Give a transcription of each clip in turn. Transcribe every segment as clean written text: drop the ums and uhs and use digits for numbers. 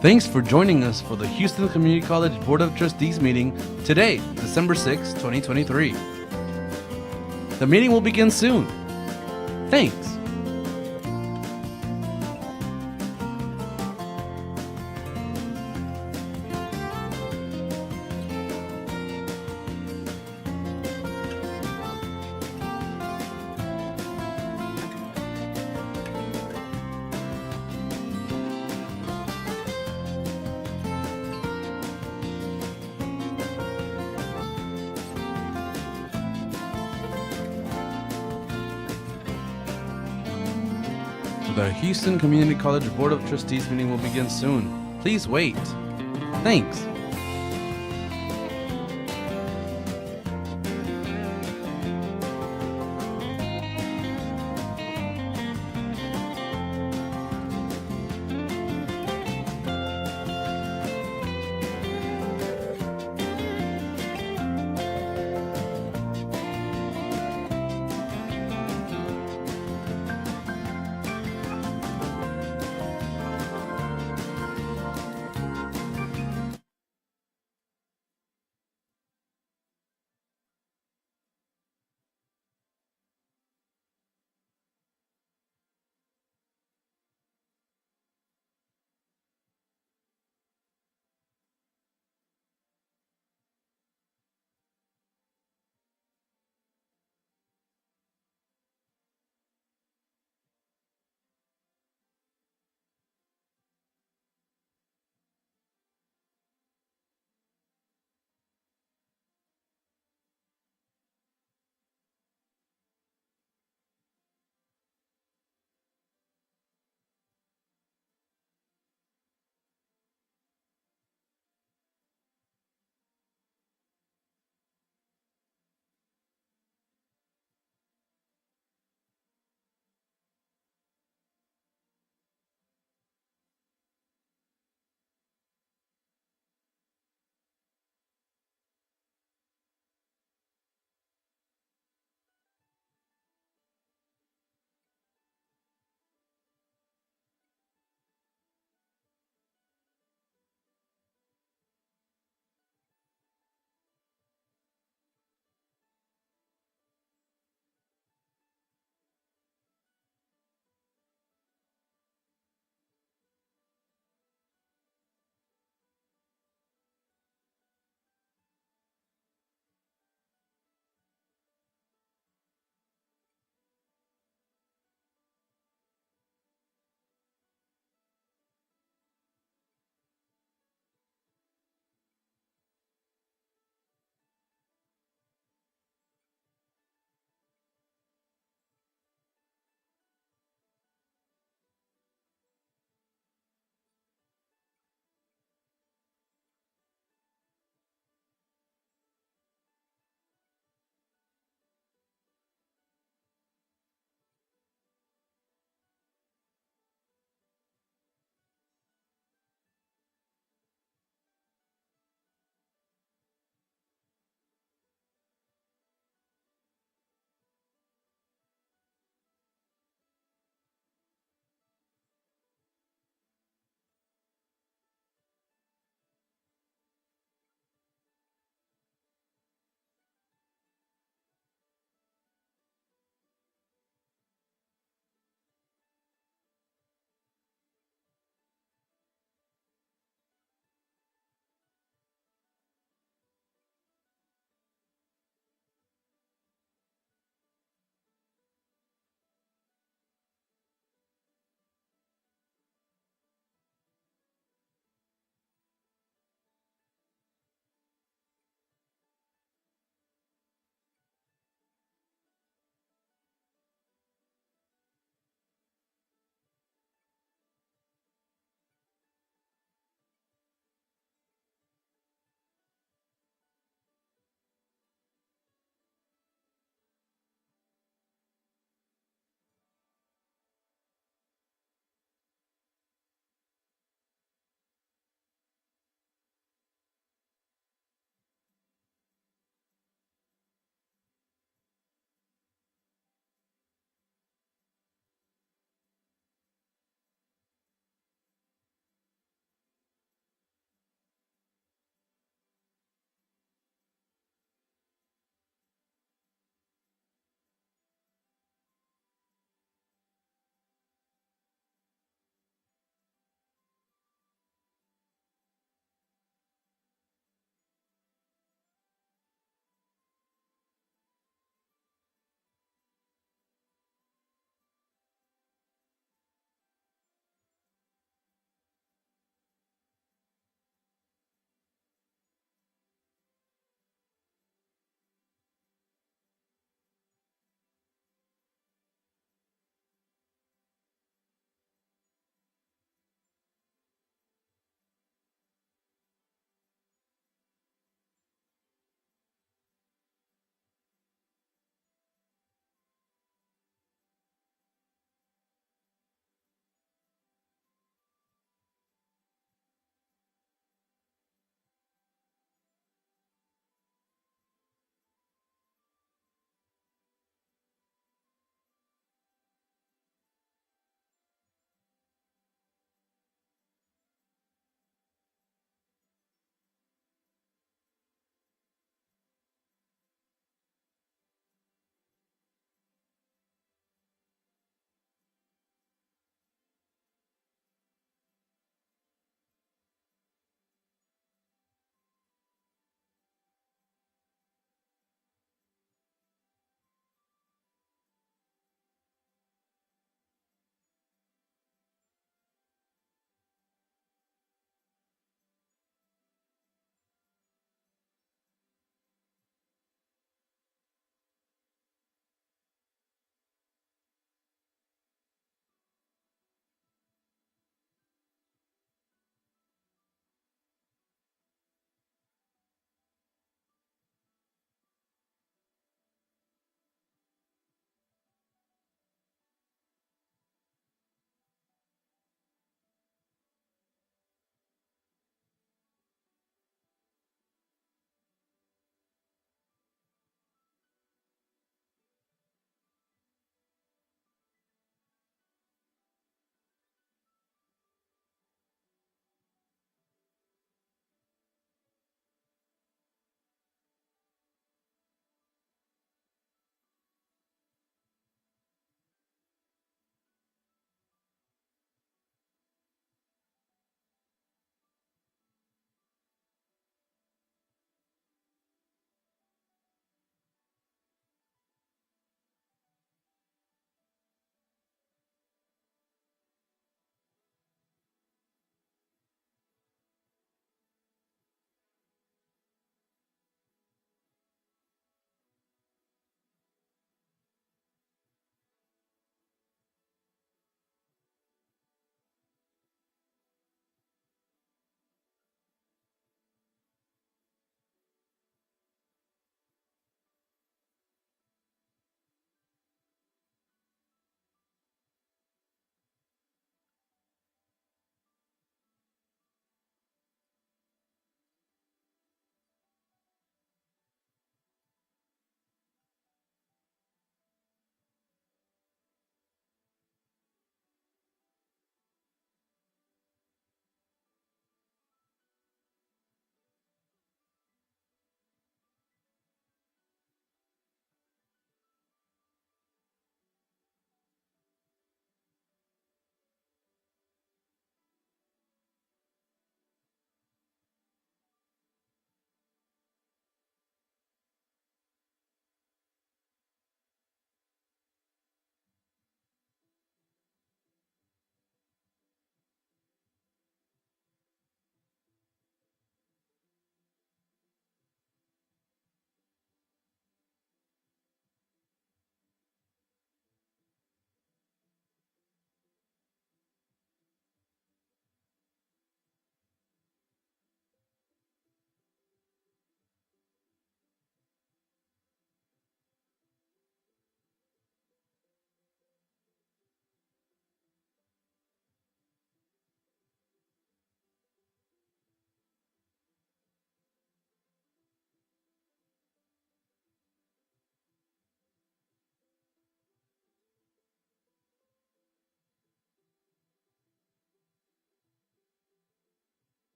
Thanks for joining us for the Houston Community College Board of Trustees meeting today, December 6, 2023. The meeting will begin soon. Thanks. The Houston Community College Board of Trustees meeting will begin soon. Please wait. Thanks.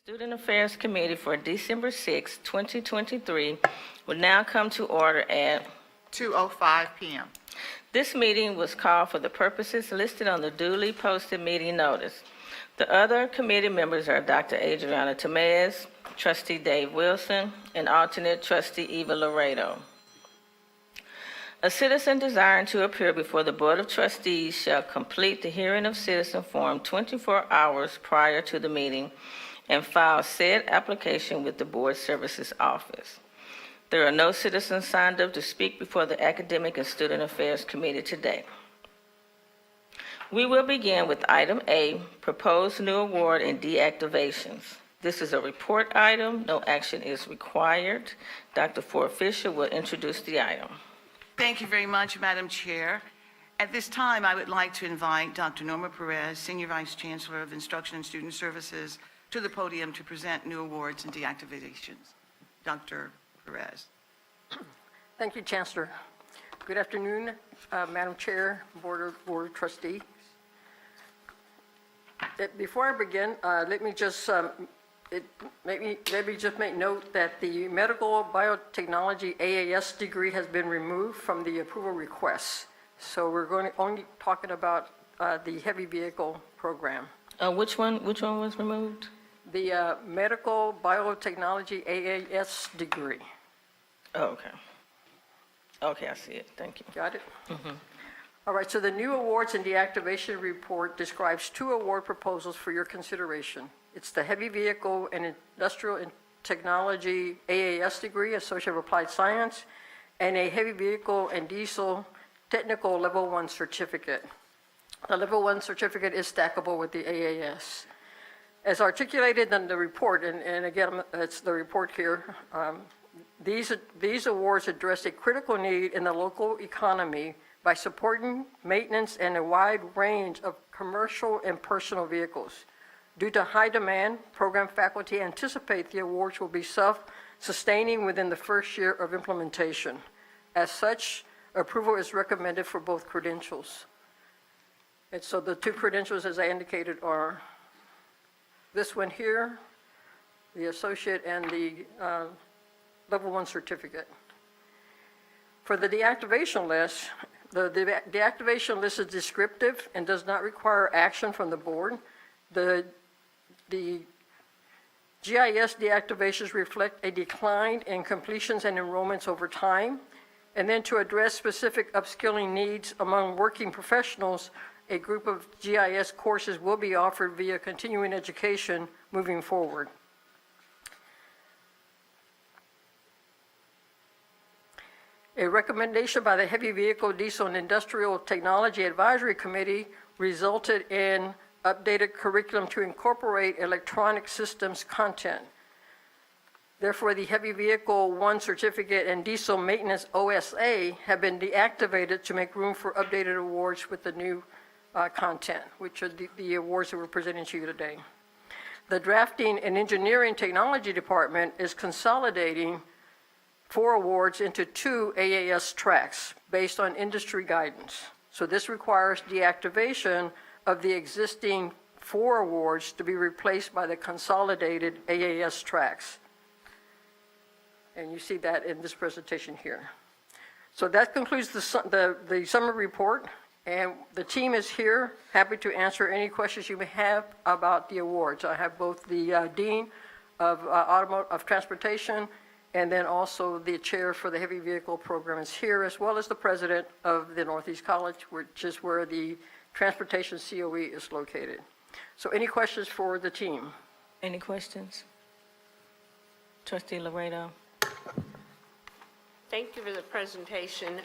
Student Affairs Committee for December 6, 2023 will now come to order at 2:05 p.m. This meeting was called for the purposes listed on the duly posted meeting notice. The other committee members are Dr. Adriana Tamez, Trustee Dave Wilson, and alternate Trustee Eva Laredo. A citizen desiring to appear before the Board of Trustees shall complete the hearing of citizen form 24 hours prior to the meeting and file said application with the Board Services Office. There are no citizens signed up to speak before the Academic and Student Affairs Committee today. We will begin with item A, proposed new award and deactivations. This is a report item. No action is required. Dr. Ford Fisher will introduce the item. Thank you very much, Madam Chair. At this time, I would like to invite Dr. Norma Perez, Senior Vice Chancellor of Instruction and Student Services, to the podium to present new awards and deactivations. Dr. Perez. Thank you, Chancellor. Good afternoon, Madam Chair, Board of Trustees. Before I begin, let me just make note that the Medical Biotechnology AAS degree has been removed from the approval request. So we're only talking about the heavy vehicle program. Which one was removed? The Medical Biotechnology AAS degree. Oh, okay. Okay, I see it. Thank you. Got it? All right, so the new awards and deactivation report describes 2 award proposals for your consideration. It's the Heavy Vehicle and Industrial and Technology AAS degree, Associate of Applied Science, and a Heavy Vehicle and Diesel Technical Level 1 certificate. The Level 1 certificate is stackable with the AAS. As articulated in the report, and again, it's the report here, these awards address a critical need in the local economy by supporting maintenance and a wide range of commercial and personal vehicles. Due to high demand, program faculty anticipate the awards will be self-sustaining within the first year of implementation. As such, approval is recommended for both credentials. And so the 2 credentials, as I indicated, are this one here, the associate, and the Level 1 certificate. For the deactivation list, the deactivation list is descriptive and does not require action from the board. The GIS deactivations reflect a decline in completions and enrollments over time. And then to address specific upskilling needs among working professionals, a group of GIS courses will be offered via continuing education moving forward. A recommendation by the Heavy Vehicle, Diesel, and Industrial Technology Advisory Committee resulted in updated curriculum to incorporate electronic systems content. Therefore, the Heavy Vehicle 1 certificate and Diesel Maintenance OSA have been deactivated to make room for updated awards with the new content, which are the awards that we're presenting to you today. The Drafting and Engineering Technology Department is consolidating 4 awards into 2 AAS tracks based on industry guidance. So this requires deactivation of the existing 4 awards to be replaced by the consolidated AAS tracks. And you see that in this presentation here. So that concludes the summary report, and the team is here, happy to answer any questions you may have about the awards. I have both the Dean of Transportation and then also the chair for the heavy vehicle program is here, as well as the president of the Northeast College, which is where the transportation COE is located. So any questions for the team? Any questions? Trustee Laredo. Thank you for the presentation.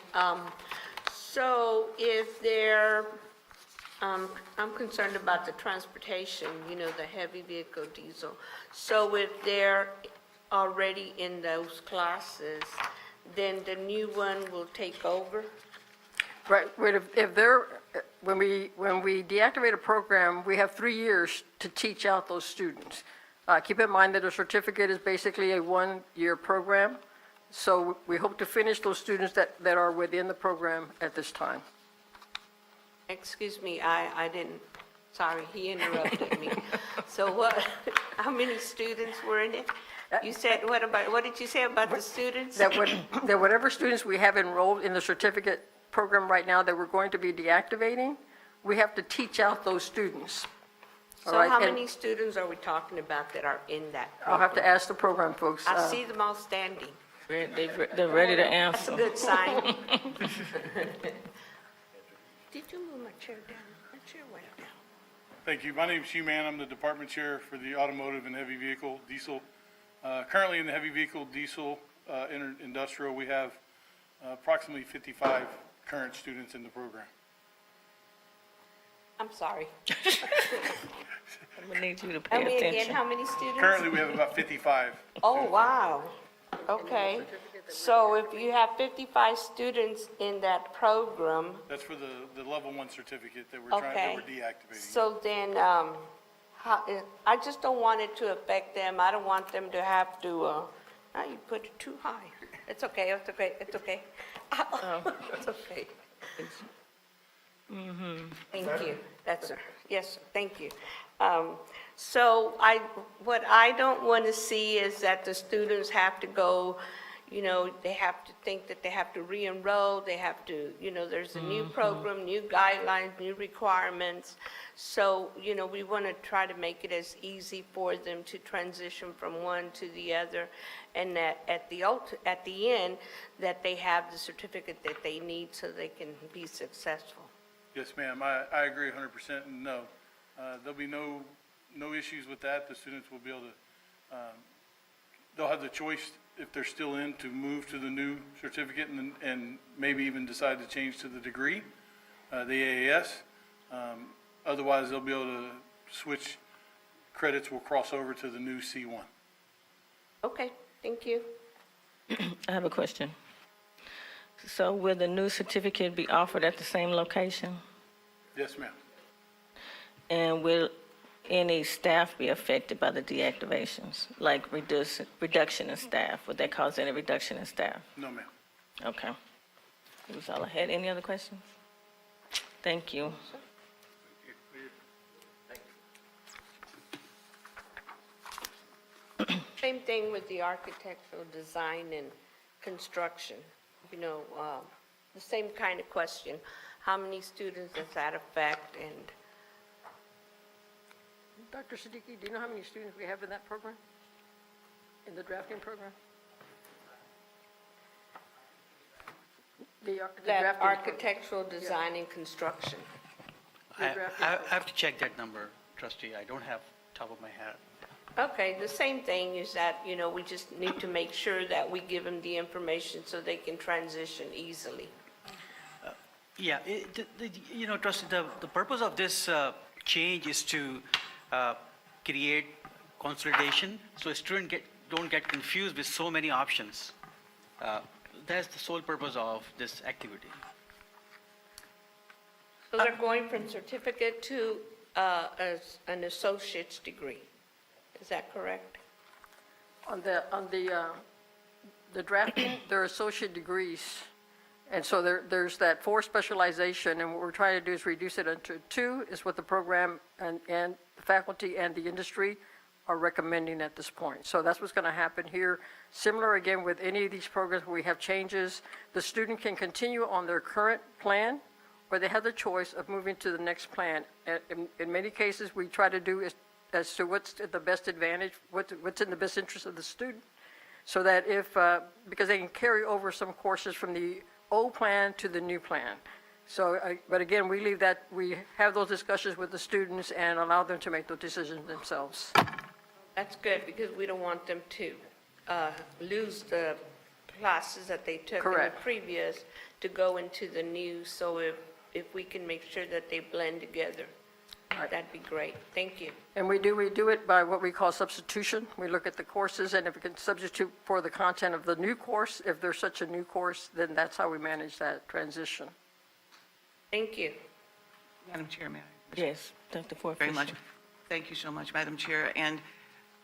So if there, I'm concerned about the transportation, the heavy vehicle diesel. So if they're already in those classes, then the new one will take over? Right, if they're, when we deactivate a program, we have 3 years to teach out those students. Keep in mind that a certificate is basically a 1-year program. So we hope to finish those students that are within the program at this time. Excuse me, I didn't, sorry, he interrupted me. So How many students were in it? You said, what did you say about the students? That whatever students we have enrolled in the certificate program right now that we're going to be deactivating, we have to teach out those students. All So right, how and many students are we talking about that are in that I'll have to program? ask the program folks. I see them all standing. They're ready to That's a answer. good sign. Did you move my chair down? My chair went down. Thank you. My name is Hugh Mann. I'm the department chair for the automotive and heavy vehicle diesel. Currently in the heavy vehicle diesel industrial, we have approximately 55 current students in the program. I'm sorry. I'm gonna need you to Tell pay me again, attention. how many students? Currently, we have about 55. Oh, wow. Okay. So if you have 55 students in that program, That's for the level 1 certificate that we're okay. deactivating. So then, I just don't want it to affect them. I don't want them to have to, now you put it too high. It's okay, it's okay, it's okay. It's okay. Thank you. That's, yes, sir. Thank you. So what I don't want to see is that the students have to go, they have to think that they have to re-enroll, they have to, there's a new program, new guidelines, new requirements. So, we want to try to make it as easy for them to transition from one to the other, and that at the end, that they have the certificate that they need so they can be successful. Yes, ma'am. I agree 100%. And no, there'll be no issues with that. The students will be able to, they'll have the choice, if they're still in, to move to the new certificate and maybe even decide to change to the degree, the AAS. Otherwise, they'll be able to switch credits, will cross over to the new C1. Okay, thank you. I have a question. So will the new certificate be offered at the same location? Yes, ma'am. And will any staff be affected by the deactivations, like reduction in staff? Would that cause any reduction in staff? No, ma'am. Okay. That was all I had. Any other questions? Thank you. Same thing with the architectural design and construction, the same kind of question. How many students does that affect? And Dr. Siddiqui, do you know how many students we have in that program? In the drafting program? The that drafting program. architectural design and construction? The I drafting I have to check that number, trustee. I don't have top of my head. Okay, the same thing is that, we just need to make sure that we give them the information so they can transition easily. Yeah, trustee, the purpose of this change is to create consolidation, so students don't get confused with so many options. That's the sole purpose of this activity. So they're going from certificate to an associate's degree. Is that correct? On the drafting, there are associate degrees. And so there's that 4 specialization, and what we're trying to do is reduce it into 2, is what the program and the faculty and the industry are recommending at this point. So that's what's going to happen here. Similar again with any of these programs where we have changes, the student can continue on their current plan, or they have the choice of moving to the next plan. In many cases, we try to do as to what's the best advantage, what's in the best interest of the student, so that because they can carry over some courses from the old plan to the new plan. So, but again, we have those discussions with the students and allow them to make those decisions themselves. That's good, because we don't want them to lose the classes that they took in the Correct. previous to go into the new. So if we can make sure that they blend together, that'd be great. Thank you. And we do it by what we call substitution. We look at the courses, and if we can substitute for the content of the new course, if there's such a new course, then that's how we manage that transition. Thank you. Madam Chair, may I? Yes, Dr. Ford. Very much. Thank you so much, Madam Chair. And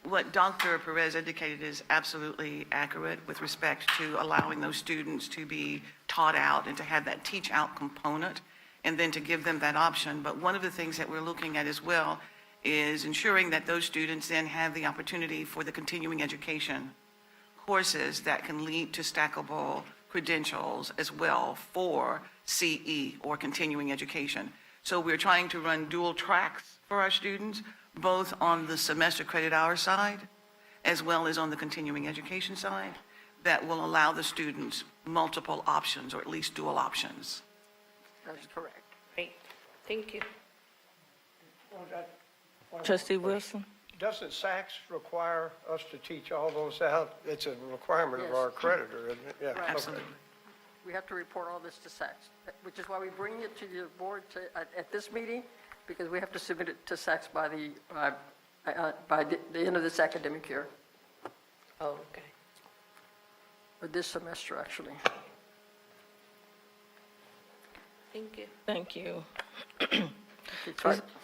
what Dr. Perez indicated is absolutely accurate with respect to allowing those students to be taught out and to have that teach out component, and then to give them that option. But one of the things that we're looking at as well is ensuring that those students then have the opportunity for the continuing education courses that can lead to stackable credentials as well for CE or continuing education. So we're trying to run dual tracks for our students, both on the semester credit hour side as well as on the continuing education side, that will allow the students multiple options, or at least dual options. That's correct. Great, thank you. Trustee Wilson? Doesn't Sachs require us to teach all those out? It's a requirement of Yes. our accreditor, isn't it? Yeah, okay. Absolutely. We have to report all this to SACS, which is why we bring it to your board at this meeting, because we have to submit it to SACS by the end of this academic year, Oh, okay. or this semester, actually. Thank you. Thank you.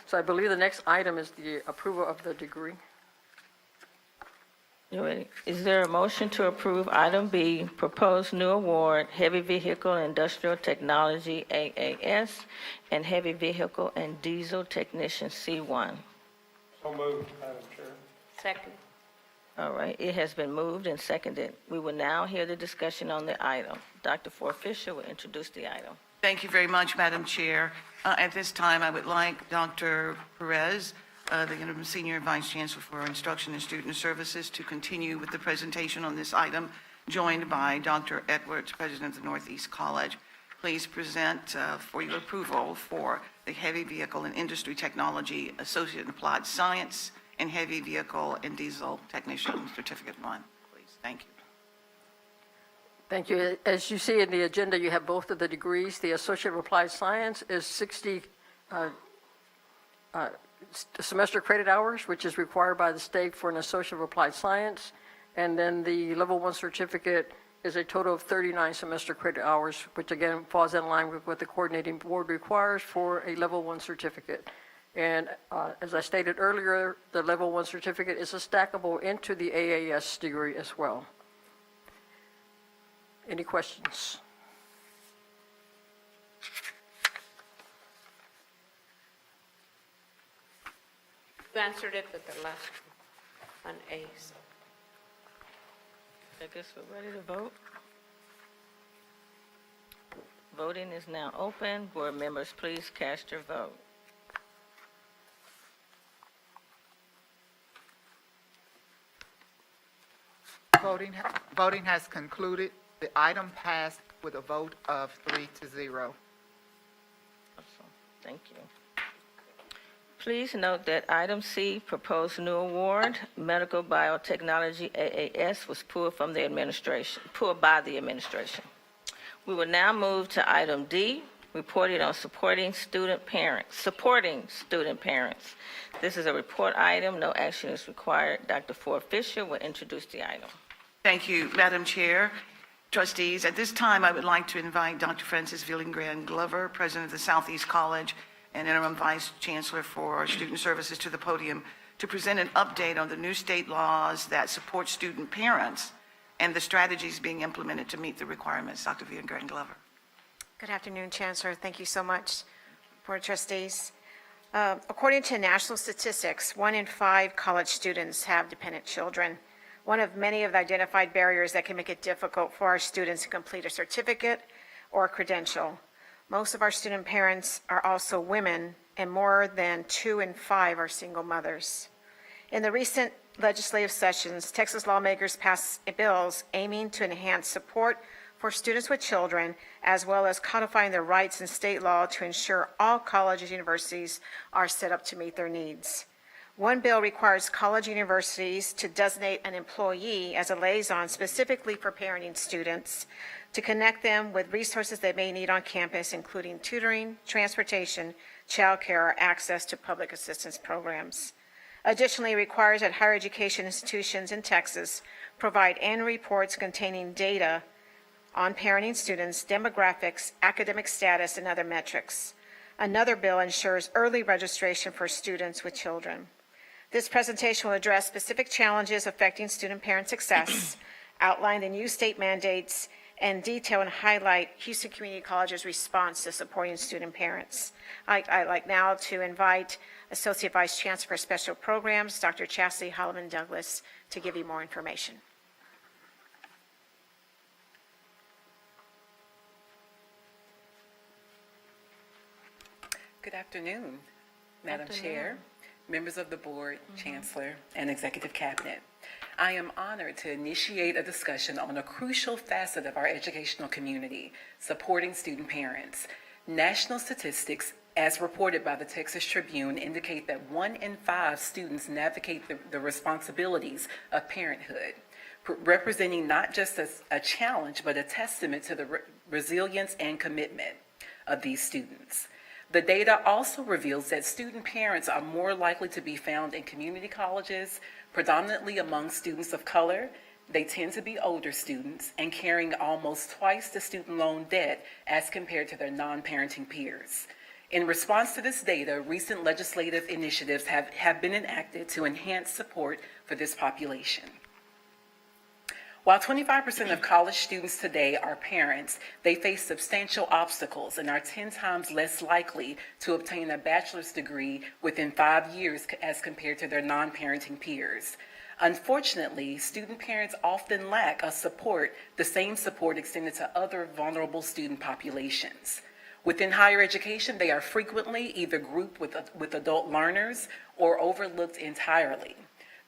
So I believe the next item is the approval of the degree. You ready? Is there a motion to approve item B, proposed new award, heavy vehicle and industrial technology, AAS, and heavy vehicle and diesel technician, C1? So moved, Madam Chair. Second. All right, it has been moved and seconded. We will now hear the discussion on the item. Dr. Ford Fisher will introduce the item. Thank you very much, Madam Chair. At this time, I would like Dr. Perez, the Interim Senior Vice Chancellor for Instruction and Student Services, to continue with the presentation on this item, joined by Dr. Edwards, President of the Northeast College. Please present for your approval for the Heavy Vehicle and Industry Technology Associate in Applied Science and Heavy Vehicle and Diesel Technician Certificate 1. Please, thank you. Thank you. As you see in the agenda, you have both of the degrees. The Associate of Applied Science is 60 semester credit hours, which is required by the state for an Associate of Applied Science. And then the Level 1 certificate is a total of 39 semester credit hours, which again falls in line with what the coordinating board requires for a Level 1 certificate. And as I stated earlier, the Level 1 certificate is stackable into the AAS degree as well. Any questions? You answered it with the last one, on A. So. I guess we're ready to vote. Voting is now open. Board members, please cast your vote. Voting has concluded. The item passed with a vote of 3-0. Awesome. Thank you. Please note that item C, proposed new award, medical biotechnology, AAS, was pulled by the administration. We will now move to item D, reporting on supporting student parents. This is a report item. No action is required. Dr. Ford Fisher will introduce the item. Thank you, Madam Chair. Trustees, at this time, I would like to invite Dr. Francis Villingran Glover, President of the Southeast College and Interim Vice Chancellor for Student Services, to the podium to present an update on the new state laws that support student parents and the strategies being implemented to meet the requirements. Dr. Villingran Glover. Good afternoon, Chancellor. Thank you so much, Board of Trustees. According to national statistics, 1 in 5 college students have dependent children. One of many of the identified barriers that can make it difficult for our students to complete a certificate or a credential. Most of our student parents are also women, and more than 2 in 5 are single mothers. In the recent legislative sessions, Texas lawmakers passed bills aiming to enhance support for students with children, as well as codifying their rights in state law to ensure all colleges and universities are set up to meet their needs. One bill requires college universities to designate an employee as a liaison specifically for parenting students to connect them with resources they may need on campus, including tutoring, transportation, childcare, or access to public assistance programs. Additionally, it requires that higher education institutions in Texas provide annual reports containing data on parenting students, demographics, academic status, and other metrics. Another bill ensures early registration for students with children. This presentation will address specific challenges affecting student-parent success, outline the new state mandates, and detail and highlight Houston Community College's response to supporting student parents. I'd like now to invite Associate Vice Chancellor for Special Programs, Dr. Chastity Holloman Douglas, to give you more information. Good afternoon, Madam Chair, members of the Board, Chancellor, and Executive Cabinet. I am honored to initiate a discussion on a crucial facet of our educational community, supporting student parents. National statistics, as reported by the Texas Tribune, indicate that 1 in 5 students navigate the responsibilities of parenthood, representing not just a challenge, but a testament to the resilience and commitment of these students. The data also reveals that student parents are more likely to be found in community colleges, predominantly among students of color. They tend to be older students and carrying almost twice the student loan debt as compared to their non-parenting peers. In response to this data, recent legislative initiatives have been enacted to enhance support for this population. While 25% of college students today are parents, they face substantial obstacles and are 10 times less likely to obtain a bachelor's degree within 5 years as compared to their non-parenting peers. Unfortunately, student parents often lack the same support extended to other vulnerable student populations. Within higher education, they are frequently either grouped with adult learners or overlooked entirely.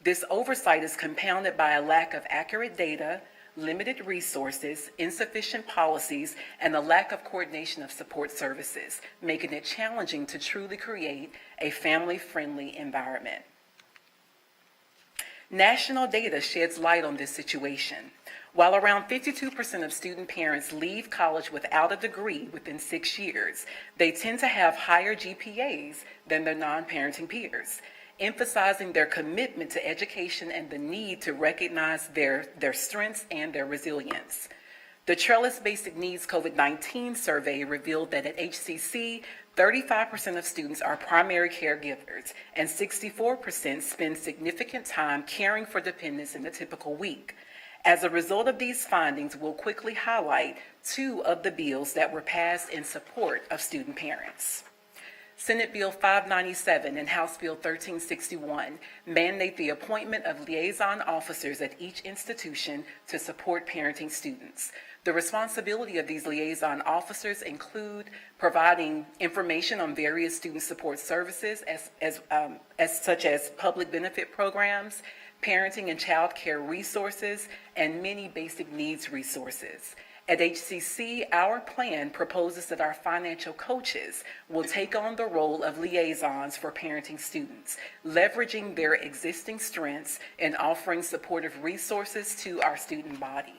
This oversight is compounded by a lack of accurate data, limited resources, insufficient policies, and a lack of coordination of support services, making it challenging to truly create a family-friendly environment. National data sheds light on this situation. While around 52% of student parents leave college without a degree within 6 years, they tend to have higher GPAs than their non-parenting peers, emphasizing their commitment to education and the need to recognize their strengths and their resilience. The Trellis Basic Needs COVID-19 survey revealed that at HCC, 35% of students are primary caregivers, and 64% spend significant time caring for dependents in a typical week. As a result of these findings, we'll quickly highlight 2 of the bills that were passed in support of student parents. Senate Bill 597 and House Bill 1361 mandate the appointment of liaison officers at each institution to support parenting students. The responsibility of these liaison officers include providing information on various student support services such as public benefit programs, parenting and child care resources, and many basic needs resources. At HCC, our plan proposes that our financial coaches will take on the role of liaisons for parenting students, leveraging their existing strengths and offering supportive resources to our student body.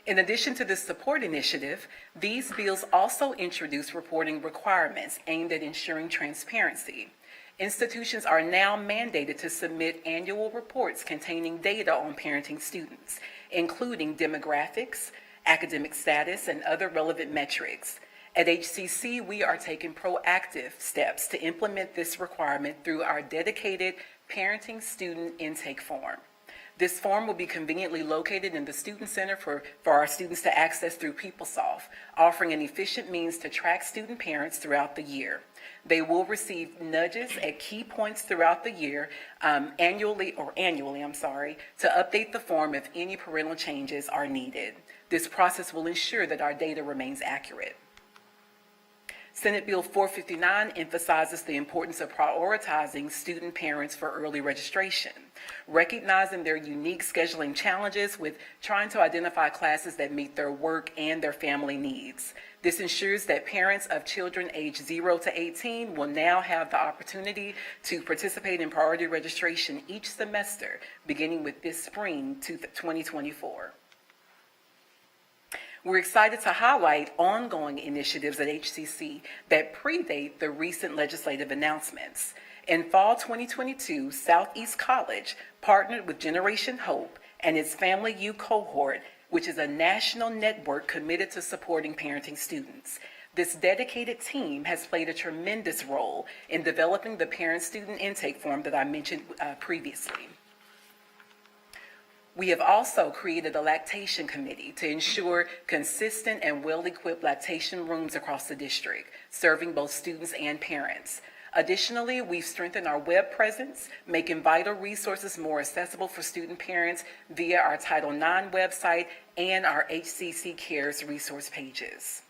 In addition to this support initiative, these bills also introduce reporting requirements aimed at ensuring transparency. Institutions are now mandated to submit annual reports containing data on parenting students, including demographics, academic status, and other relevant metrics. At HCC, we are taking proactive steps to implement this requirement through our dedicated parenting student intake form. This form will be conveniently located in the Student Center for our students to access through PeopleSoft, offering an efficient means to track student parents throughout the year. They will receive nudges at key points throughout the year, annually, to update the form if any parental changes are needed. This process will ensure that our data remains accurate. Senate Bill 459 emphasizes the importance of prioritizing student parents for early registration, recognizing their unique scheduling challenges with trying to identify classes that meet their work and their family needs. This ensures that parents of children aged 0 to 18 will now have the opportunity to participate in priority registration each semester, beginning with this spring to 2024. We're excited to highlight ongoing initiatives at HCC that predate the recent legislative announcements. In fall 2022, Southeast College partnered with Generation Hope and its Family U cohort, which is a national network committed to supporting parenting students. This dedicated team has played a tremendous role in developing the parent-student intake form that I mentioned previously. We have also created a lactation committee to ensure consistent and well-equipped lactation rooms across the district, serving both students and parents. Additionally, we've strengthened our web presence, making vital resources more accessible for student parents via our Title IX website and our HCC Cares resource pages.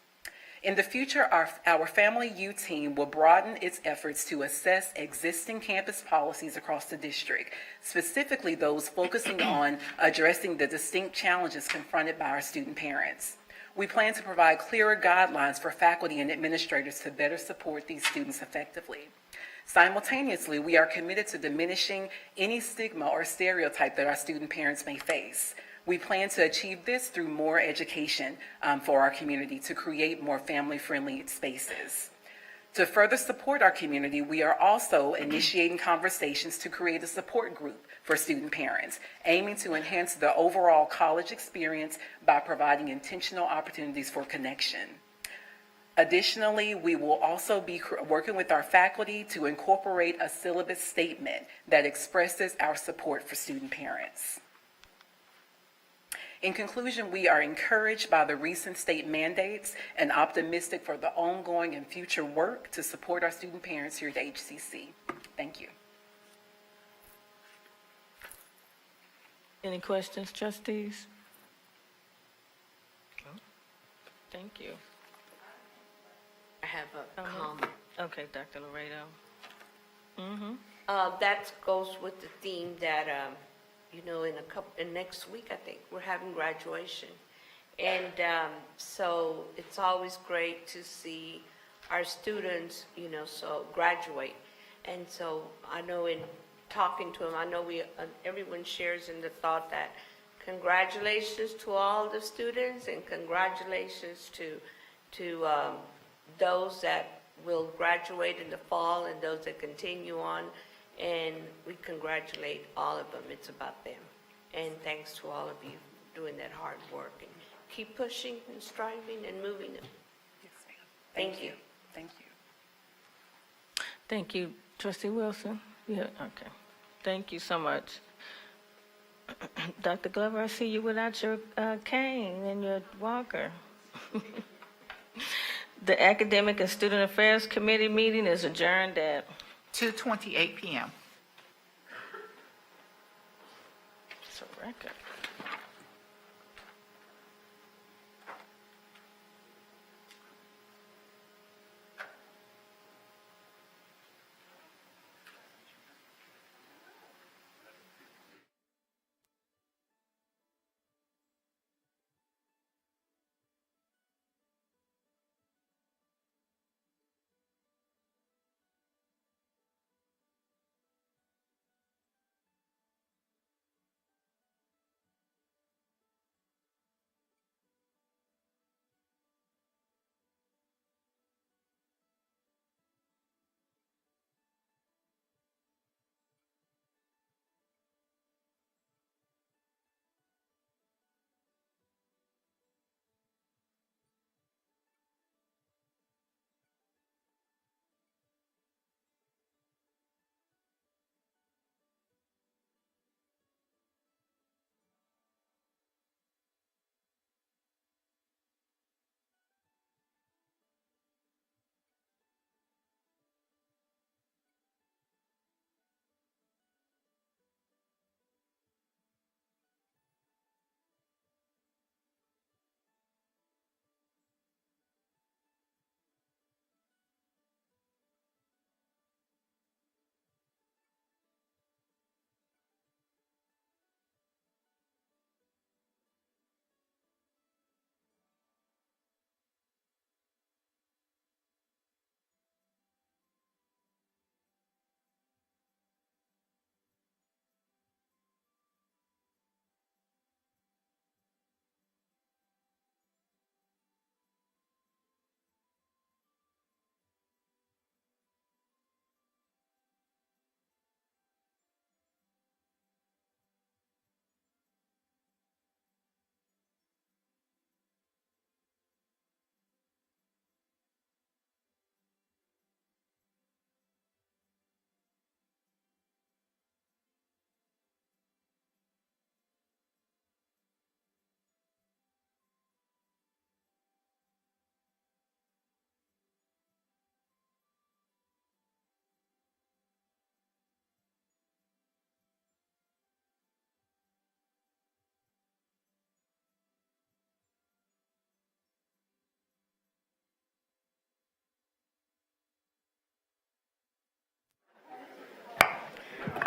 In the future, our Family U team will broaden its efforts to assess existing campus policies across the district, specifically those focusing on addressing the distinct challenges confronted by our student parents. We plan to provide clearer guidelines for faculty and administrators to better support these students effectively. Simultaneously, we are committed to diminishing any stigma or stereotype that our student parents may face. We plan to achieve this through more education for our community to create more family-friendly spaces. To further support our community, we are also initiating conversations to create a support group for student parents, aiming to enhance the overall college experience by providing intentional opportunities for connection. Additionally, we will also be working with our faculty to incorporate a syllabus statement that expresses our support for student parents. In conclusion, we are encouraged by the recent state mandates and optimistic for the ongoing and future work to support our student parents here at HCC. Thank you. Any questions, trustees? Thank you. I have a comment. Okay, Dr. Laredo. That goes with the theme that, in next week, I think, we're having graduation. And so it's always great to see our students, so graduate. And so I know in talking to them, I know everyone shares in the thought that congratulations to all the students and congratulations to those that will graduate in the fall and those that continue on. And we congratulate all of them. It's about them. And thanks to all of you doing that hard work. And keep pushing and striving and moving them. Yes, ma'am. Thank you. Thank you. Thank you, Trustee Wilson. Yeah, okay. Thank you so much. Dr. Glover, I see you without your cane and your walker. The Academic and Student Affairs Committee meeting is adjourned at 2:28 p.m. it's a record.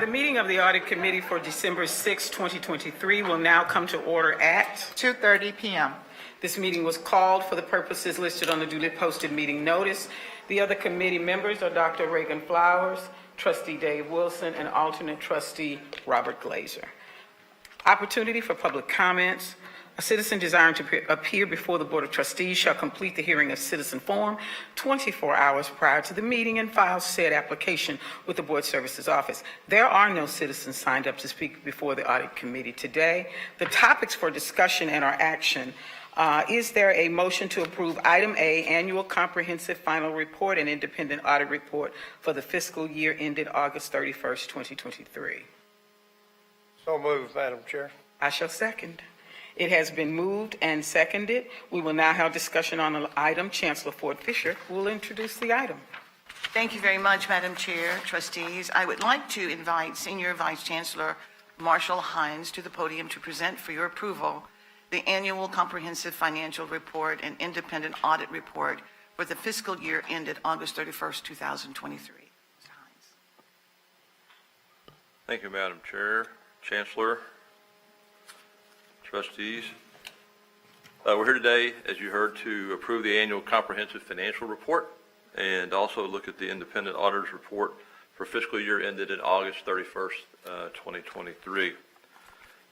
The meeting of the Audit Committee for December 6, 2023 will now come to order at 2:30 p.m. This meeting was called for the purposes listed on the duly posted meeting notice. The other committee members are Dr. Reagan Flowers, Trustee Dave Wilson, and alternate Trustee Robert Glazer. Opportunity for public comments. A citizen desiring to appear before the Board of Trustees shall complete the hearing of citizen form 24 hours prior to the meeting and file said application with the Board Services Office. There are no citizens signed up to speak before the Audit Committee today. The topics for discussion and our action. Is there a motion to approve Item A, Annual Comprehensive Final Report and Independent Audit Report for the fiscal year ended August 31st, 2023? So moved, Madam Chair. I shall second. It has been moved and seconded. We will now have discussion on the item. Chancellor Ford Fisher will introduce the item. Thank you very much, Madam Chair, Trustees. I would like to invite Senior Vice Chancellor Marshall Hines to the podium to present for your approval the Annual Comprehensive Financial Report and Independent Audit Report for the fiscal year ended August 31st, 2023. Mr. Hines. Thank you, Madam Chair, Chancellor, Trustees. We're here today, as you heard, to approve the Annual Comprehensive Financial Report and also look at the Independent Auditor's Report for fiscal year ended in August 31st, 2023.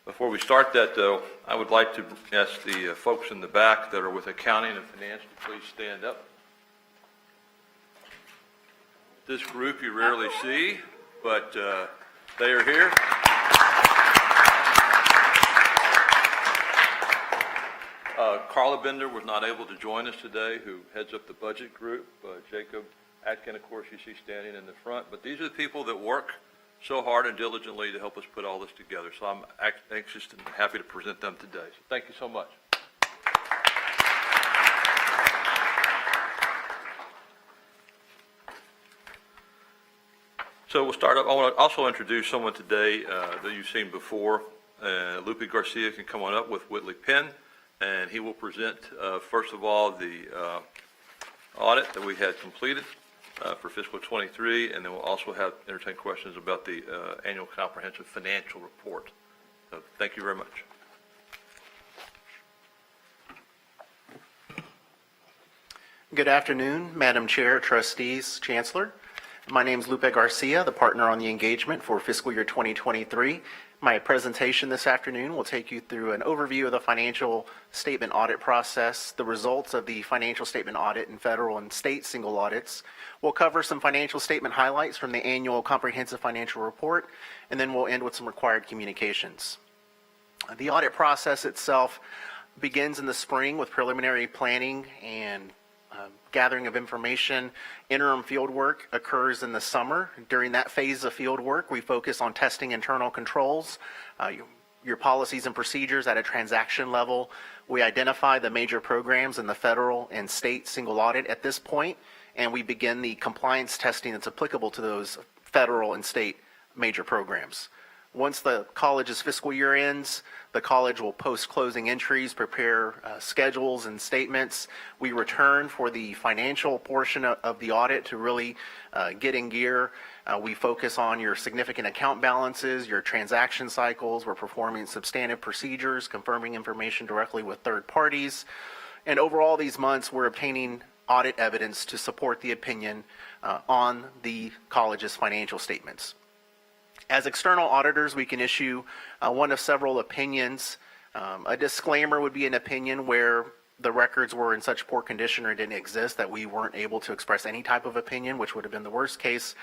Before we start that, though, I would like to ask the folks in the back that are with accounting and finance to please stand up. This group you rarely see, but they are here. Carla Bender was not able to join us today, who heads up the budget group. Jacob Atkin, of course, you see standing in the front. But these are the people that work so hard and diligently to help us put all this together. So I'm anxious and happy to present them today. So thank you so much. So we'll start up. I want to also introduce someone today that you've seen before. Lupe Garcia can come on up with Whitley Penn. And he will present, first of all, the audit that we had completed for fiscal 23, and then we'll also have entertain questions about the Annual Comprehensive Financial Report. So thank you very much. Good afternoon, Madam Chair, Trustees, Chancellor. My name is Lupe Garcia, the partner on the engagement for fiscal year 2023. My presentation this afternoon will take you through an overview of the financial statement audit process, the results of the financial statement audit in federal and state single audits. We'll cover some financial statement highlights from the Annual Comprehensive Financial Report, and then we'll end with some required communications. The audit process itself begins in the spring with preliminary planning and gathering of information. Interim field work occurs in the summer. During that phase of field work, we focus on testing internal controls, your policies and procedures at a transaction level. We identify the major programs in the federal and state single audit at this point, and we begin the compliance testing that's applicable to those federal and state major programs. Once the college's fiscal year ends, the college will post closing entries, prepare schedules and statements. We return for the financial portion of the audit to really get in gear. We focus on your significant account balances, your transaction cycles. We're performing substantive procedures, confirming information directly with third parties. And over all these months, we're obtaining audit evidence to support the opinion on the college's financial statements. As external auditors, we can issue one of several opinions. A disclaimer would be an opinion where the records were in such poor condition or didn't exist that we weren't able to express any type of opinion, which would have been the worst case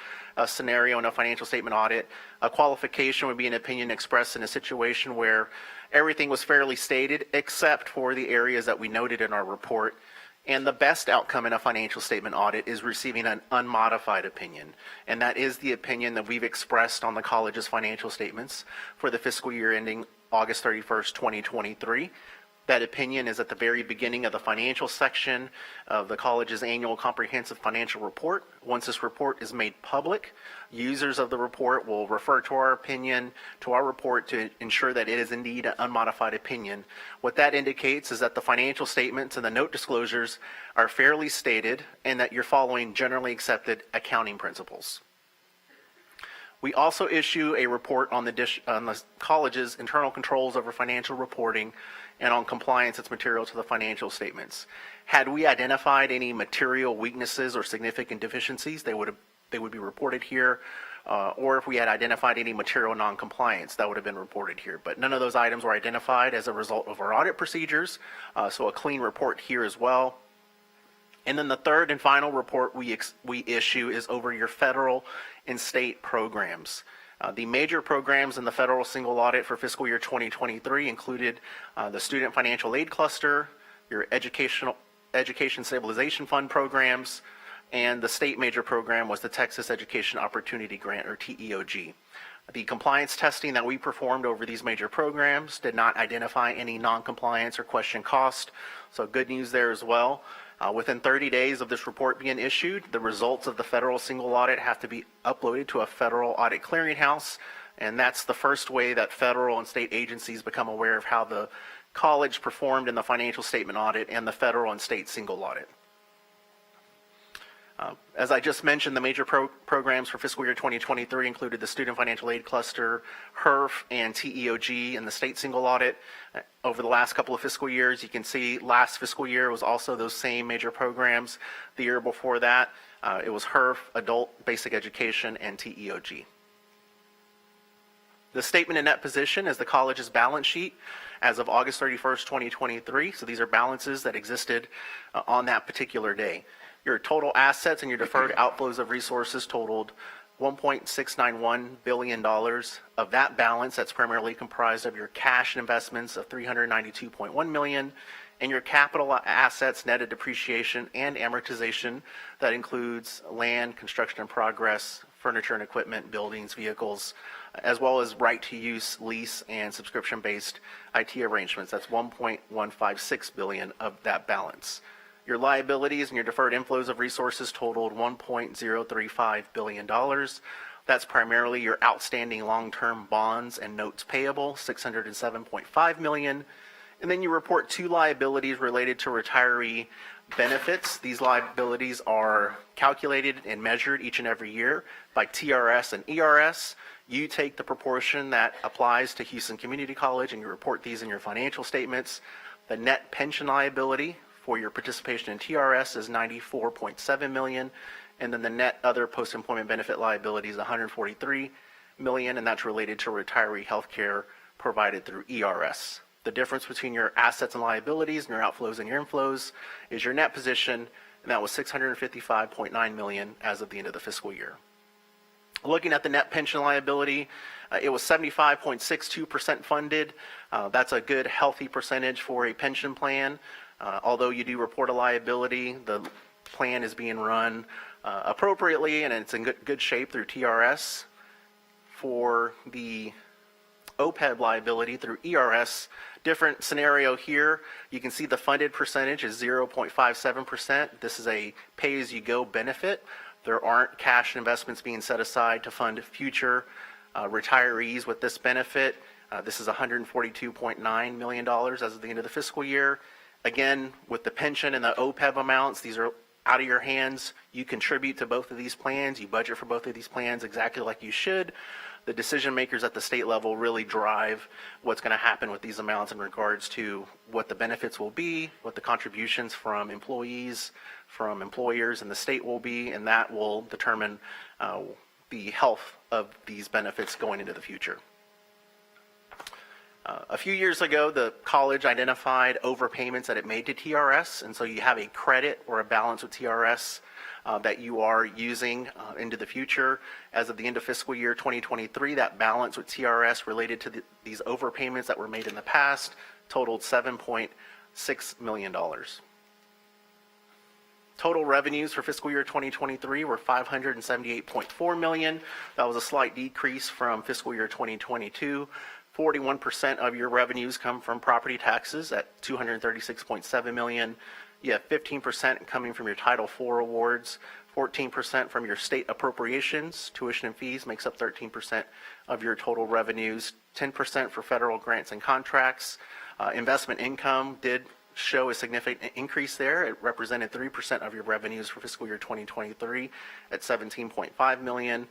scenario in a financial statement audit. A qualification would be an opinion expressed in a situation where everything was fairly stated except for the areas that we noted in our report. And the best outcome in a financial statement audit is receiving an unmodified opinion. And that is the opinion that we've expressed on the college's financial statements for the fiscal year ending August 31st, 2023. That opinion is at the very beginning of the financial section of the college's Annual Comprehensive Financial Report. Once this report is made public, users of the report will refer to our opinion, to our report, to ensure that it is indeed an unmodified opinion. What that indicates is that the financial statements and the note disclosures are fairly stated and that you're following generally accepted accounting principles. We also issue a report on the college's internal controls over financial reporting and on compliance its material to the financial statements. Had we identified any material weaknesses or significant deficiencies, they would be reported here. Or if we had identified any material noncompliance, that would have been reported here. But none of those items were identified as a result of our audit procedures, so a clean report here as well. And then the third and final report we issue is over your federal and state programs. The major programs in the federal single audit for fiscal year 2023 included the Student Financial Aid Cluster, your Education Stabilization Fund programs, and the state major program was the Texas Education Opportunity Grant, or TEOG. The compliance testing that we performed over these major programs did not identify any non-compliance or question cost, so good news there as well. Within 30 days of this report being issued, the results of the federal single audit have to be uploaded to a federal audit clearinghouse, and that's the first way that federal and state agencies become aware of how the college performed in the financial statement audit and the federal and state single audit. As I just mentioned, the major programs for fiscal year 2023 included the Student Financial Aid Cluster, HERF, and TEOG in the state single audit. Over the last couple of fiscal years, you can see last fiscal year was also those same major programs. The year before that, it was HERF, Adult Basic Education, and TEOG. The statement of net position is the college's balance sheet as of August 31st, 2023. So these are balances that existed on that particular day. Your total assets and your deferred outflows of resources totaled $1.691 billion. Of that balance, that's primarily comprised of your cash and investments of $392.1 million, and your capital assets net of depreciation and amortization. That includes land, construction in progress, furniture and equipment, buildings, vehicles, as well as right-to-use, lease, and subscription-based IT arrangements. That's $1.156 billion of that balance. Your liabilities and your deferred inflows of resources totaled $1.035 billion. That's primarily your outstanding long-term bonds and notes payable, $607.5 million. And then you report two liabilities related to retiree benefits. These liabilities are calculated and measured each and every year by TRS and ERS. You take the proportion that applies to Houston Community College and you report these in your financial statements. The net pension liability for your participation in TRS is $94.7 million, and then the net other post-employment benefit liability is $143 million, and that's related to retiree health care provided through ERS. The difference between your assets and liabilities and your outflows and your inflows is your net position, and that was $655.9 million as of the end of the fiscal year. Looking at the net pension liability, it was 75.62% funded. That's a good, healthy percentage for a pension plan. Although you do report a liability, the plan is being run appropriately and it's in good shape through TRS. For the OPEB liability through ERS, different scenario here. You can see the funded percentage is 0.57%. This is a pay-as-you-go benefit. There aren't cash investments being set aside to fund future retirees with this benefit. This is $142.9 million as of the end of the fiscal year. Again, with the pension and the OPEB amounts, these are out of your hands. You contribute to both of these plans. You budget for both of these plans exactly like you should. The decision makers at the state level really drive what's going to happen with these amounts in regards to what the benefits will be, what the contributions from employees, from employers in the state will be, and that will determine the health of these benefits going into the future. A few years ago, the college identified overpayments that it made to TRS, and so you have a credit or a balance with TRS that you are using into the future. As of the end of fiscal year 2023, that balance with TRS related to these overpayments that were made in the past totaled $7.6 million. Total revenues for fiscal year 2023 were $578.4 million. That was a slight decrease from fiscal year 2022. 41% of your revenues come from property taxes at $236.7 million. You have 15% coming from your Title IV awards, 14% from your state appropriations. Tuition and fees makes up 13% of your total revenues, 10% for federal grants and contracts. Investment income did show a significant increase there. It represented 3% of your revenues for fiscal year 2023 at $17.5 million.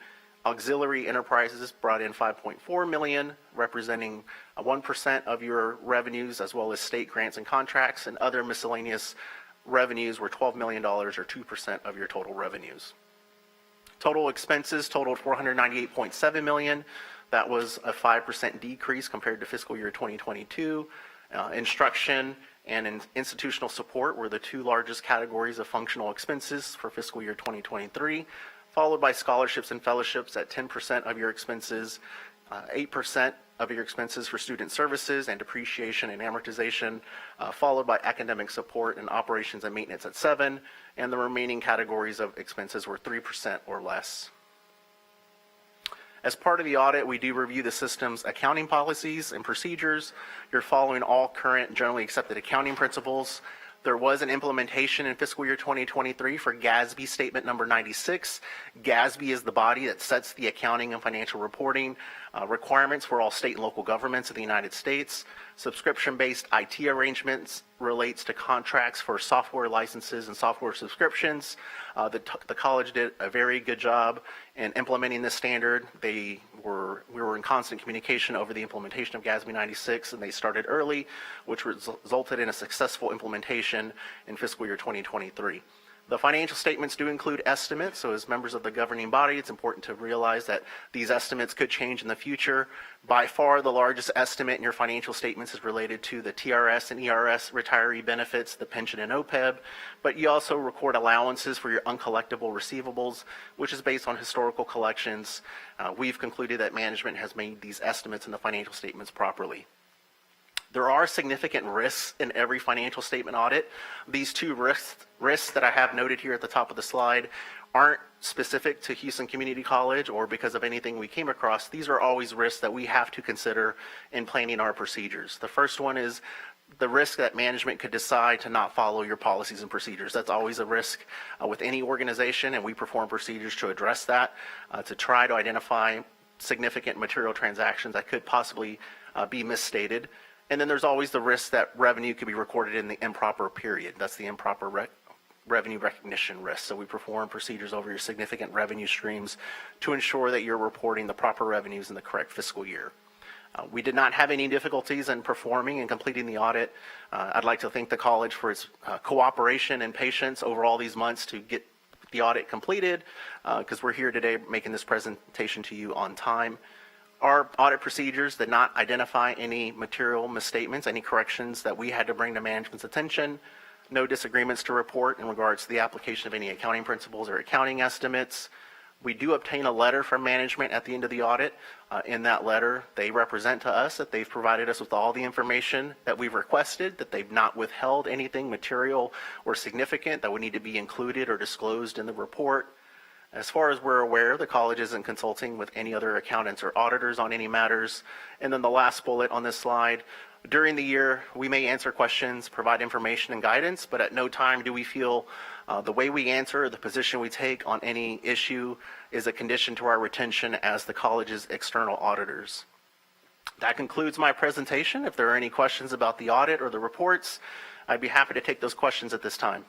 Auxiliary enterprises brought in $5.4 million, representing 1% of your revenues, as well as state grants and contracts, and other miscellaneous revenues were $12 million, or 2% of your total revenues. Total expenses totaled $498.7 million. That was a 5% decrease compared to fiscal year 2022. Instruction and institutional support were the two largest categories of functional expenses for fiscal year 2023, followed by scholarships and fellowships at 10% of your expenses, 8% of your expenses for student services and depreciation and amortization, followed by academic support and operations and maintenance at 7%, and the remaining categories of expenses were 3% or less. As part of the audit, we do review the system's accounting policies and procedures. You're following all current generally accepted accounting principles. There was an implementation in fiscal year 2023 for GASB Statement Number 96. GASB is the body that sets the accounting and financial reporting requirements for all state and local governments of the United States. Subscription-based IT arrangements relates to contracts for software licenses and software subscriptions. The college did a very good job in implementing this standard. We were in constant communication over the implementation of GASB 96, and they started early, which resulted in a successful implementation in fiscal year 2023. The financial statements do include estimates, so as members of the governing body, it's important to realize that these estimates could change in the future. By far, the largest estimate in your financial statements is related to the TRS and ERS retiree benefits, the pension and OPEB, but you also record allowances for your uncollectible receivables, which is based on historical collections. We've concluded that management has made these estimates in the financial statements properly. There are significant risks in every financial statement audit. These two risks that I have noted here at the top of the slide aren't specific to Houston Community College or because of anything we came across. These are always risks that we have to consider in planning our procedures. The first one is the risk that management could decide to not follow your policies and procedures. That's always a risk with any organization, and we perform procedures to address that, to try to identify significant material transactions that could possibly be misstated. And then there's always the risk that revenue could be recorded in the improper period. That's the improper revenue recognition risk. So we perform procedures over your significant revenue streams to ensure that you're reporting the proper revenues in the correct fiscal year. We did not have any difficulties in performing and completing the audit. I'd like to thank the college for its cooperation and patience over all these months to get the audit completed, because we're here today making this presentation to you on time. Our audit procedures did not identify any material misstatements, any corrections that we had to bring to management's attention, no disagreements to report in regards to the application of any accounting principles or accounting estimates. We do obtain a letter from management at the end of the audit. In that letter, they represent to us that they've provided us with all the information that we've requested, that they've not withheld anything material or significant that would need to be included or disclosed in the report. As far as we're aware, the college isn't consulting with any other accountants or auditors on any matters. And then the last bullet on this slide, during the year, we may answer questions, provide information and guidance, but at no time do we feel the way we answer or the position we take on any issue is a condition to our retention as the college's external auditors. That concludes my presentation. If there are any questions about the audit or the reports, I'd be happy to take those questions at this time.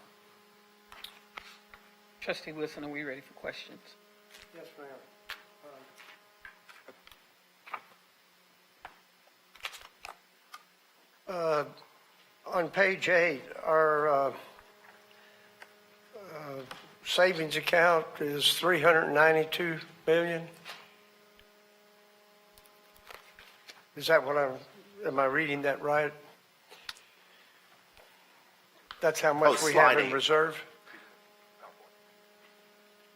Trustee Wilson, are we ready for questions? Yes, ma'am. On page 8, our savings account is $392 million. Is that what am I reading that right? That's how much we have in reserve?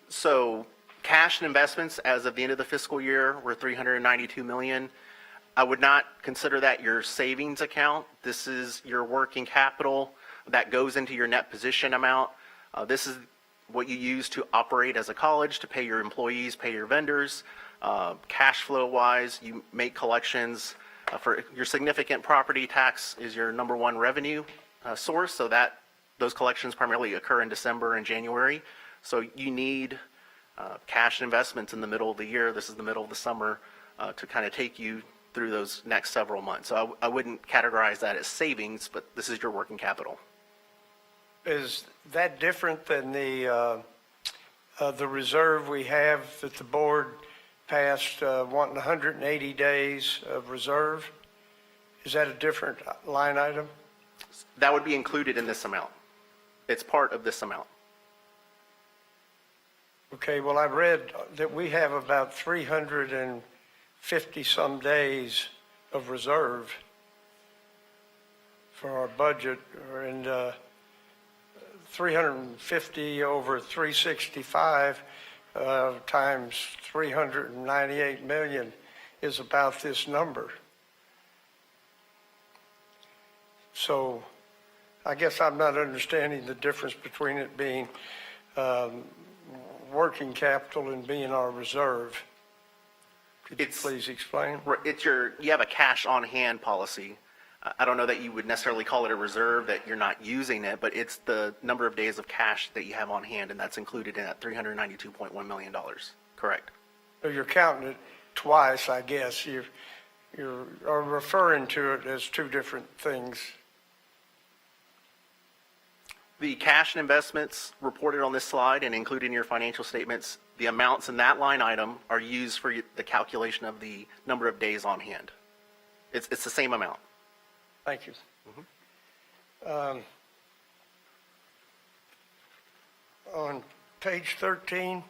So cash and investments as of the end of the fiscal year were $392 million. I would not consider that your savings account. This is your working capital that goes into your net position amount. This is what you use to operate as a college, to pay your employees, pay your vendors. Cash flow wise, you make collections for your significant property tax is your number one revenue source. So that those collections primarily occur in December and January. So you need cash investments in the middle of the year. This is the middle of the summer to kind of take you through those next several months. So I wouldn't categorize that as savings, but this is your working capital. Is that different than the reserve we have that the board passed wanting 180 days of reserve. Is that a different line item? That would be included in this amount. It's part of this amount. Okay, well, I read that we have about 350 some days of reserve for our budget, and 350 over 365 times 398 million is about this number. So I guess I'm not understanding the difference between it being working capital and being our reserve. Could you please explain? You have a cash on hand policy. I don't know that you would necessarily call it a reserve, that you're not using it, but it's the number of days of cash that you have on hand, and that's included in that $392.1 million. Correct. So you're counting it twice, I guess. You're referring to it as two different things. The cash and investments reported on this slide and included in your financial statements, the amounts in that line item are used for the calculation of the number of days on hand. It's the same amount. Thank you. On page 13,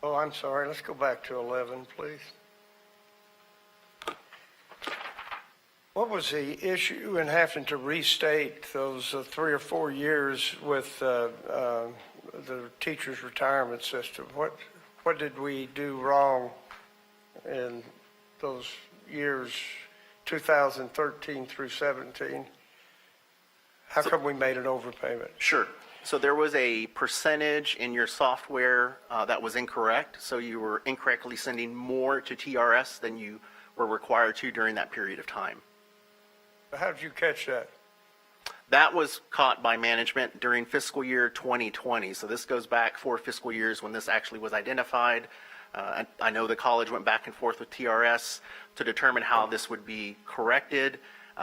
oh, I'm sorry, let's go back to 11, please. What was the issue in having to restate those 3 or 4 years with the teacher's retirement system? What did we do wrong in those years, 2013 through 17? How come we made an overpayment? Sure. So there was a percentage in your software that was incorrect. So you were incorrectly sending more to TRS than you were required to during that period of time. How did you catch that? That was caught by management during fiscal year 2020. So this goes back 4 fiscal years when this actually was identified. I know the college went back and forth with TRS to determine how this would be corrected.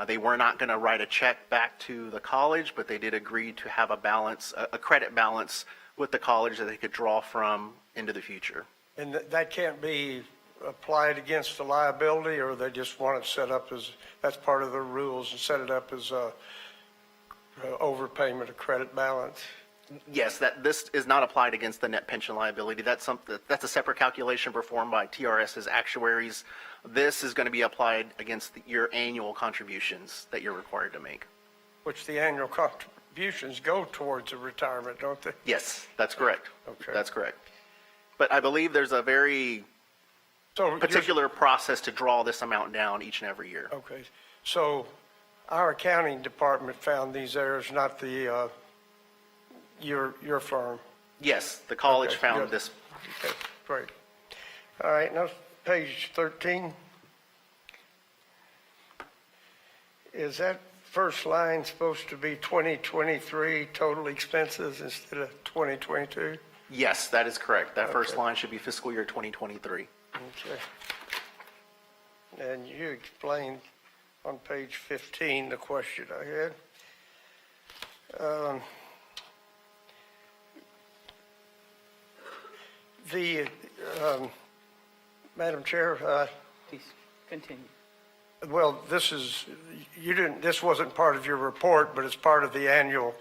They were not going to write a check back to the college, but they did agree to have a balance, a credit balance with the college that they could draw from into the future. And that can't be applied against the liability, or they just want it set up as, that's part of the rules, and set it up as a overpayment of credit balance? Yes, that this is not applied against the net pension liability. That's a separate calculation performed by TRS's actuaries. This is going to be applied against your annual contributions that you're required to make. Which the annual contributions go towards a retirement, don't they? Yes, that's correct. Okay. That's correct. But I believe there's a very particular process to draw this amount down each and every year. Okay, so our accounting department found these errors, not the your firm? Yes, the college Okay, found good. this. Okay, great. All right, now page 13. Is that first line supposed to be 2023 total expenses instead of 2022? Yes, that is correct. That first Okay. line should be fiscal year 2023. Okay. And you explained on page 15 the question I had. Madam Chair, Please, continue. well, this wasn't part of your report, but it's part of the annual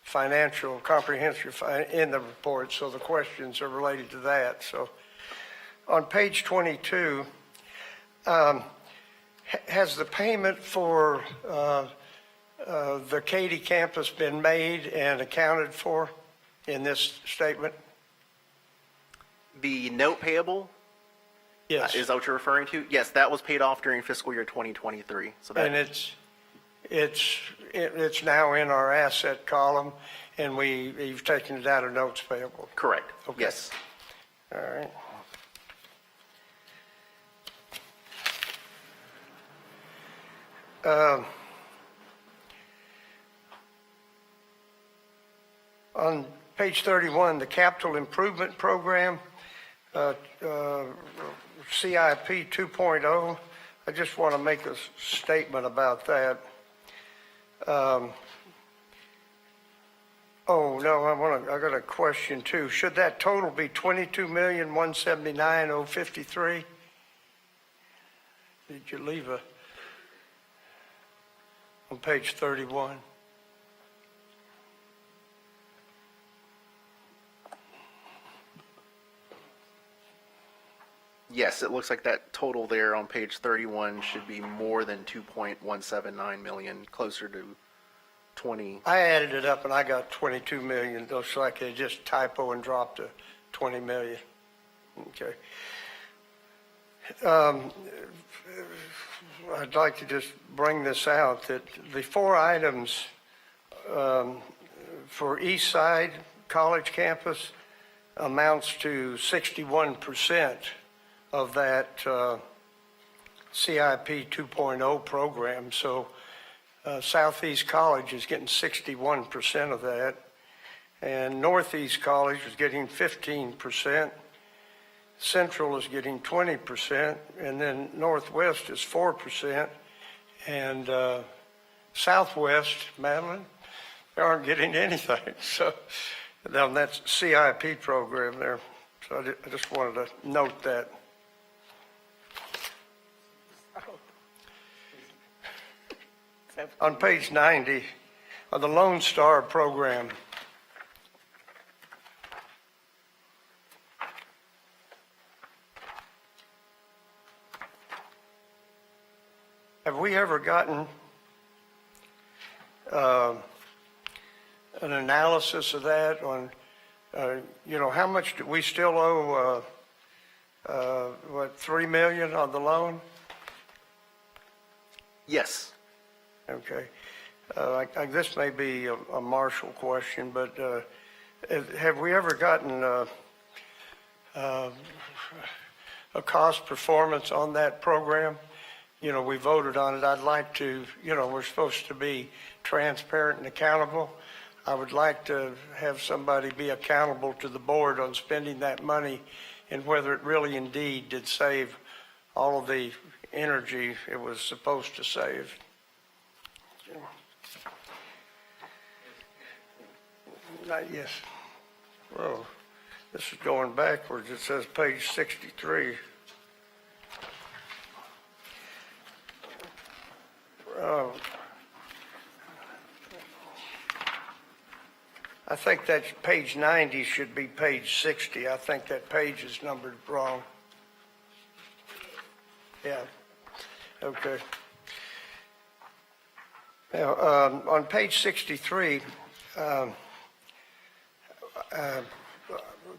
financial comprehensive in the report, so the questions are related to that. So on page 22, has the payment for the Katy campus been made and accounted for in this statement? The note payable, Yes. is that what you're referring to? Yes, that was paid off during fiscal year 2023. So that, And it's now in our asset column, and you've taken it out of notes payable. correct. Okay. Yes. All right. On page 31, the capital improvement program, CIP 2.0, I just want to make a statement about that. Oh, no, I got a question too. Should that total be 22,179,053? Did you leave on page 31? Yes, it looks like that total there on page 31 should be more than 2.179 million, closer to 20. I added it up and I got 22 million. Looks like they just typo and dropped to 20 million. Okay. I'd like to just bring this out, that the 4 items for East Side College Campus amounts to 61% of that CIP 2.0 program. So Southeast College is getting 61% of that, and Northeast College is getting 15%. Central is getting 20%, and then Northwest is 4%, and Southwest, Madeline, they aren't getting anything. So on that CIP program there, so I just wanted to note that. On page 90 of the Lone Star program, have we ever gotten an analysis of that on, how much do we still owe, 3 million on the loan? Yes. Okay. This may be a Marshall question, but have we ever gotten a cost performance on that program? We voted on it. I'd like to, we're supposed to be transparent and accountable. I would like to have somebody be accountable to the board on spending that money and whether it really indeed did save all of the energy it was supposed to save. Yes. Well, this is going backwards. It says page 63. I think that page 90 should be page 60. I think that page is numbered wrong. Yeah. Okay. Now, on page 63,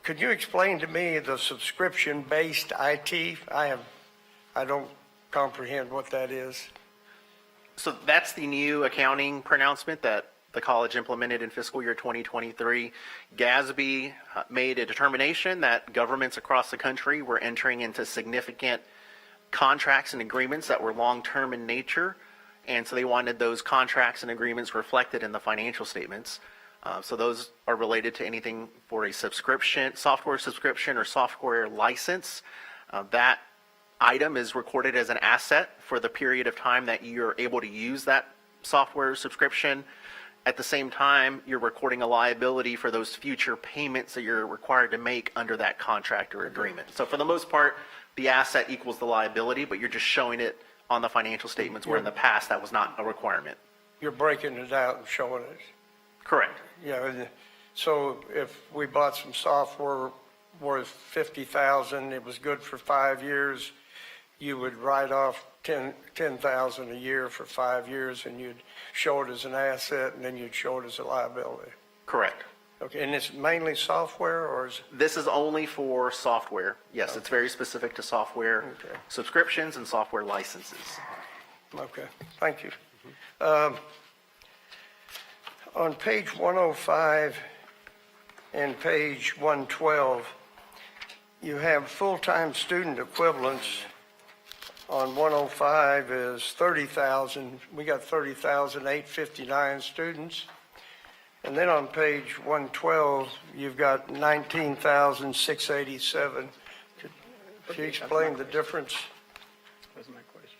could you explain to me the subscription-based IT? I don't comprehend what that is. So that's the new accounting pronouncement that the college implemented in fiscal year 2023. GASB made a determination that governments across the country were entering into significant contracts and agreements that were long-term in nature, and so they wanted those contracts and agreements reflected in the financial statements. So those are related to anything for a subscription, software subscription or software license. That item is recorded as an asset for the period of time that you're able to use that software subscription. At the same time, you're recording a liability for those future payments that you're required to make under that contract or agreement. So for the most part, the asset equals the liability, but you're just showing it on the financial statements, where in the past that was not a requirement. You're breaking it out and showing it. Correct. Yeah. So if we bought some software worth $50,000, it was good for 5 years, you would write off $10,000 a year for 5 years, and you'd show it as an asset, and then you'd show it as a liability. Correct. Okay, and it's mainly software, or is This is only for software. Yes, Okay. It's very specific to software subscriptions and software licenses. Okay, thank you. On page 105 and page 112, you have full-time student equivalents. On 105 is 30,000. We got 30,859 students. And then on page 112, you've got 19,687. Could you explain the difference? That's my question.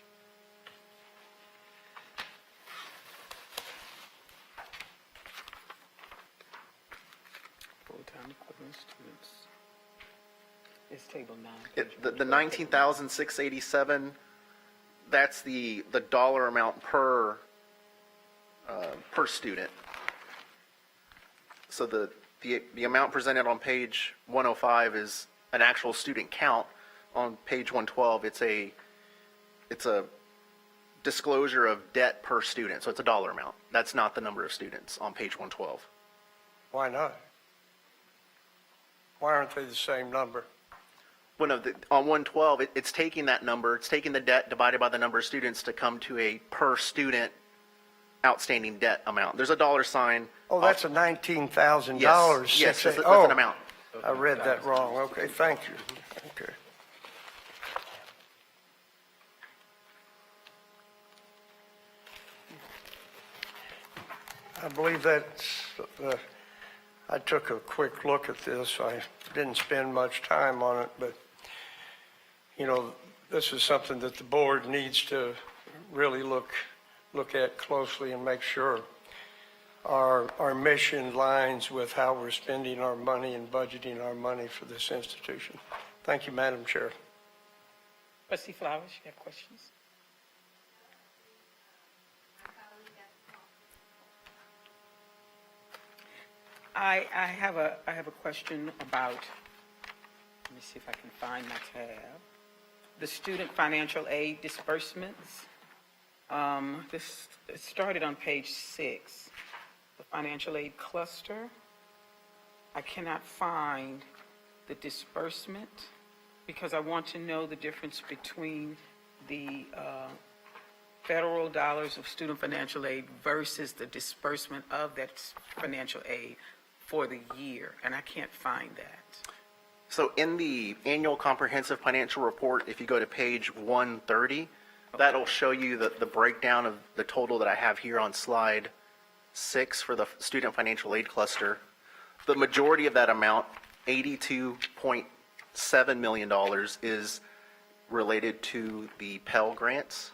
students. It's table 9. The 19,687, that's the dollar amount per student. So the amount presented on page 105 is an actual student count. On page 112, it's a disclosure of debt per student, so it's a dollar amount. That's not the number of students on page 112. Why not? Why aren't they the same number? On 112, it's taking that number, it's taking the debt divided by the number of students to come to a per student outstanding debt amount. There's a dollar sign. Oh, that's a $19,000. Yes, that's Oh, an amount. I read that wrong. Okay, thank you. Okay. I believe that's, I took a quick look at this. I didn't spend much time on it, but, you know, this is something that the board needs to really look at closely and make sure our mission lines with how we're spending our money and budgeting our money for this institution. Thank you, Madam Chair. Trustee Flowers, you have questions? I have a question about, let me see if I can find my tab. The student financial aid disbursements. It started on page 6, the financial aid cluster. I cannot find the disbursement because I want to know the difference between the federal dollars of student financial aid versus the disbursement of that financial aid for the year, and I can't find that. So in the annual comprehensive financial report, if you go to page 130, that'll show you the breakdown of the total that I have here on slide 6 for the student financial aid cluster. The majority of that amount, $82.7 million, is related to the Pell grants.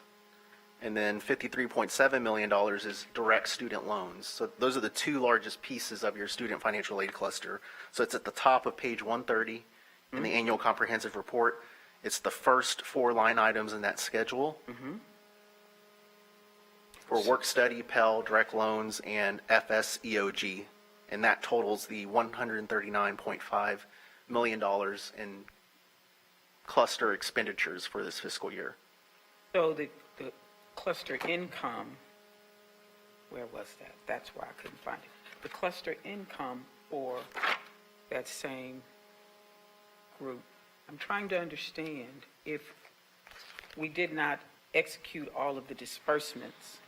And then $53.7 million is direct student loans. So those are the two largest pieces of your student financial aid cluster. So it's at the top of page 130 in the annual comprehensive report. It's the first 4 line items in that schedule. For work study, Pell, direct loans, and FSEOG. And that totals the $139.5 million in cluster expenditures for this fiscal year. So the cluster income, where was that? That's why I couldn't find it. The cluster income for that same group, I'm trying to understand if we did not execute all of the disbursements,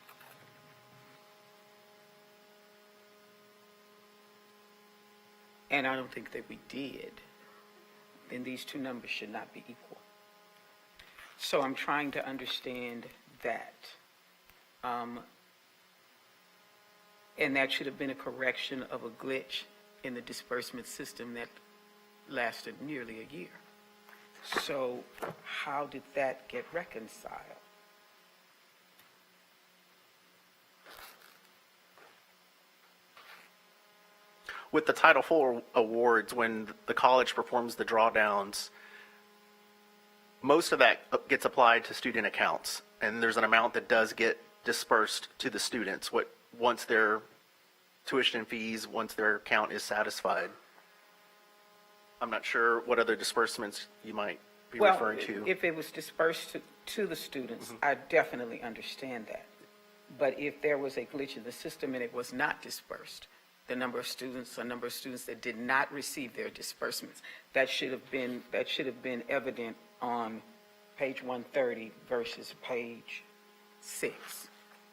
and I don't think that we did, then these two numbers should not be equal. So I'm trying to understand that. And that should have been a correction of a glitch in the disbursement system that lasted nearly a year. So how did that get reconciled? With the Title IV awards, when the college performs the drawdowns, most of that gets applied to student accounts, and there's an amount that does get dispersed to the students once their tuition fees, once their account is satisfied. I'm not sure what other disbursements you might be referring to. Well, if it was dispersed to the students, I definitely understand that. But if there was a glitch in the system and it was not dispersed, the number of students that did not receive their disbursements, that should have been evident on page 130 versus page 6.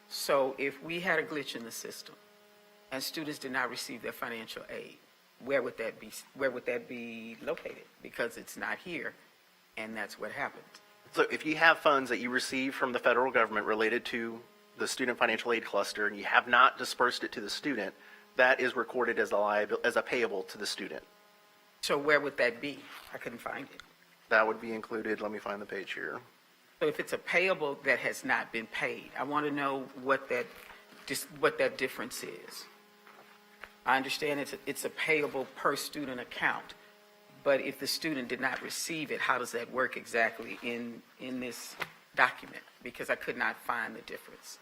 So if we had a glitch in the system and students did not receive their financial aid, where would that be located? Because it's not here, and that's what happened. So if you have funds that you receive from the federal government related to the student financial aid cluster and you have not dispersed it to the student, that is recorded as a payable to the student. So where would that be? I couldn't find it. That would be included. Let me find the page here. So if it's a payable that has not been paid, I want to know what that difference is. I understand it's a payable per student account, but if the student did not receive it, how does that work exactly in this document? Because I could not find the difference.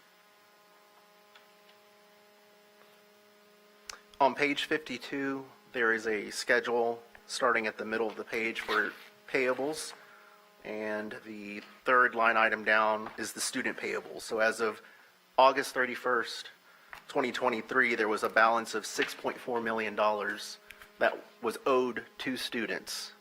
On page 52, there is a schedule starting at the middle of the page for payables, and the third line item down is the student payables. So as of August 31st, 2023, there was a balance of $6.4 million that was owed to students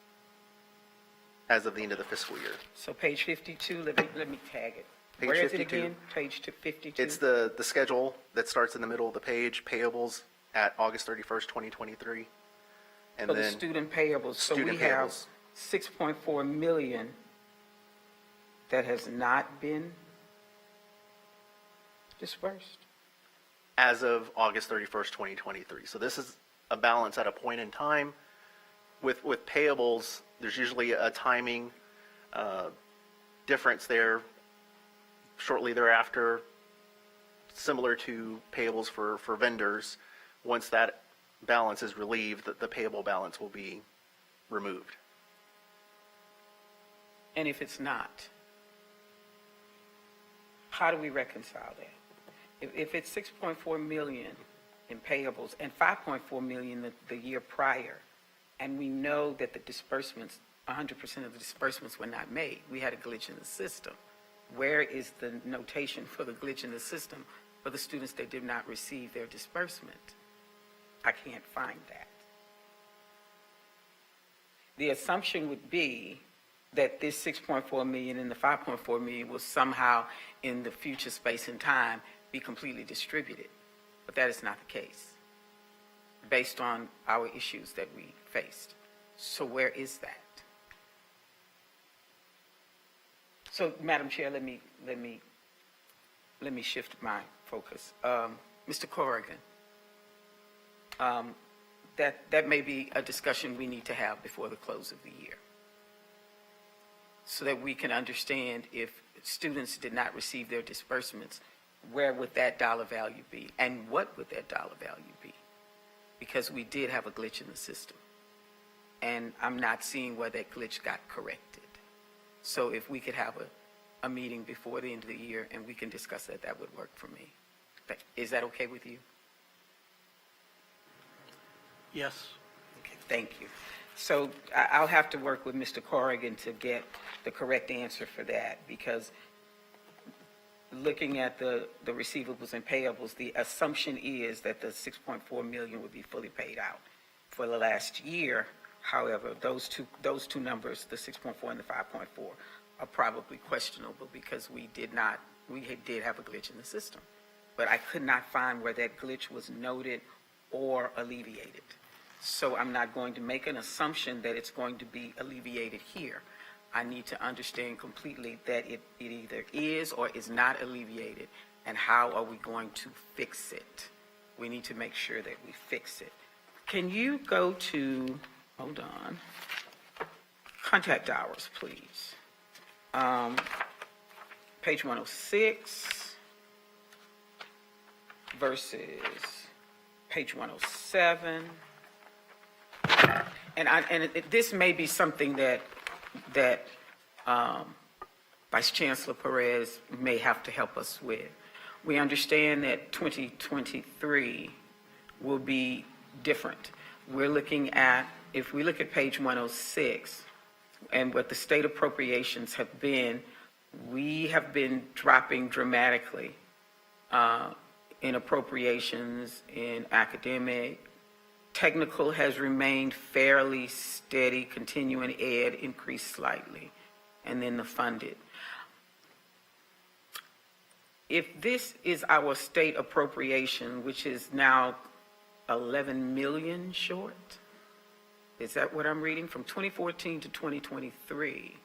as of the end of the fiscal year. So page 52, let me tag it. Page Where is it 52. again? Page 52? It's the schedule that starts in the middle of the page, payables at August 31st, 2023. And For the then student payables. So we student have payables. 6.4 million that has not been dispersed. as of August 31st, 2023. So this is a balance at a point in time. With payables, there's usually a timing difference there shortly thereafter, similar to payables for vendors. Once that balance is relieved, the payable balance will be removed. And if it's not, how do we reconcile that? If it's 6.4 million in payables and 5.4 million the year prior, and we know that the disbursements, 100% of the disbursements were not made, we had a glitch in the system. Where is the notation for the glitch in the system for the students that did not receive their disbursement? I can't find that. The assumption would be that this 6.4 million and the 5.4 million will somehow, in the future space and time, be completely distributed. But that is not the case, based on our issues that we faced. So where is that? So, Madam Chair, let me shift my focus. Mr. Corrigan, that may be a discussion we need to have before the close of the year, so that we can understand if students did not receive their disbursements, where would that dollar value be, and what would that dollar value be? Because we did have a glitch in the system, and I'm not seeing where that glitch got corrected. So if we could have a meeting before the end of the year and we can discuss that, that would work for me. Is that okay with you? Yes. Okay, thank you. So I'll have to work with Mr. Corrigan to get the correct answer for that, because looking at the receivables and payables, the assumption is that the 6.4 million would be fully paid out for the last year. However, those two numbers, the 6.4 and the 5.4, are probably questionable because we did have a glitch in the system. But I could not find where that glitch was noted or alleviated. So I'm not going to make an assumption that it's going to be alleviated here. I need to understand completely that it either is or is not alleviated, and how are we going to fix it? We need to make sure that we fix it. Can you go to, hold on, contract hours, please? Page 106 versus page 107. And this may be something that Vice Chancellor Perez may have to help us with. We understand that 2023 will be different. We're looking at, if we look at page 106 and what the state appropriations have been, we have been dropping dramatically in appropriations, in academic. Technical has remained fairly steady, continuing ed increased slightly, and then the funded. If this is our state appropriation, which is now 11 million short, is that what I'm reading? From 2014 to 2023,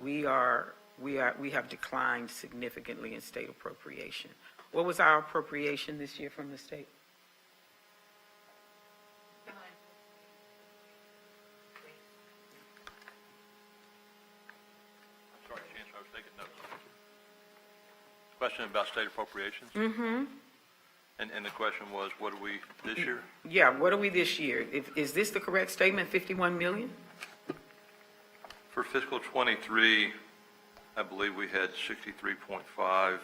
we have declined significantly in state appropriation. What was our appropriation this year from the state? Sorry, Chancellor, I was taking notes. Question about state appropriations? And the question was, what are we this year? Yeah, what are we this year? Is this the correct statement, 51 million? For fiscal '23, I believe we had 63.5,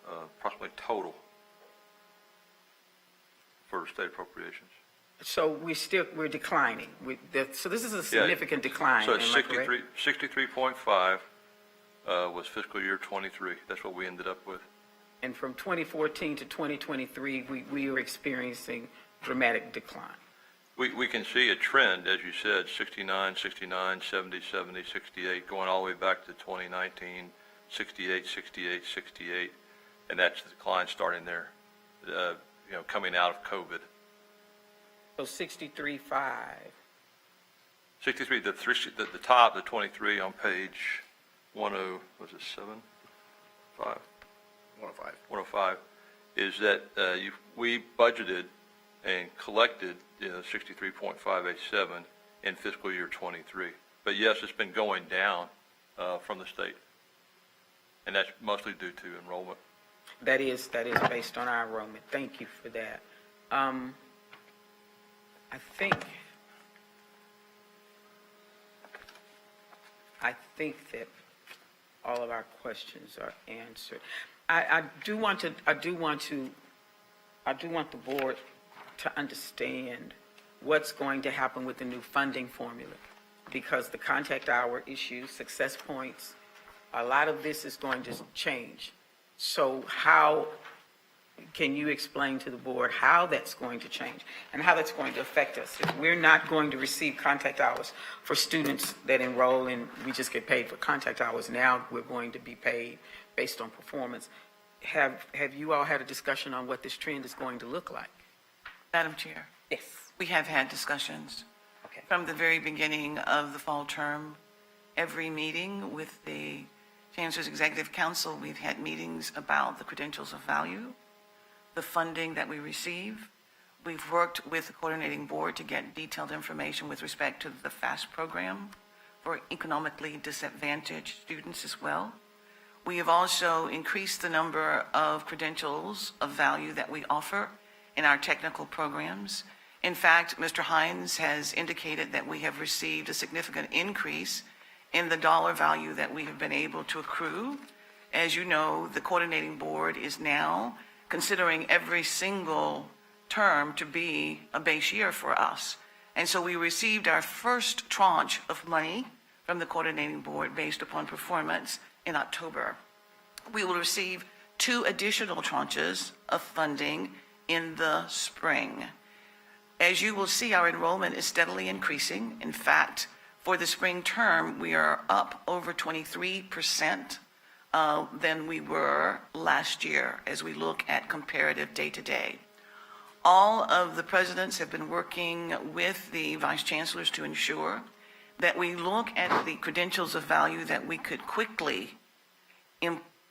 approximately total for state appropriations. So we're declining. So this is a significant decline, So am it's I correct? 63.5 was fiscal year '23. That's what we ended up with. And from 2014 to 2023, we are experiencing dramatic decline. We can see a trend, as you said, 69, 69, 70, 70, 68, going all the way back to 2019, 68, 68, 68, and that's the decline starting there, coming out of COVID. So 63.5. 63, the top, the 23 on page 10, was it 7? 5? 105. 105, is that we budgeted and collected 63.587 in fiscal year '23. But yes, it's been going down from the state, and that's mostly due to enrollment. That is based on our enrollment. Thank you for that. I think that all of our questions are answered. I do want the board to understand what's going to happen with the new funding formula, because the contact hour issue, success points, a lot of this is going to change. So how can you explain to the board how that's going to change and how that's going to affect us? If we're not going to receive contact hours for students that enroll and we just get paid for contact hours, now we're going to be paid based on performance. Have you all had a discussion on what this trend is going to look like? Madam Chair, Yes. we have had discussions Okay. from the very beginning of the fall term. Every meeting with the Chancellor's Executive Council, we've had meetings about the credentials of value, the funding that we receive. We've worked with the coordinating board to get detailed information with respect to the FAST program for economically disadvantaged students as well. We have also increased the number of credentials of value that we offer in our technical programs. In fact, Mr. Hines has indicated that we have received a significant increase in the dollar value that we have been able to accrue. As you know, the coordinating board is now considering every single term to be a base year for us. And so we received our first tranche of money from the coordinating board based upon performance in October. We will receive 2 additional tranches of funding in the spring. As you will see, our enrollment is steadily increasing. In fact, for the spring term, we are up over 23% than we were last year as we look at comparative day-to-day. All of the presidents have been working with the vice chancellors to ensure that we look at the credentials of value that we could quickly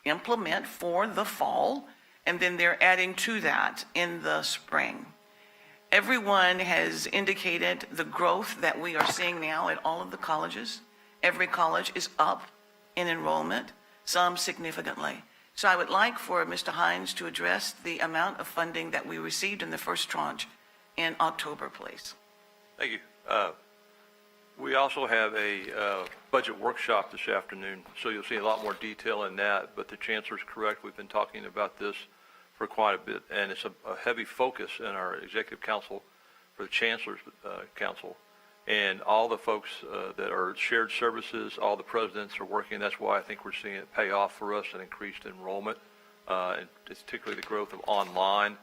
implement for the fall, and then they're adding to that in the spring. Everyone has indicated the growth that we are seeing now at all of the colleges. Every college is up in enrollment, some significantly. So I would like for Mr. Hines to address the amount of funding that we received in the first tranche in October, please. Thank you. We also have a budget workshop this afternoon, so you'll see a lot more detail in that, but the Chancellor's correct. We've been talking about this for quite a bit, and it's a heavy focus in our Executive Council for the Chancellor's Council. And all the folks that are shared services, all the presidents are working. That's why I think we're seeing it pay off for us and increased enrollment, and particularly the growth of online.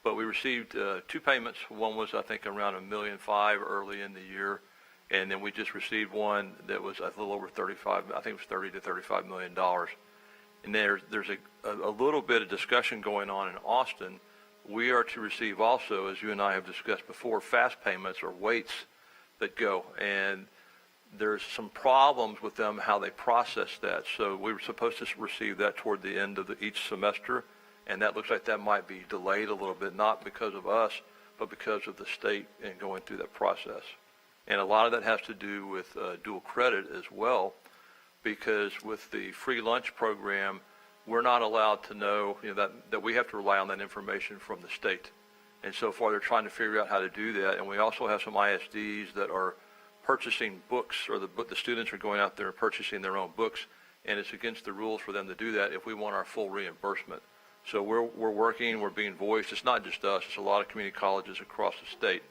But we received 2 payments. One was, I think, around $1.5 million early in the year. And then we just received one that was a little over 35, I think it was $30 to $35 million. And there's a little bit of discussion going on in Austin. We are to receive also, as you and I have discussed before, fast payments or weights that go. And there's some problems with them, how they process that. So we were supposed to receive that toward the end of each semester. And that looks like that might be delayed a little bit, not because of us, but because of the state and going through that process. And a lot of that has to do with dual credit as well, because with the free lunch program, we're not allowed to know, that we have to rely on that information from the state. And so far, they're trying to figure out how to do that. And we also have some ISDs that are purchasing books, or the students are going out there and purchasing their own books, and it's against the rules for them to do that if we want our full reimbursement. So we're working, we're being voiced. It's not just us, it's a lot of community colleges across the state.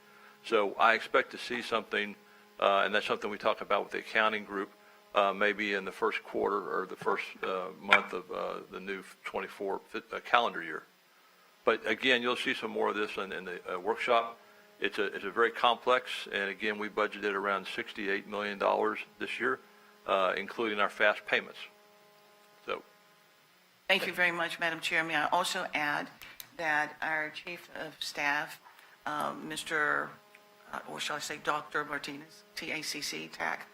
So I expect to see something, and that's something we talk about with the accounting group, maybe in the first quarter or the first month of the new 24 calendar year. But again, you'll see some more of this in the workshop. It's a very complex, and again, we budgeted around $68 million this year, including our fast payments. So, Thank you very much, Madam Chair. May I also add that our Chief of Staff, Mr., or shall I say Dr. Martinez, TACC, TAC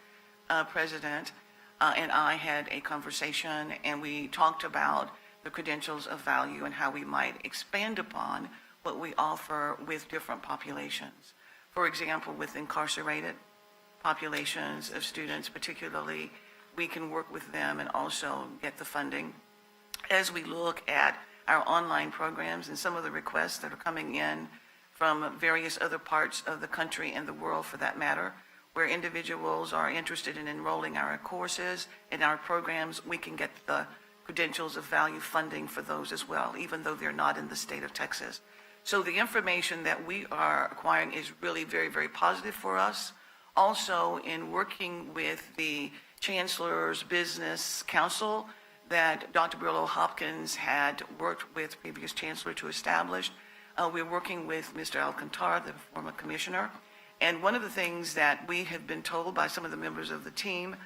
President, and I had a conversation, and we talked about the credentials of value and how we might expand upon what we offer with different populations. For example, with incarcerated populations of students particularly, we can work with them and also get the funding. As we look at our online programs and some of the requests that are coming in from various other parts of the country and the world for that matter, where individuals are interested in enrolling our courses and our programs, we can get the credentials of value funding for those as well, even though they're not in the state of Texas. So the information that we are acquiring is really very, very positive for us. Also, in working with the Chancellor's Business Council that Dr. Brillo Hopkins had worked with previous Chancellor to establish, we're working with Mr. Alcantara, the former commissioner. And one of the things that we have been told by some of the members of the team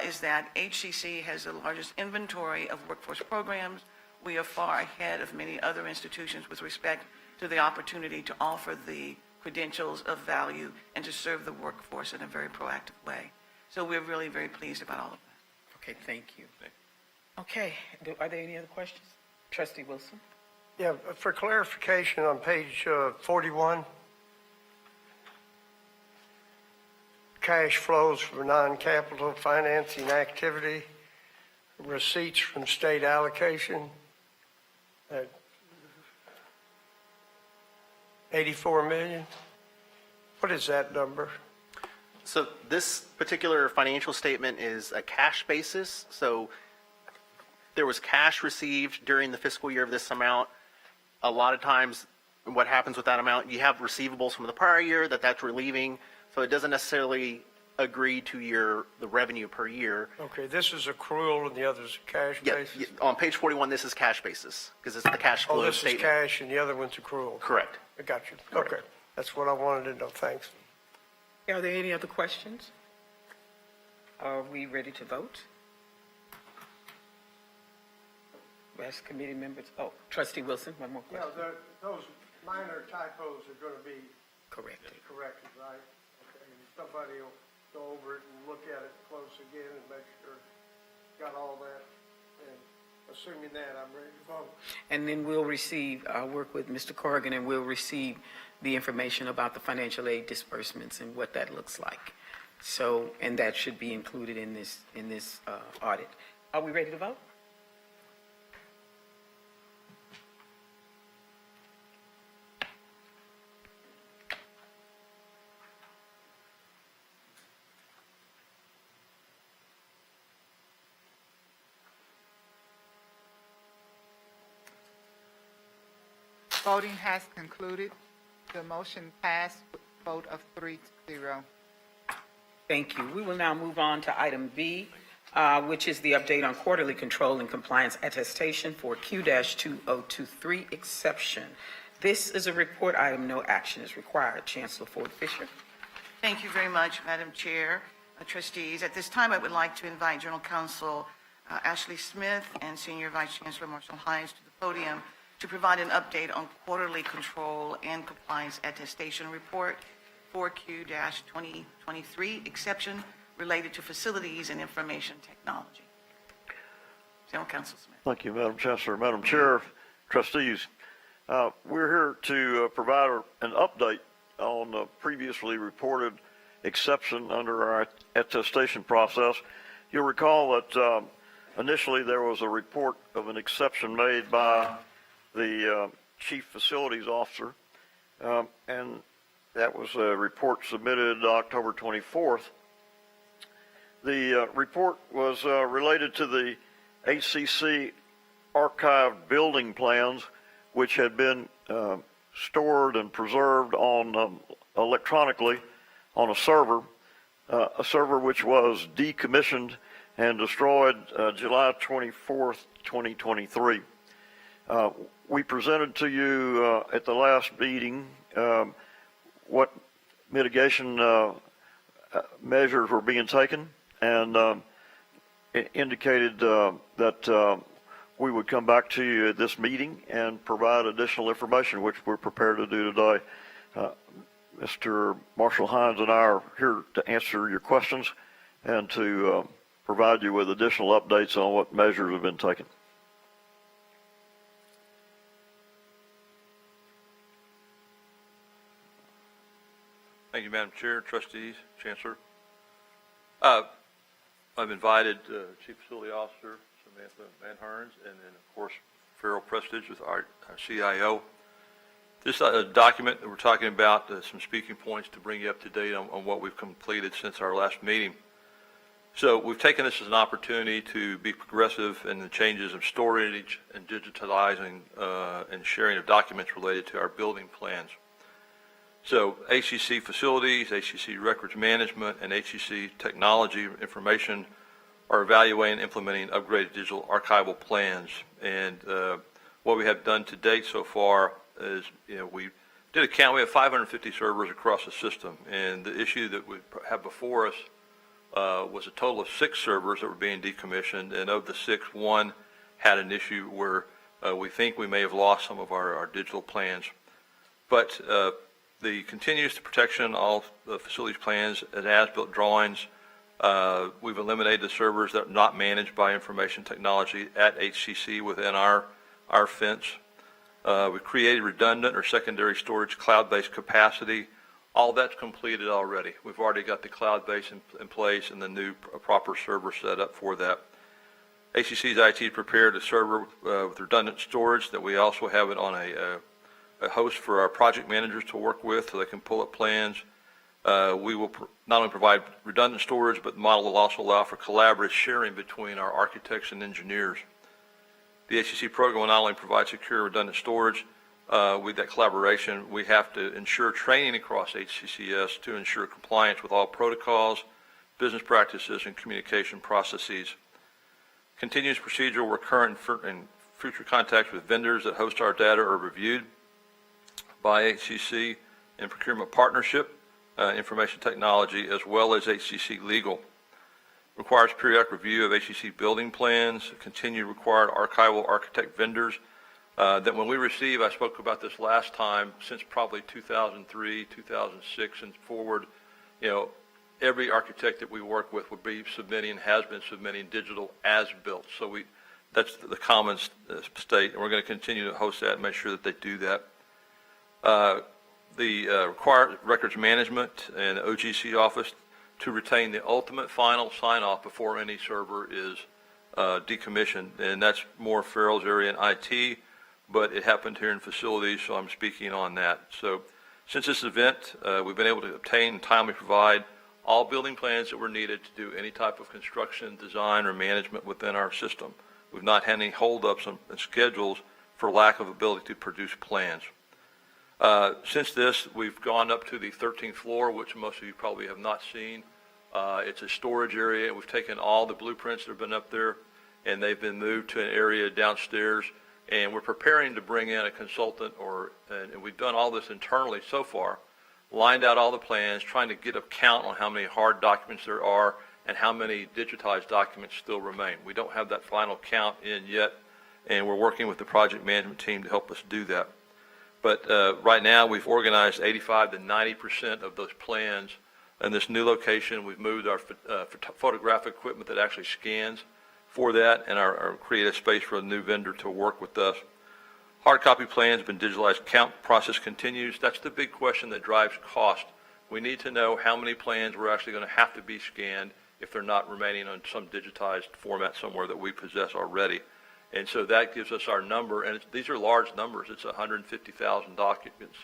is that HCC has the largest inventory of workforce programs. We are far ahead of many other institutions with respect to the opportunity to offer the credentials of value and to serve the workforce in a very proactive way. So we're really very pleased about all of that. Okay, thank you. Okay, are there any other questions? Trustee Wilson? Yeah, for clarification on page 41, cash flows for non-capital financing activity, receipts from state allocation, 84 million. What is that number? So this particular financial statement is a cash basis. So there was cash received during the fiscal year of this amount. A lot of times what happens with that amount, you have receivables from the prior year that's relieving. So it doesn't necessarily agree to the revenue per year. Okay, this is accrual and the other is cash basis? Yeah, on page 41, this is cash basis because it's the cash flow this statement. is cash and the other one's accrual? Correct. I got you. Okay, that's what I wanted to know. Thanks. Are there any other questions? Are we ready to vote? Ask committee members. Oh, Trustee Wilson, one more question. Yeah, those minor typos are going to be Corrected. corrected, right? Okay, somebody will go over it and look at it close again and make sure got all that. And assuming that, I'm ready to vote. And then we'll receive, I'll work with Mr. Corrigan, and we'll receive the information about the financial aid disbursements and what that looks like. So, and that should be included in this audit. Are we ready to vote? Voting has concluded. The motion passed with a vote of 3-0. Thank you. We will now move on to item B, which is the update on quarterly control and compliance attestation for Q-2023 exception. This is a report item. No action is required. Chancellor Ford Fisher. Thank you very much, Madam Chair, trustees. At this time, I would like to invite General Counsel Ashley Smith and Senior Vice Chancellor Marshall Hines to the podium to provide an update on quarterly control and compliance attestation report for Q-2023 exception related to facilities and information technology. General Counsel Smith. Thank you, Madam Chancellor. Madam Chair, trustees, we're here to provide an update on the previously reported exception under our attestation process. You'll recall that Initially, there was a report of an exception made by the Chief Facilities Officer, and that was a report submitted October 24th. The report was related to the HCC archived building plans, which had been stored and preserved on electronically on a server which was decommissioned and destroyed July 24th, 2023. We presented to you at the last meeting what mitigation measures were being taken, and it indicated that we would come back to you at this meeting and provide additional information, which we're prepared to do today. Mr. Marshall Hines and I are here to answer your questions and to provide you with additional updates on what measures have been taken. Thank you, Madam Chair, Trustees, Chancellor. I've invited Chief Facility Officer Samantha Van Hearns and then, of course, Farrell Prestige with our CIO. This document that we're talking about, some speaking points to bring you up to date on what we've completed since our last meeting. So we've taken this as an opportunity to be progressive in the changes of storage and digitalizing and sharing of documents related to our building plans. So HCC facilities, HCC records management, and HCC technology information are evaluating and implementing upgraded digital archival plans. And what we have done to date so far is, we did a count. We have 550 servers across the system, and the issue that we have before us was a total of 6 servers that were being decommissioned, and of the 6, 1 had an issue where we think we may have lost some of our digital plans. But the continuous protection of the facilities plans and as-built drawings, we've eliminated the servers that are not managed by information technology at HCC within our fence. We've created redundant or secondary storage cloud-based capacity. All that's completed already. We've already got the cloud base in place and the new proper server set up for that. HCC's IT prepared a server with redundant storage that we also have it on a host for our project managers to work with so they can pull up plans. We will not only provide redundant storage, but the model will also allow for collaborative sharing between our architects and engineers. The HCC program will not only provide secure redundant storage, with that collaboration, we have to ensure training across HCCS to ensure compliance with all protocols, business practices, and communication processes. Continuous procedure where current and future contacts with vendors that host our data are reviewed by HCC and procurement partnership, information technology, as well as HCC legal. Requires periodic review of HCC building plans, continued required archival architect vendors, that when we receive, I spoke about this last time, since probably 2003, 2006 and forward, every architect that we work with will be submitting, has been submitting digital as-built. So that's the common state, and we're going to continue to host that and make sure that they do that. The required records management and OGC office to retain the ultimate final sign-off before any server is decommissioned, and that's more Farrell's area in IT, but it happened here in facilities, so I'm speaking on that. So since this event, we've been able to obtain and timely provide all building plans that were needed to do any type of construction, design, or management within our system. We've not had any holdups on schedules for lack of ability to produce plans. Since this, we've gone up to the 13th floor, which most of you probably have not seen. It's a storage area. We've taken all the blueprints that have been up there, and they've been moved to an area downstairs. And we're preparing to bring in a consultant, and we've done all this internally so far, lined out all the plans, trying to get a count on how many hard documents there are and how many digitized documents still remain. We don't have that final count in yet, and we're working with the project management team to help us do that. But right now, we've organized 85 to 90% of those plans in this new location. We've moved our photographic equipment that actually scans for that, and our create a space for a new vendor to work with us. Hard copy plans have been digitalized. Count process continues. That's the big question that drives cost. We need to know how many plans we're actually going to have to be scanned if they're not remaining on some digitized format somewhere that we possess already. And so that gives us our number, and these are large numbers. It's 150,000 documents,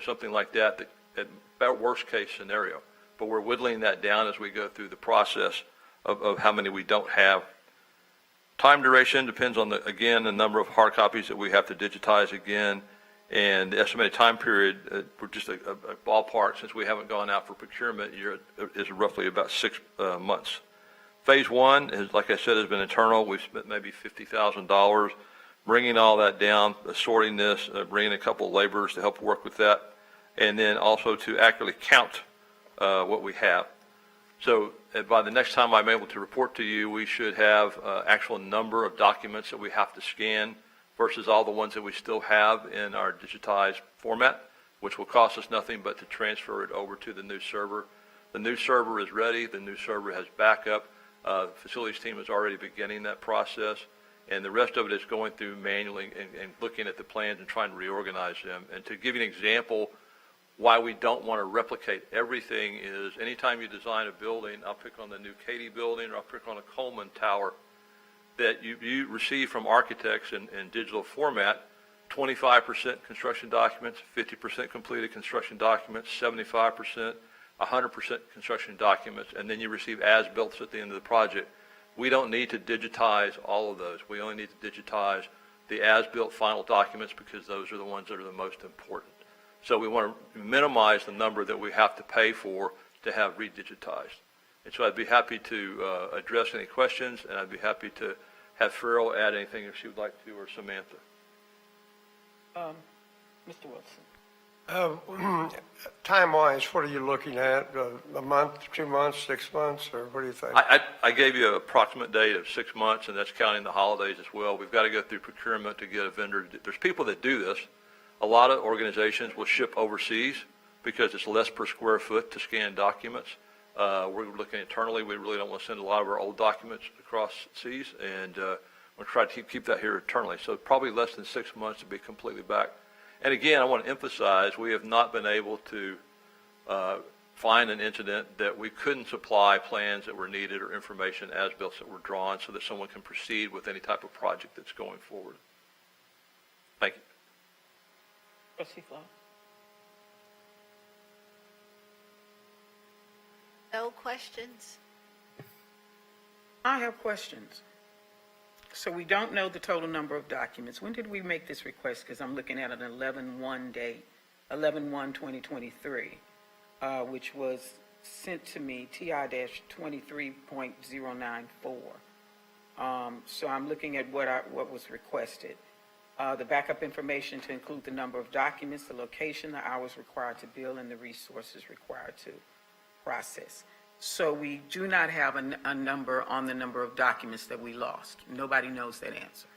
something like that, at worst case scenario. But we're whittling that down as we go through the process of how many we don't have. Time duration depends on, the number of hard copies that we have to digitize again, and the estimated time period, for just a ballpark, since we haven't gone out for procurement, is roughly about 6 months. Phase one, is, like I said, has been internal. We've spent maybe $50,000 bringing all that down, sorting this, bringing a couple of laborers to help work with that, and then also to accurately count what we have. So by the next time I'm able to report to you, we should have actual number of documents that we have to scan versus all the ones that we still have in our digitized format, which will cost us nothing but to transfer it over to the new server. The new server is ready. The new server has backup. The facilities team is already beginning that process, and the rest of it is going through manually and looking at the plans and trying to reorganize them. And to give you an example, why we don't want to replicate everything is anytime you design a building, I'll pick on the new Katy building or I'll pick on a Coleman Tower, that you receive from architects in digital format, 25% construction documents, 50% completed construction documents, 75%, 100% construction documents, and then you receive as-built at the end of the project. We don't need to digitize all of those. We only need to digitize the as-built final documents because those are the ones that are the most important. So we want to minimize the number that we have to pay for to have redigitized. And so I'd be happy to address any questions, and I'd be happy to have Farrell add anything if she would like to, or Samantha. Mr. Wilson. Time-wise, what are you looking at? A month, 2 months, 6 months, or what do you think? I gave you an approximate date of 6 months, and that's counting the holidays as well. We've got to go through procurement to get a vendor. There's people that do this. A lot of organizations will ship overseas because it's less per square foot to scan documents. We're looking internally. We really don't want to send a lot of our old documents across seas, and we'll try to keep that here internally. So probably less than 6 months to be completely back. And again, I want to emphasize we have not been able to find an incident that we couldn't supply plans that were needed or information as built that were drawn so that someone can proceed with any type of project that's going forward. Thank you. Trustee Flaw. No questions? I have questions. So we don't know the total number of documents. When did we make this request? Because I'm looking at an 11/1 date, 11/1/2023, which was sent to me, TI-23.094. So I'm looking at what was requested. The backup information to include the number of documents, the location, the hours required to bill, and the resources required to process. So we do not have a number on the number of documents that we lost. Nobody knows that answer.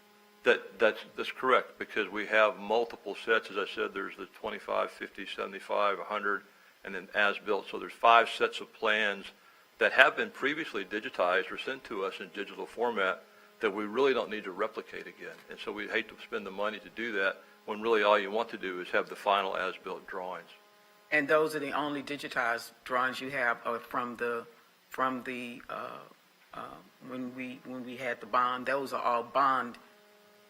That's correct, because we have multiple sets. As I said, there's the 25, 50, 75, 100, and then as-built. So there's 5 sets of plans that have been previously digitized or sent to us in digital format that we really don't need to replicate again. And so we hate to spend the money to do that when really all you want to do is have the final as-built drawings. And those are the only digitized drawings you have from when we had the bond. Those are all bond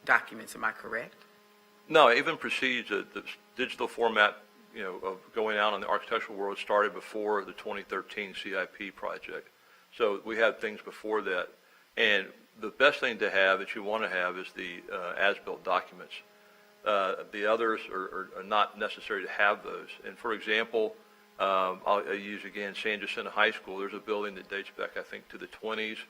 documents. Am I correct? No, it even precedes the digital format, of going out on the architectural world started before the 2013 CIP project. So we had things before that. And the best thing to have that you want to have is the as-built documents. The others are not necessary to have those. And for example, I'll use again San Jacinto High School. There's a building that dates back, I think, to the 20s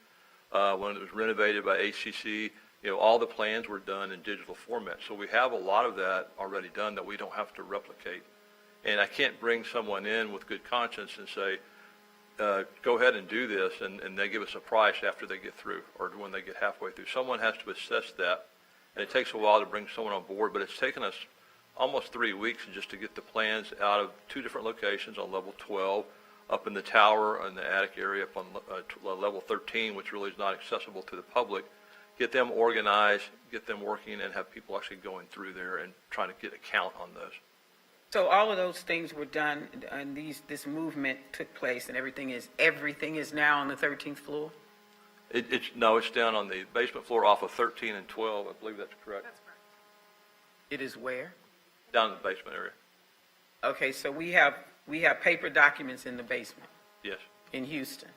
when it was renovated by HCC. All the plans were done in digital format. So we have a lot of that already done that we don't have to replicate. And I can't bring someone in with good conscience and say, go ahead and do this, and they give us a price after they get through or when they get halfway through. Someone has to assess that. And it takes a while to bring someone on board, but it's taken us almost 3 weeks just to get the plans out of 2 different locations on level 12, up in the tower in the attic area, up on level 13, which really is not accessible to the public, get them organized, get them working, and have people actually going through there and trying to get a count on those. So all of those things were done, and this movement took place, and everything is now on the 13th floor? No, it's down on the basement floor off of 13 and 12. I believe that's correct. It is where? Down in the basement area. Okay, so we have paper documents in the basement Yes. in Houston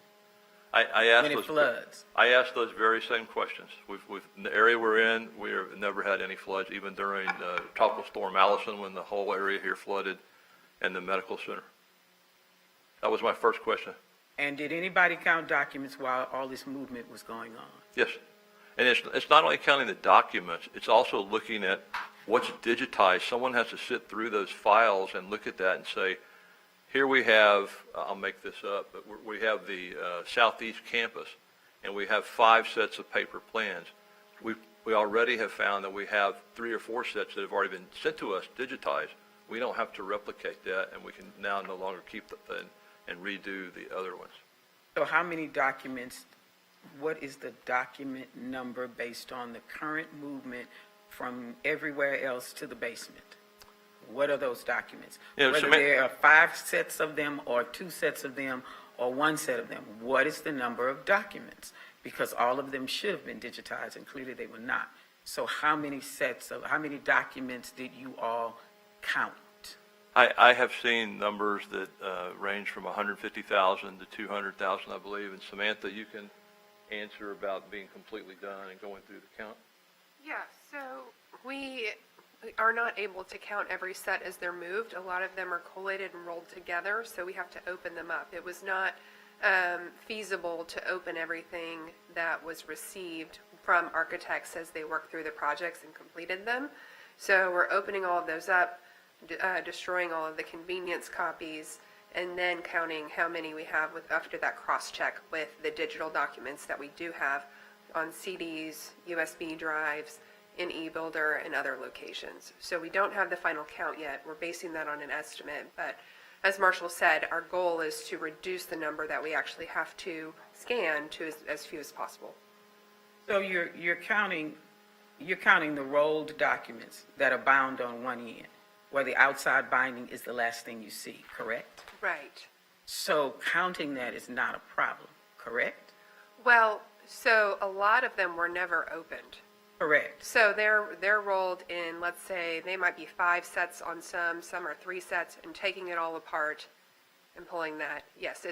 I asked when it those. floods. I asked those very same questions. In the area we're in, we've never had any floods, even during Tropical Storm Allison when the whole area here flooded and the medical center. That was my first question. And did anybody count documents while all this movement was going on? Yes. And it's not only counting the documents, it's also looking at what's digitized. Someone has to sit through those files and look at that and say, here we have, I'll make this up, but we have the Southeast campus, and we have 5 sets of paper plans. We already have found that we have 3 or 4 sets that have already been sent to us digitized. We don't have to replicate that, and we can now no longer keep and redo the other ones. So how many documents, what is the document number based on the current movement from everywhere else to the basement? What are those documents? Yeah, Whether so there are 5 sets of them or 2 sets of them or 1 set of them, what is the number of documents? Because all of them should have been digitized, and clearly they were not. So how many documents did you all count? I have seen numbers that range from 150,000 to 200,000, I believe. And Samantha, you can answer about being completely done and going through the count. Yeah, so we are not able to count every set as they're moved. A lot of them are collated and rolled together, so we have to open them up. It was not feasible to open everything that was received from architects as they worked through the projects and completed them. So we're opening all of those up, destroying all of the convenience copies, and then counting how many we have after that cross-check with the digital documents that we do have on CDs, USB drives, in eBuilder, and other locations. So we don't have the final count yet. We're basing that on an estimate, but as Marshall said, our goal is to reduce the number that we actually have to scan to as few as possible. So you're counting the rolled documents that are bound on one end, where the outside binding is the last thing you see, correct? Right. So counting that is not a problem, correct? Well, so a lot of them were never opened. Correct. So they're rolled in, let's say, they might be 5 sets on some are 3 sets, and taking it all apart and pulling that. Yes,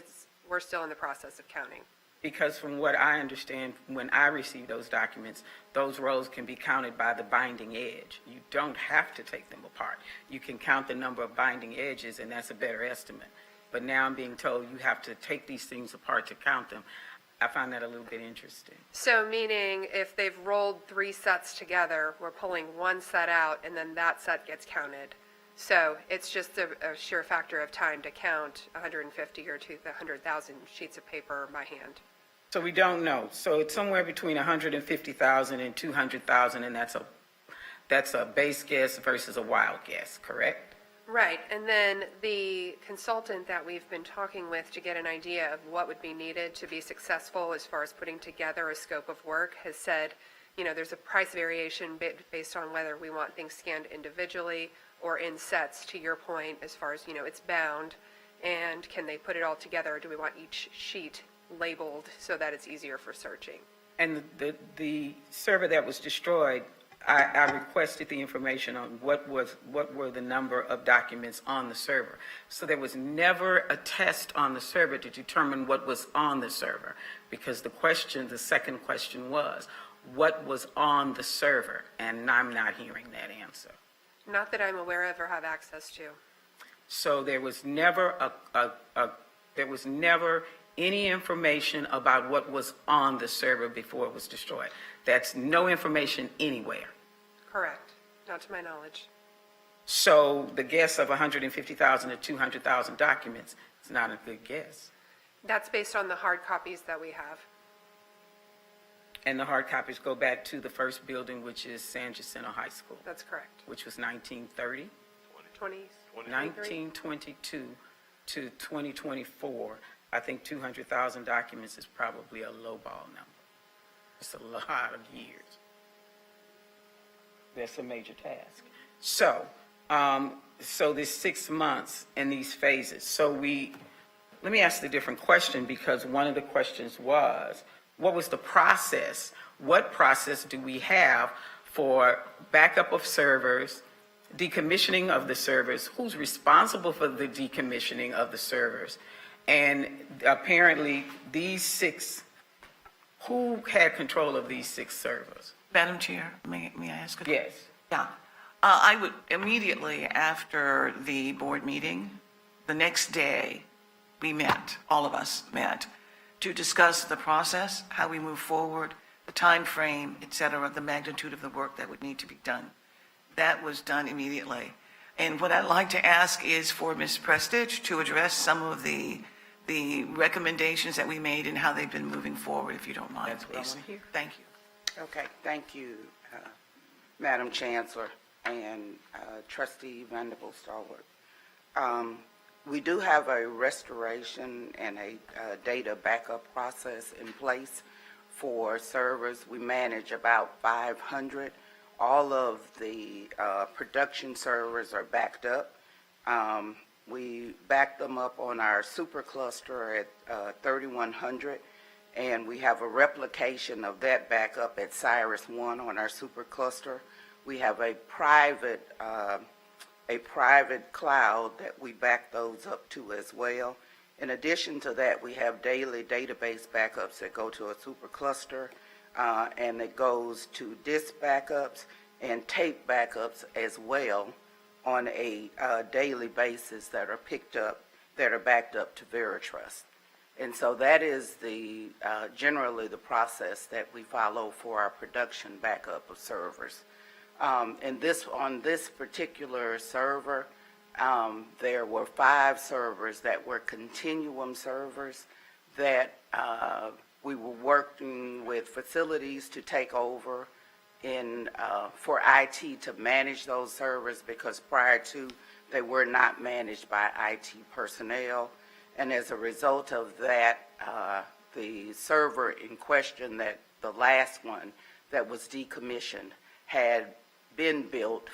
we're still in the process of counting. Because from what I understand, when I receive those documents, those rolls can be counted by the binding edge. You don't have to take them apart. You can count the number of binding edges, and that's a better estimate. But now I'm being told you have to take these things apart to count them. I find that a little bit interesting. So meaning if they've rolled 3 sets together, we're pulling 1 set out, and then that set gets counted. So it's just a sheer factor of time to count 150 or 200,000 sheets of paper by hand. So we don't know. So it's somewhere between 150,000 and 200,000, and that's a base guess versus a wild guess, correct? Right, and then the consultant that we've been talking with to get an idea of what would be needed to be successful as far as putting together a scope of work has said, there's a price variation based on whether we want things scanned individually or in sets, to your point, as far as, it's bound, and can they put it all together, or do we want each sheet labeled so that it's easier for searching? And the server that was destroyed, I requested the information on what were the number of documents on the server. So there was never a test on the server to determine what was on the server, because the second question was, what was on the server? And I'm not hearing that answer. Not that I'm aware of or have access to. So there was never any information about what was on the server before it was destroyed. That's no information anywhere. Correct. Not to my knowledge. So the guess of 150,000 to 200,000 documents is not a good guess. That's based on the hard copies that we have. And the hard copies go back to the first building, which is San Jacinto High School. That's correct. Which was 1930. 1922 to 2024. I think 200,000 documents is probably a lowball number. It's a lot of years. That's a major task. So, So there's 6 months in these phases. So let me ask the different question, because one of the questions was, what was the process? What process do we have for backup of servers, decommissioning of the servers? Who's responsible for the decommissioning of the servers? And apparently, who had control of these 6 servers? Madam Chair, may I ask? Yes. Yeah. I would immediately after the board meeting, the next day, we met, all of us met, to discuss the process, how we move forward, the time frame, et cetera, the magnitude of the work that would need to be done. That was done immediately. And what I'd like to ask is for Ms. Prestige to address some of the recommendations that we made and how they've been moving forward, if you don't mind, That's what I please. want to hear. Thank you. Okay, thank you, Madam Chancellor and Trustee Vanderbilt Stallworth. We do have a restoration and a data backup process in place for servers. We manage about 500. All of the production servers are backed up. We backed them up on our supercluster at 3100, and we have a replication of that backup at Cyrus 1 on our supercluster. We have a private cloud that we back those up to as well. In addition to that, we have daily database backups that go to a supercluster, and it goes to disk backups and tape backups as well on a daily basis that are picked up, that are backed up to Veritrust. And so that is generally the process that we follow for our production backup of servers. On this particular server, there were 5 servers that were continuum servers that we were working with facilities to take over for IT to manage those servers, because prior to, they were not managed by IT personnel. And as a result of that, the server in question, that the last one that was decommissioned, had been built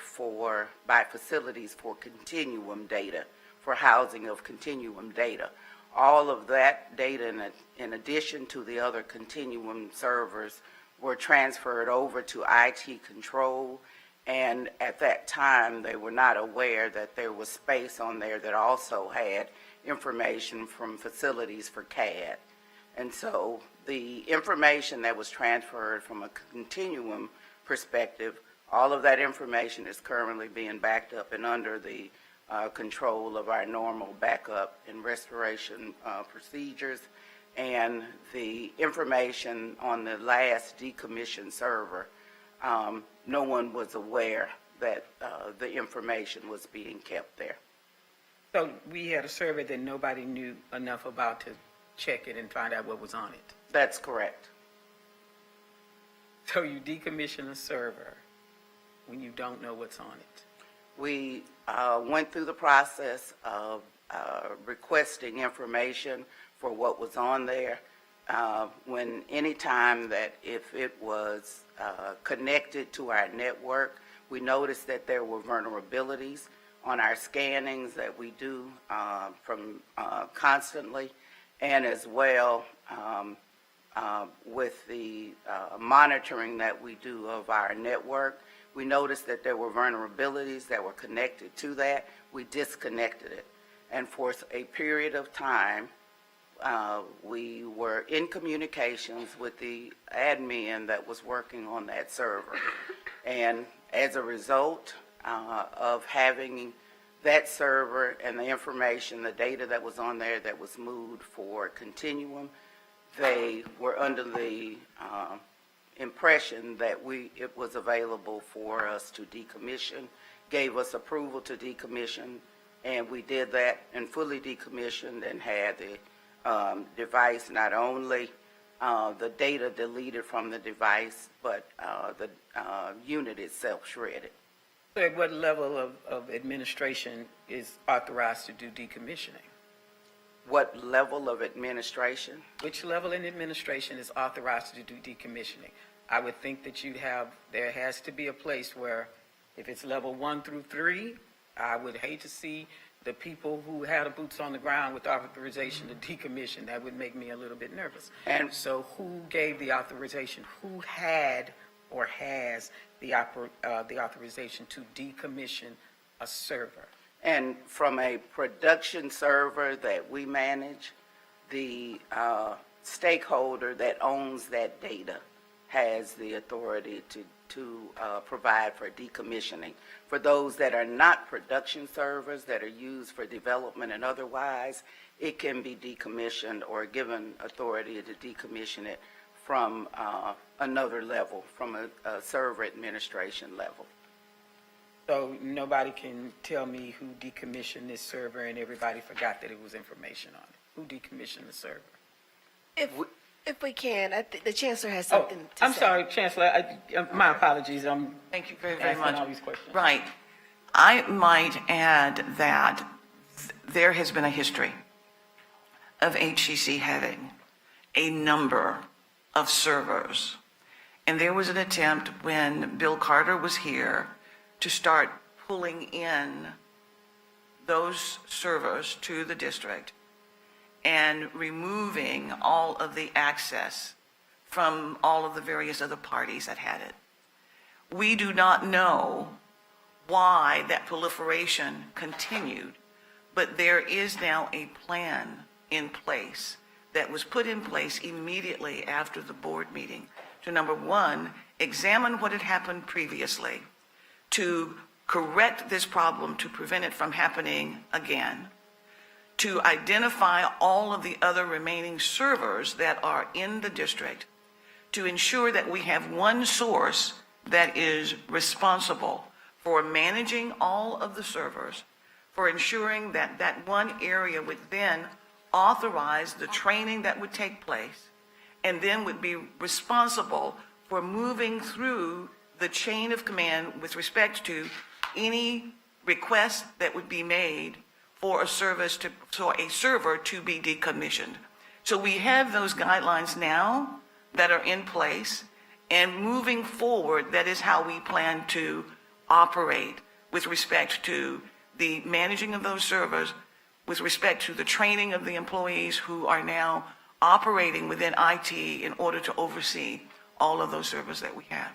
by facilities for continuum data, for housing of continuum data. All of that data, in addition to the other continuum servers, were transferred over to IT control, and at that time, they were not aware that there was space on there that also had information from facilities for CAD. And so the information that was transferred from a continuum perspective, all of that information is currently being backed up and under the control of our normal backup and restoration procedures. And the information on the last decommissioned server, no one was aware that the information was being kept there. So we had a server that nobody knew enough about to check it and find out what was on it. That's correct. So you decommission a server when you don't know what's on it. We went through the process of requesting information for what was on there. Any time that if it was connected to our network, we noticed that there were vulnerabilities on our scannings that we do from constantly, and as well with the monitoring that we do of our network. We noticed that there were vulnerabilities that were connected to that. We disconnected it. And for a period of time, we were in communications with the admin that was working on that server. And as a result of having that server and the information, the data that was on there that was moved for continuum, they were under the impression that it was available for us to decommission, gave us approval to decommission, and we did that and fully decommissioned and had the device, not only the data deleted from the device, but the unit itself shredded. So at what level of administration is authorized to do decommissioning? What level of administration? Which level in administration is authorized to do decommissioning? I would think that there has to be a place where if it's level 1 through 3, I would hate to see the people who had the boots on the ground with authorization to decommission. That would make me a little bit nervous. And- So who gave the authorization? Who had or has the authorization to decommission a server? And from a production server that we manage, the stakeholder that owns that data has the authority to provide for decommissioning. For those that are not production servers that are used for development and otherwise, it can be decommissioned or given authority to decommission it from another level, from a server administration level. So nobody can tell me who decommissioned this server and everybody forgot that it was information on it. Who decommissioned the server? If we can, I think the Chancellor has Oh, something to say. I'm sorry, Chancellor, my apologies, I'm Thank you very, very asking much. all these questions. Right. I might add that there has been a history of HCC having a number of servers. And there was an attempt when Bill Carter was here to start pulling in those servers to the district and removing all of the access from all of the various other parties that had it. We do not know why that proliferation continued, but there is now a plan in place that was put in place immediately after the board meeting to, number one, examine what had happened previously, to correct this problem to prevent it from happening again, to identify all of the other remaining servers that are in the district, to ensure that we have one source that is responsible for managing all of the servers, for ensuring that that one area would then authorize the training that would take place, and then would be responsible for moving through the chain of command with respect to any request that would be made for a server to be decommissioned. So we have those guidelines now that are in place, and moving forward, that is how we plan to operate with respect to the managing of those servers, with respect to the training of the employees who are now operating within IT in order to oversee all of those servers that we have.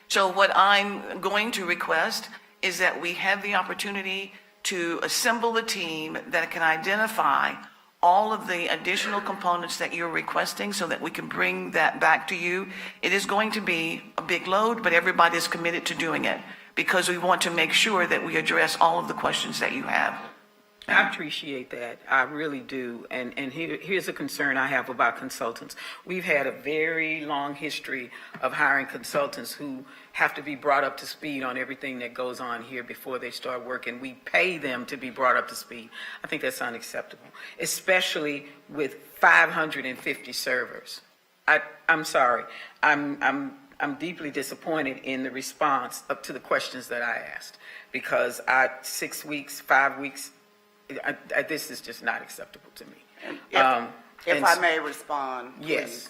So what I'm going to request is that we have the opportunity to assemble a team that can identify all of the additional components that you're requesting so that we can bring that back to you. It is going to be a big load, but everybody is committed to doing it because we want to make sure that we address all of the questions that you have. I appreciate that. I really do. And here's a concern I have about consultants. We've had a very long history of hiring consultants who have to be brought up to speed on everything that goes on here before they start working. We pay them to be brought up to speed. I think that's unacceptable, especially with 550 servers. I'm sorry. I'm deeply disappointed in the response up to the questions that I asked because 6 weeks, 5 weeks, this is just not acceptable to me. If I may respond, please. Yes.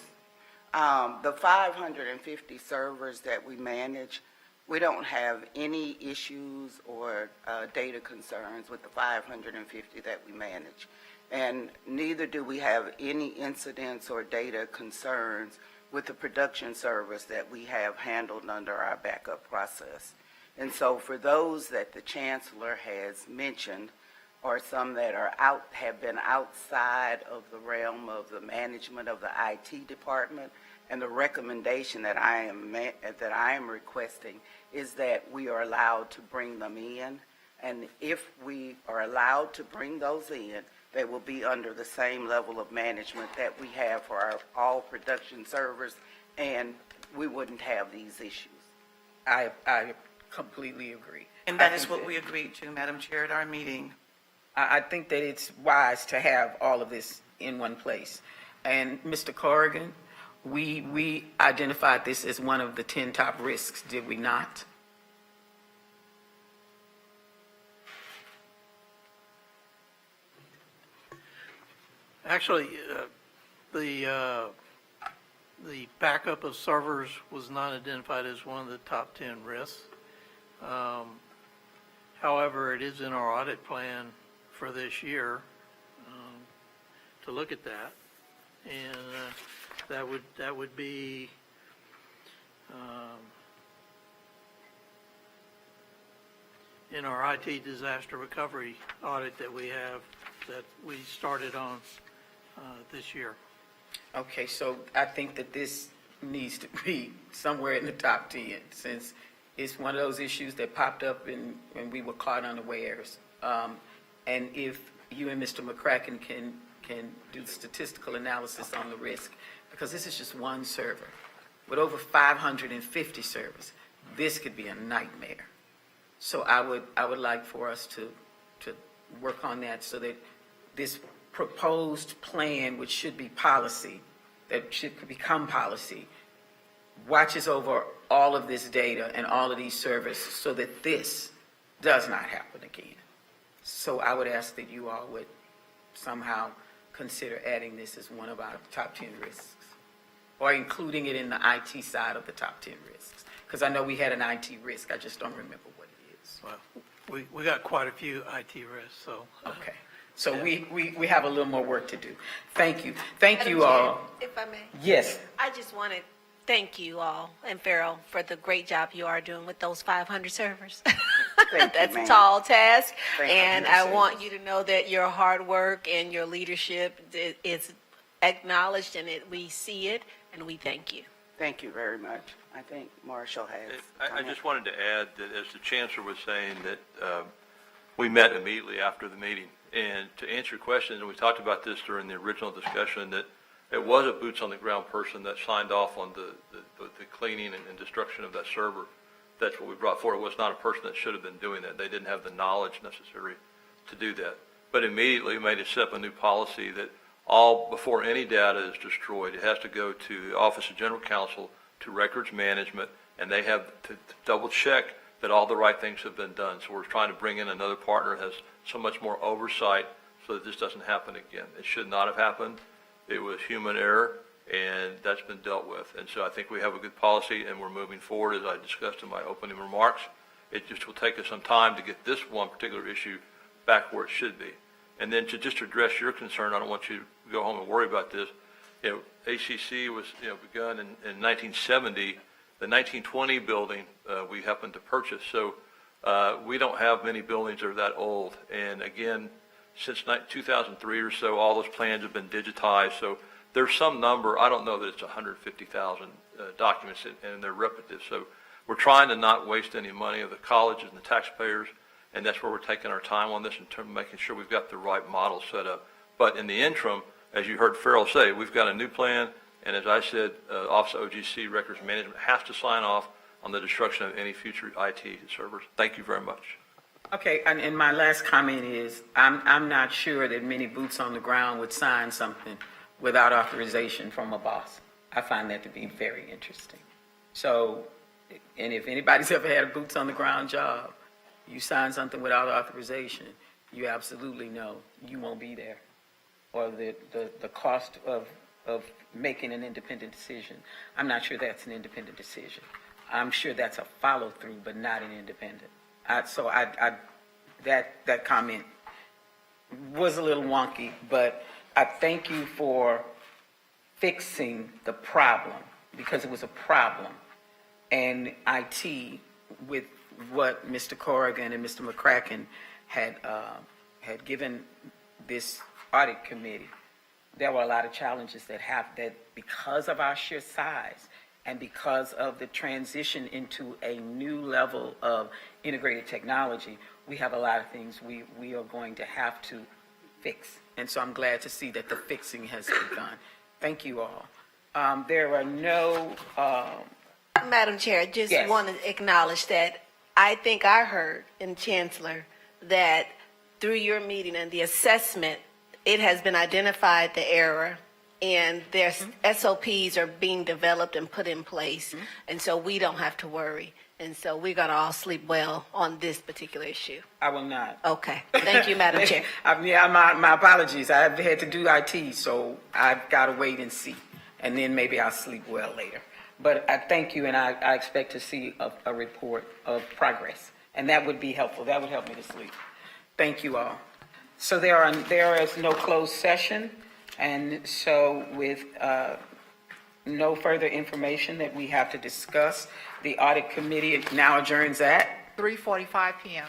The 550 servers that we manage, we don't have any issues or data concerns with the 550 that we manage. And neither do we have any incidents or data concerns with the production servers that we have handled under our backup process. And so for those that the Chancellor has mentioned, or some that have been outside of the realm of the management of the IT department, and the recommendation that I am requesting is that we are allowed to bring them in. And if we are allowed to bring those in, they will be under the same level of management that we have for all production servers, and we wouldn't have these issues. I completely agree. And that is what we agreed to, Madam Chair, at our meeting. I think that it's wise to have all of this in one place. And Mr. Corrigan, we identified this as one of the 10 top risks, did we not? Actually, the backup of servers was not identified as one of the top 10 risks. However, it is in our audit plan for this year to look at that. And that would be in our IT disaster recovery audit that we have, that we started on this year. Okay, so I think that this needs to be somewhere in the top 10, since it's one of those issues that popped up and we were caught unawares. And if you and Mr. McCracken can do the statistical analysis on the risk, because this is just one server. With over 550 servers, this could be a nightmare. So I would like for us to work on that so that this proposed plan, which should be policy, that should become policy, watches over all of this data and all of these servers so that this does not happen again. So I would ask that you all would somehow consider adding this as one of our top 10 risks, or including it in the IT side of the top 10 risks. Because I know we had an IT risk, I just don't remember what it is. Well, we got quite a few IT risks, so. Okay. So we have a little more work to do. Thank you. Thank you all. If I may. Yes. I just want to thank you all and Farrell for the great job you are doing with those 500 servers. That's a tall task. And I want you to know that your hard work and your leadership is acknowledged, and we see it, and we thank you. Thank you very much. I think Marshall has. I just wanted to add that, as the Chancellor was saying, that we met immediately after the meeting. And to answer your question, and we talked about this during the original discussion, that it was a boots-on-the-ground person that signed off on the cleaning and destruction of that server. That's what we brought forward. It was not a person that should have been doing that. They didn't have the knowledge necessary to do that. But immediately made us set up a new policy that before any data is destroyed, it has to go to the Office of General Counsel, to records management, and they have to double check that all the right things have been done. So we're trying to bring in another partner that has so much more oversight so that this doesn't happen again. It should not have happened. It was human error, and that's been dealt with. And so I think we have a good policy, and we're moving forward, as I discussed in my opening remarks. It just will take us some time to get this one particular issue back where it should be. And then to just address your concern, I don't want you to go home and worry about this. HCC was begun in 1970. The 1920 building we happened to purchase. So we don't have many buildings that are that old. And again, since 2003 or so, all those plans have been digitized. So there's some number, I don't know that it's 150,000 documents, and they're repetitive. So we're trying to not waste any money of the colleges and the taxpayers, and that's where we're taking our time on this in terms of making sure we've got the right model set up. But in the interim, as you heard Farrell say, we've got a new plan, and as I said, Office of OGC Records Management has to sign off on the destruction of any future IT servers. Thank you very much. Okay, and my last comment is, I'm not sure that many boots on the ground would sign something without authorization from a boss. I find that to be very interesting. So, and if anybody's ever had a boots on the ground job, you sign something without authorization, you absolutely know you won't be there. Or the cost of making an independent decision. I'm not sure that's an independent decision. I'm sure that's a follow-through, but not an independent. That comment was a little wonky, but I thank you for fixing the problem, because it was a problem. And IT, with what Mr. Corrigan and Mr. McCracken had given this audit committee, there were a lot of challenges that because of our sheer size and because of the transition into a new level of integrated technology, we have a lot of things we are going to have to fix. And so I'm glad to see that the fixing has begun. Thank you all. There are no... Madam Chair, I just Yes. want to acknowledge that I think I heard in Chancellor that through your meeting and the assessment, it has been identified the error, and their SOPs are being developed and put in place, and so we don't have to worry. And so we're going to all sleep well on this particular issue. I will not. Okay. Thank you, Madam Chair. My apologies. I've had to do IT, so I've got to wait and see, and then maybe I'll sleep well later. But I thank you, and I expect to see a report of progress And that would be helpful. That would help me to sleep. Thank you all. So there is no closed session, and so with no further information that we have to discuss, the audit committee now adjourns at 3:45 PM.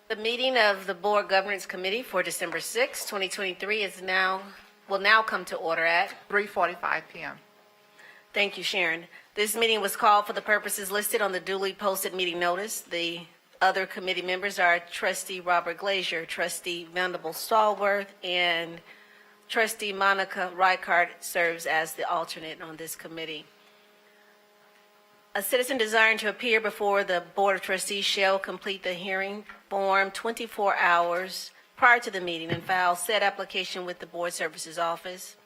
The meeting of the Board Governance Committee for December 6, 2023 will now come to order at 3:45 PM. Thank you, Sharon. This meeting was called for the purposes listed on the duly posted meeting notice. The other committee members are Trustee Robert Glazier, Trustee Venable Stallworth, and Trustee Monica Reichart serves as the alternate on this committee. A citizen desiring to appear before the Board of Trustees shall complete the hearing form 24 hours prior to the meeting and file said application with the Board Services Office.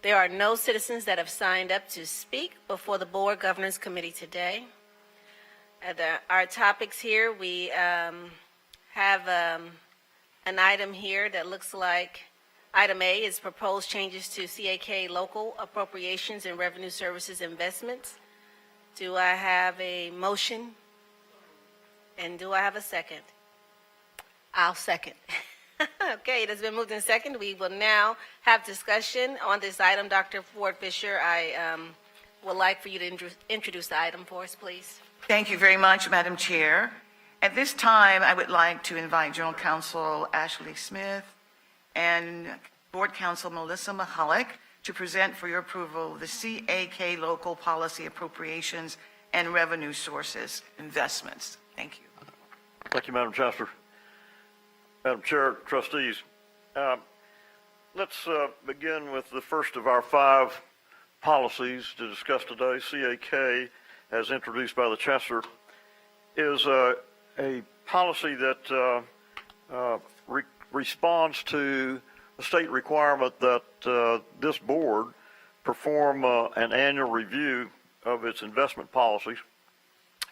There are no citizens that have signed up to speak before the Board Governance Committee today. Our topics here, we have an item here that looks like, item A is proposed changes to CAK local appropriations and revenue services investments. Do I have a motion? And do I have a second? I'll second. Okay, it has been moved in second. We will now have discussion on this item. Dr. Ford Fisher, I would like for you to introduce the item for us, please. Thank you very much, Madam Chair. At this time, I would like to invite General Counsel Ashley Smith and Board Counsel Melissa Mahalik to present for your approval the CAK local policy appropriations and revenue sources investments. Thank you. Thank you, Madam Chancellor. Madam Chair, Trustees, let's begin with the first of our 5 policies to discuss today. CAK, as introduced by the Chancellor, is a policy that responds to a state requirement that this board perform an annual review of its investment policies.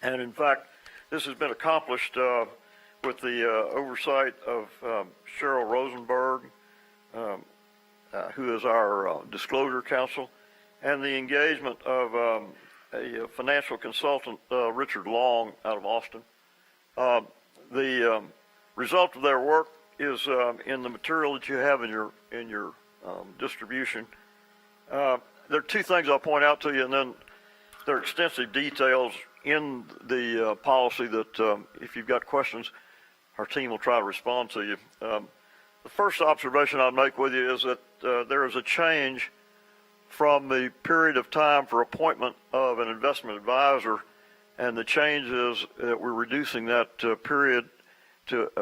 And in fact, this has been accomplished with the oversight of Cheryl Rosenberg, who is our disclosure counsel, and the engagement of a financial consultant, Richard Long, out of Austin. The result of their work is in the material that you have in your distribution. There are 2 things I'll point out to you, and then there are extensive details in the policy that if you've got questions, our team will try to respond to you. The first observation I'll make with you is that there is a change from the period of time for appointment of an investment advisor, and the change is that we're reducing that period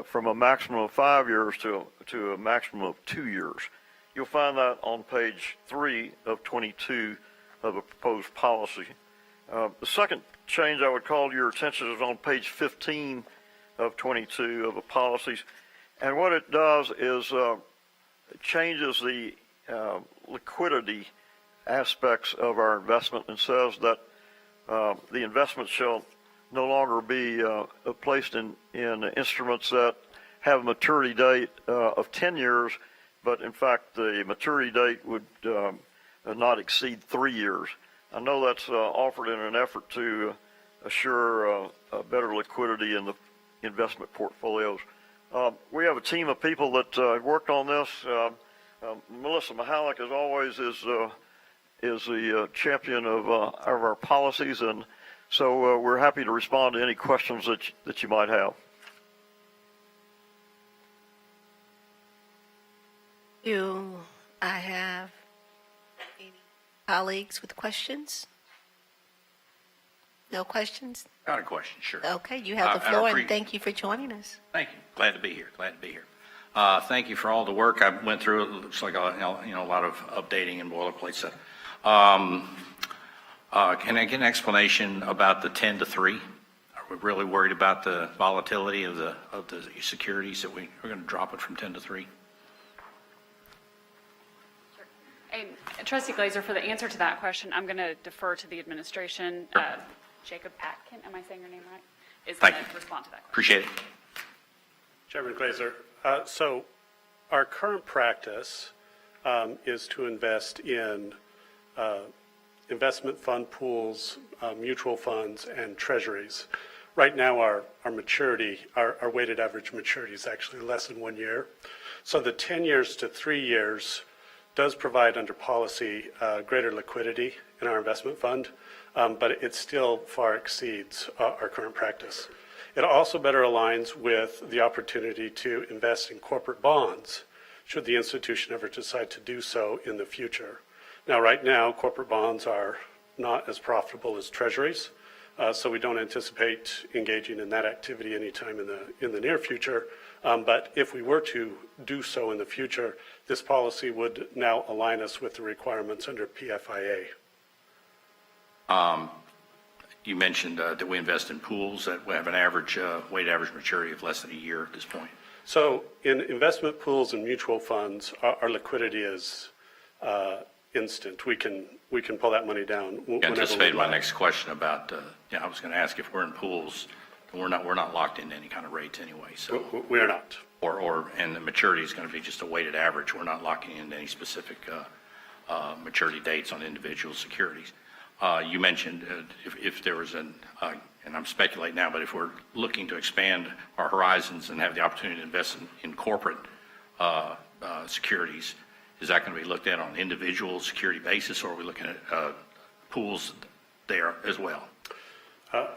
from a maximum of 5 years to a maximum of 2 years. You'll find that on page 3 of 22 of a proposed policy. The second change I would call to your attention is on page 15 of 22 of the policies. And what it does is it changes the liquidity aspects of our investment and says that the investment shall no longer be placed in instruments that have a maturity date of 10 years, but in fact the maturity date would not exceed 3 years. I know that's offered in an effort to assure better liquidity in the investment portfolios. We have a team of people that worked on this. Melissa Mahalik, as always, is the champion of our policies, and so we're happy to respond to any questions that you might have. Do I have any colleagues with questions? No questions? Got a question, sure. Okay, you have the floor, and thank you for joining us. Thank you. Glad to be here. Thank you for all the work I went through. It looks like a lot of updating and boilerplate stuff. Can I get an explanation about the 10 to 3? Are we really worried about the volatility of the securities that we're going to drop it from 10 to 3? And Trustee Glazer, for the answer to that question, I'm going to defer to the administration. Jacob Atkin, am I saying your name right? Is going to respond to that question. Appreciate it. Chairman Glazer, so our current practice is to invest in investment fund pools, mutual funds, and treasuries. Right now, our maturity, our weighted average maturity is actually less than 1 year. So the 10 years to 3 years does provide under policy greater liquidity in our investment fund, but it still far exceeds our current practice. It also better aligns with the opportunity to invest in corporate bonds should the institution ever decide to do so in the future. Now, right now, corporate bonds are not as profitable as treasuries, so we don't anticipate engaging in that activity anytime in the near future. But if we were to do so in the future, this policy would now align us with the requirements under PFIA. You mentioned that we invest in pools that have an average, weighted average maturity of less than a year at this point. So in investment pools and mutual funds, our liquidity is instant. We can pull that money down You whenever we anticipated my like. next question about, I was going to ask if we're in pools, we're not locked into any kind of rates anyway, so. We are not. And the maturity is going to be just a weighted average. We're not locking into any specific maturity dates on individual securities. You mentioned if there was and I'm speculating now, but if we're looking to expand our horizons and have the opportunity to invest in corporate securities, is that going to be looked at on an individual security basis, or are we looking at pools there as well?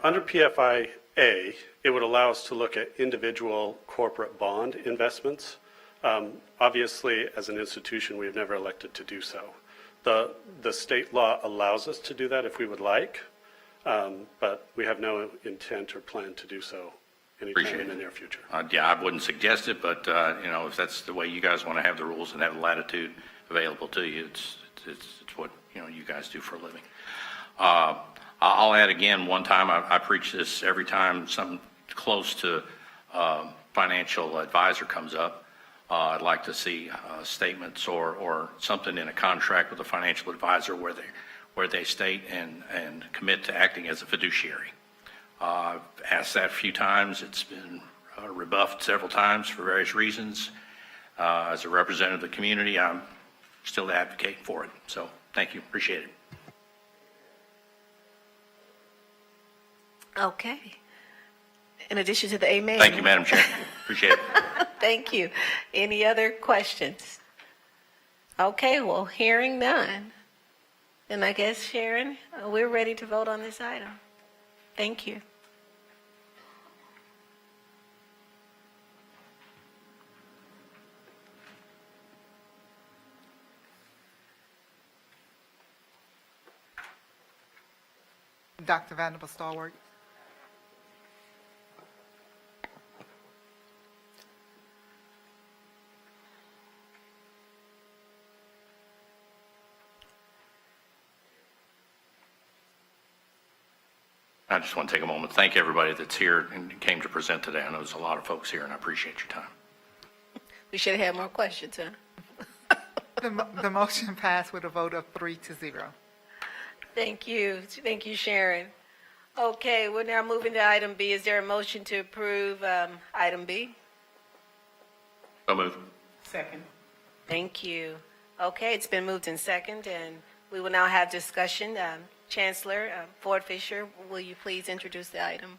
Under PFIA, it would allow us to look at individual corporate bond investments. Obviously, as an institution, we have never elected to do so. The state law allows us to do that if we would like, but we have no intent or plan to do so anytime in the near future. I wouldn't suggest it, but if that's the way you guys want to have the rules and have the latitude available to you, it's what you guys do for a living. I'll add again, one time, I preach this every time something close to financial advisor comes up. I'd like to see statements or something in a contract with a financial advisor where they state and commit to acting as a fiduciary. I've asked that a few times. It's been rebuffed several times for various reasons. As a representative of the community, I'm still advocating for it. So thank you. Appreciate it. Okay. In addition to the amen. Thank you, Madam Chair. Appreciate it. Thank you. Any other questions? Okay, well, hearing none. Then I guess, Sharon, we're ready to vote on this item. Thank you. Dr. Vanderbilt Stallworth. I just want to take a moment to thank everybody that's here and came to present today. I know there's a lot of folks here, and I appreciate your time. We should have had more questions, huh? The motion passed with a vote of 3-0. Thank you. Thank you, Sharon. Okay, we're now moving to item B. Is there a motion to approve item B? So moved. Second. Thank you. Okay, it's been moved in second, and we will now have discussion. Chancellor Ford Fisher, will you please introduce the item?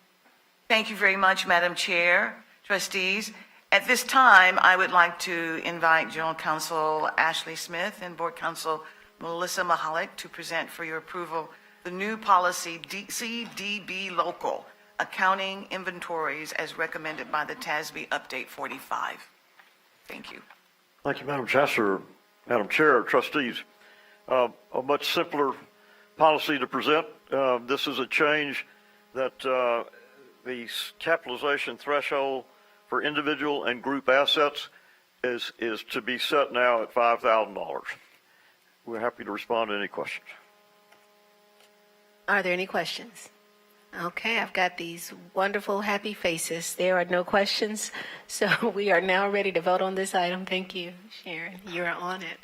Thank you very much, Madam Chair, trustees. At this time, I would like to invite General Counsel Ashley Smith and Board Counsel Melissa Mahalik to present for your approval the new policy CDB Local, Accounting Inventories as recommended by the TASB Update 45. Thank you. Thank you, Madam Chancellor, Madam Chair, trustees. A much simpler policy to present. This is a change that the capitalization threshold for individual and group assets is to be set now at $5,000. We're happy to respond to any questions. Are there any questions? Okay, I've got these wonderful, happy faces. There are no questions, so we are now ready to vote on this item. Thank you, Sharon. You're on it.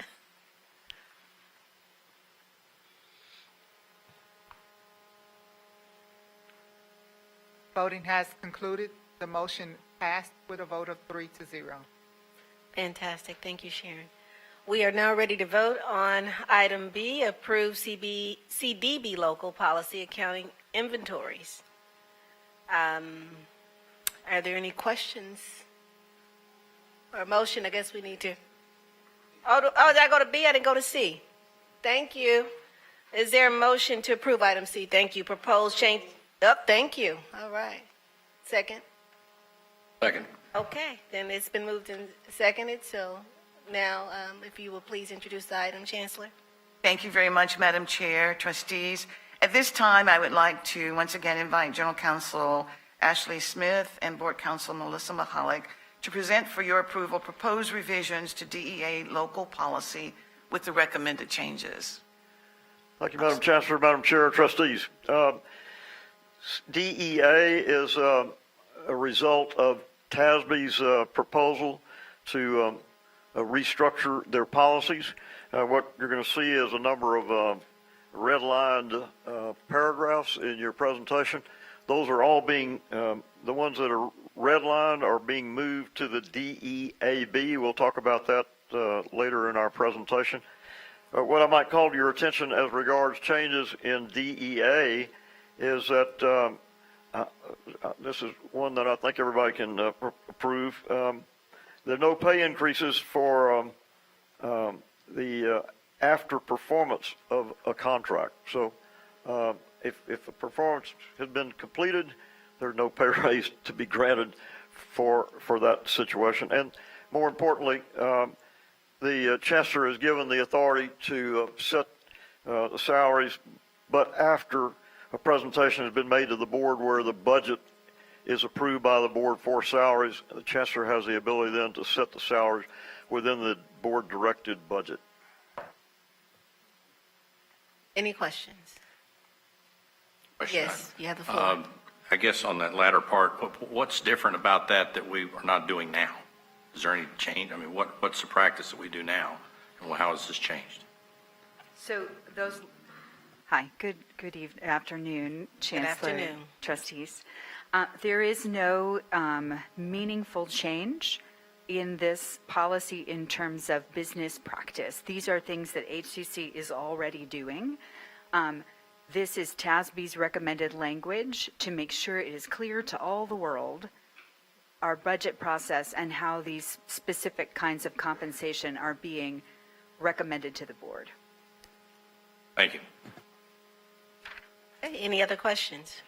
Voting has concluded. The motion passed with a vote of 3-0. Fantastic. Thank you, Sharon. We are now ready to vote on item B, approve CDB local policy accounting inventories. Are there any questions? Or motion, I guess we need to. Did I go to B? I didn't go to C. Thank you. Is there a motion to approve item C? Thank you. Proposed change. Thank you. All right. Second? Second. Okay, then it's been moved and seconded, so now, if you will please introduce the item, Chancellor. Thank you very much, Madam Chair, trustees. At this time, I would like to once again invite General Counsel Ashley Smith and Board Counsel Melissa Mahalik to present for your approval proposed revisions to DEA local policy with the recommended changes. Thank you, Madam Chancellor, Madam Chair, trustees. DEA is a result of TASB's proposal to restructure their policies. What you're going to see is a number of redlined paragraphs in your presentation. Those are all being, the ones that are redlined are being moved to the DEAB. We'll talk about that later in our presentation. What I might call to your attention as regards changes in DEA is that this is one that I think everybody can approve. There are no pay increases for the after performance of a contract. So if a performance has been completed, there's no pay raise to be granted for that situation. And more importantly, the Chancellor is given the authority to set the salaries, but after a presentation has been made to the board where the budget is approved by the board for salaries, the Chancellor has the ability then to set the salaries within the board-directed budget. Any questions? Question. Yes, you have the floor. I guess on that latter part, what's different about that we are not doing now? Is there any change? I mean, what's the practice that we do now? And how has this changed? So those, hi, good afternoon, Chancellor. afternoon. Trustees. There is no meaningful change in this policy in terms of business practice. These are things that HCC is already doing. This is TASB's recommended language to make sure it is clear to all the world our budget process and how these specific kinds of compensation are being recommended to the board. Thank you. Okay, any other questions?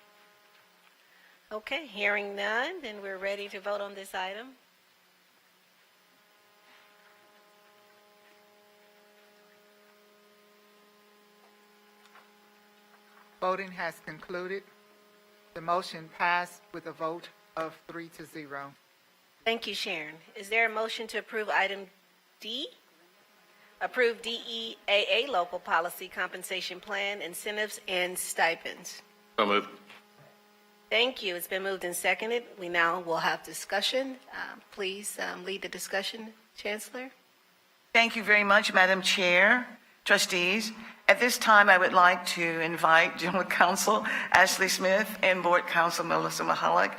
Okay, hearing none, then we're ready to vote on this item. Voting has concluded. The motion passed with a vote of 3-0. Thank you, Sharon. Is there a motion to approve item D? Approve DEAA local policy compensation plan, incentives, and stipends. So moved. Thank you. It's been moved and seconded. We now will have discussion. Please lead the discussion, Chancellor. Thank you very much, Madam Chair, trustees. At this time, I would like to invite General Counsel Ashley Smith and Board Counsel Melissa Mahalik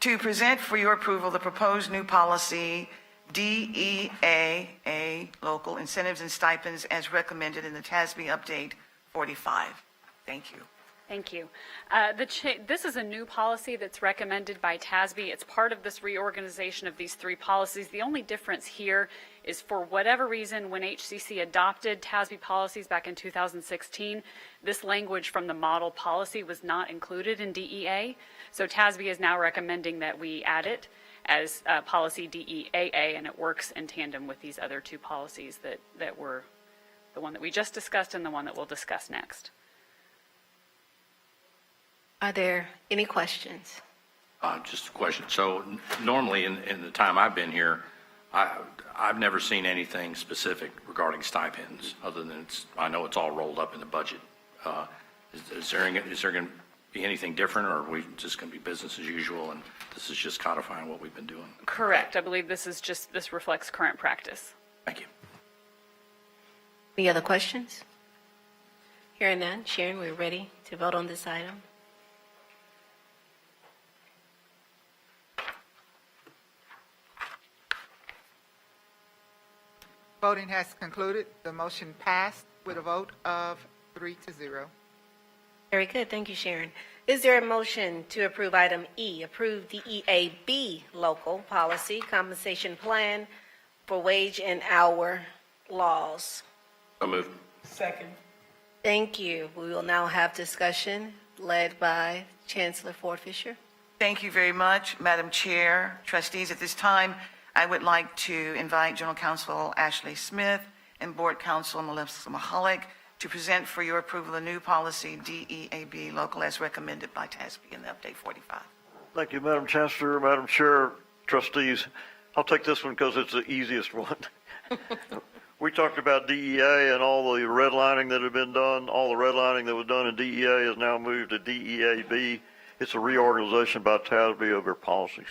to present for your approval the proposed new policy DEAA local incentives and stipends as recommended in the TASB Update 45. Thank you. Thank you. This is a new policy that's recommended by TASB. It's part of this reorganization of these three policies. The only difference here is for whatever reason, when HCC adopted TASB policies back in 2016, this language from the model policy was not included in DEA. So TASB is now recommending that we add it as policy DEAA, and it works in tandem with these other two policies that were the one that we just discussed and the one that we'll discuss next. Are there any questions? Just a question. So normally in the time I've been here, I've never seen anything specific regarding stipends other than I know it's all rolled up in the budget. Is there going to be anything different, or are we just going to be business as usual and this is just codifying what we've been doing? Correct. I believe this reflects current practice. Thank you. Any other questions? Hearing none, Sharon, we're ready to vote on this item. Voting has concluded. The motion passed with a vote of 3-0. Very good. Thank you, Sharon. Is there a motion to approve item E, approve DEAB local policy compensation plan for wage and hour laws? So moved. Second. Thank you. We will now have discussion led by Chancellor Ford Fisher. Thank you very much, Madam Chair, trustees. At this time, I would like to invite General Counsel Ashley Smith and Board Counsel Melissa Mahalik to present for your approval the new policy DEAB local as recommended by TASB in the Update 45. Thank you, Madam Chancellor, Madam Chair, trustees. I'll take this one because it's the easiest one. We talked about DEA and all the redlining that had been done. All the redlining that was done in DEA is now moved to DEAB. It's a reorganization by TASB of their policies.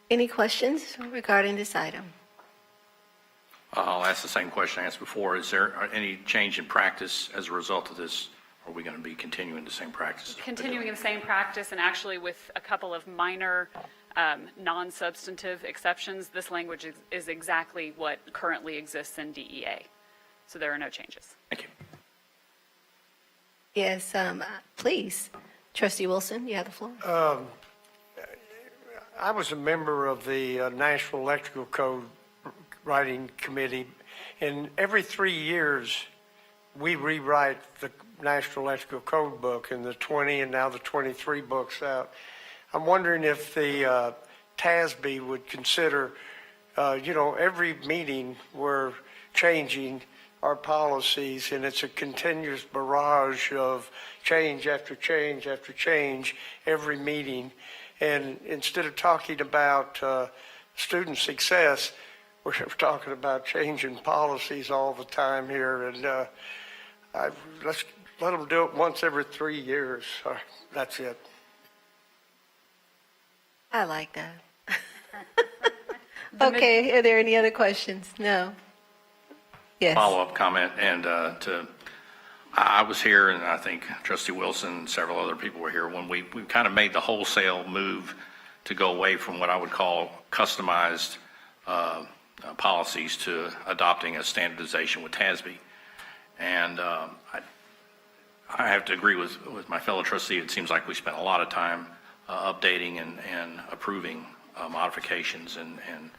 Any questions regarding this item? I'll ask the same question I asked before. Is there any change in practice as a result of this? Or are we going to be continuing the same practices? Continuing the same practice, and actually with a couple of minor non-substantive exceptions, this language is exactly what currently exists in DEA. So there are no changes. Thank you. Yes, please. Trustee Wilson, you have the floor. I was a member of the National Electrical Code Writing Committee, and every 3 years, we rewrite the National Electrical Code book, and the 20 and now the 23 books out. I'm wondering if the TASB would consider, every meeting we're changing our policies, and it's a continuous barrage of change after change after change every meeting. And instead of talking about student success, we're talking about changing policies all the time here. And let's let them do it once every 3 years. That's it. I like that. Okay, are there any other questions? No. Yes. Follow-up comment, and I was here, and I think Trustee Wilson and several other people were here when we kind of made the wholesale move to go away from what I would call customized policies to adopting a standardization with TASB. And I have to agree with my fellow trustee. It seems like we spent a lot of time updating and approving modifications and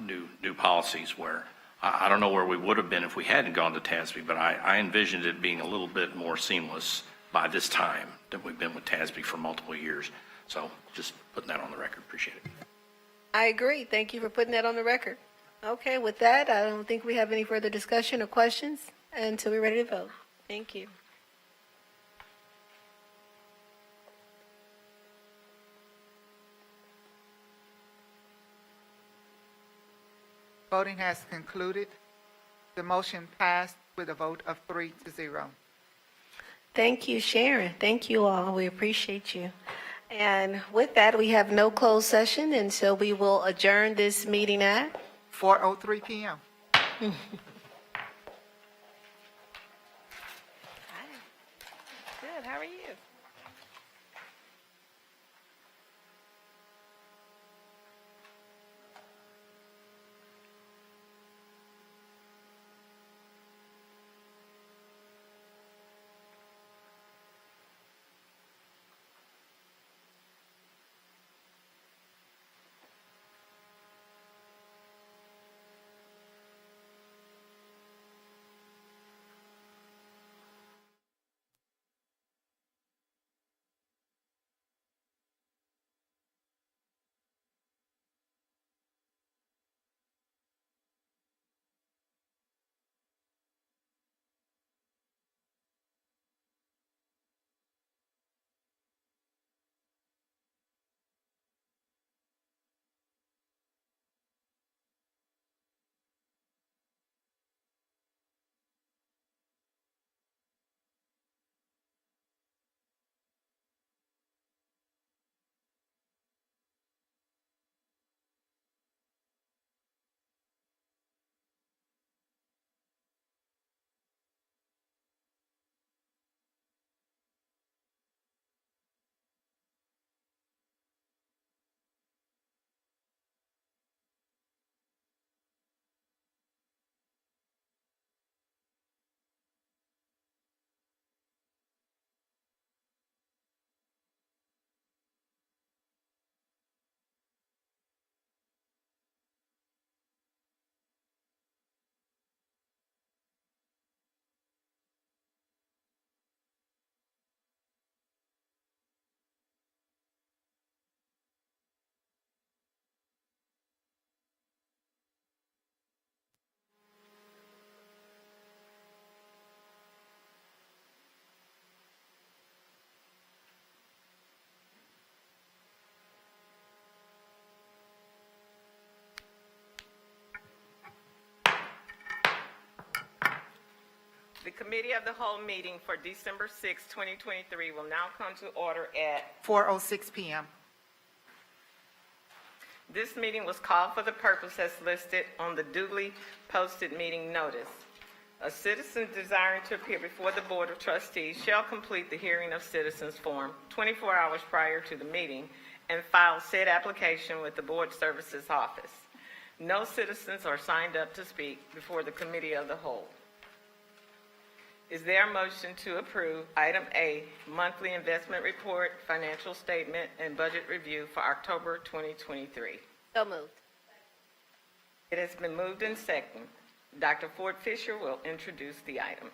new policies where I don't know where we would have been if we hadn't gone to TASB, but I envisioned it being a little bit more seamless by this time than we've been with TASB for multiple years. So just putting that on the record. Appreciate it. I agree. Thank you for putting that on the record. Okay, with that, I don't think we have any further discussion or questions until we're ready to vote. Thank you. Voting has concluded. The motion passed with a vote of 3-0. Thank you, Sharon. Thank you all. We appreciate you. And with that, we have no closed session, and so we will adjourn this meeting at 4:03 p.m. Good. How are you? The Committee of the Whole meeting for December 6, 2023 will now come to order at 4:06 PM. This meeting was called for the purpose as listed on the duly posted meeting notice. A citizen desiring to appear before the Board of Trustees shall complete the hearing of citizens form 24 hours prior to the meeting and file said application with the Board Services Office. No citizens are signed up to speak before the Committee of the Whole. Is there a motion to approve item A, monthly investment report, financial statement, and budget review for October 2023? So moved. It has been moved and seconded. Dr. Ford Fisher will introduce the item.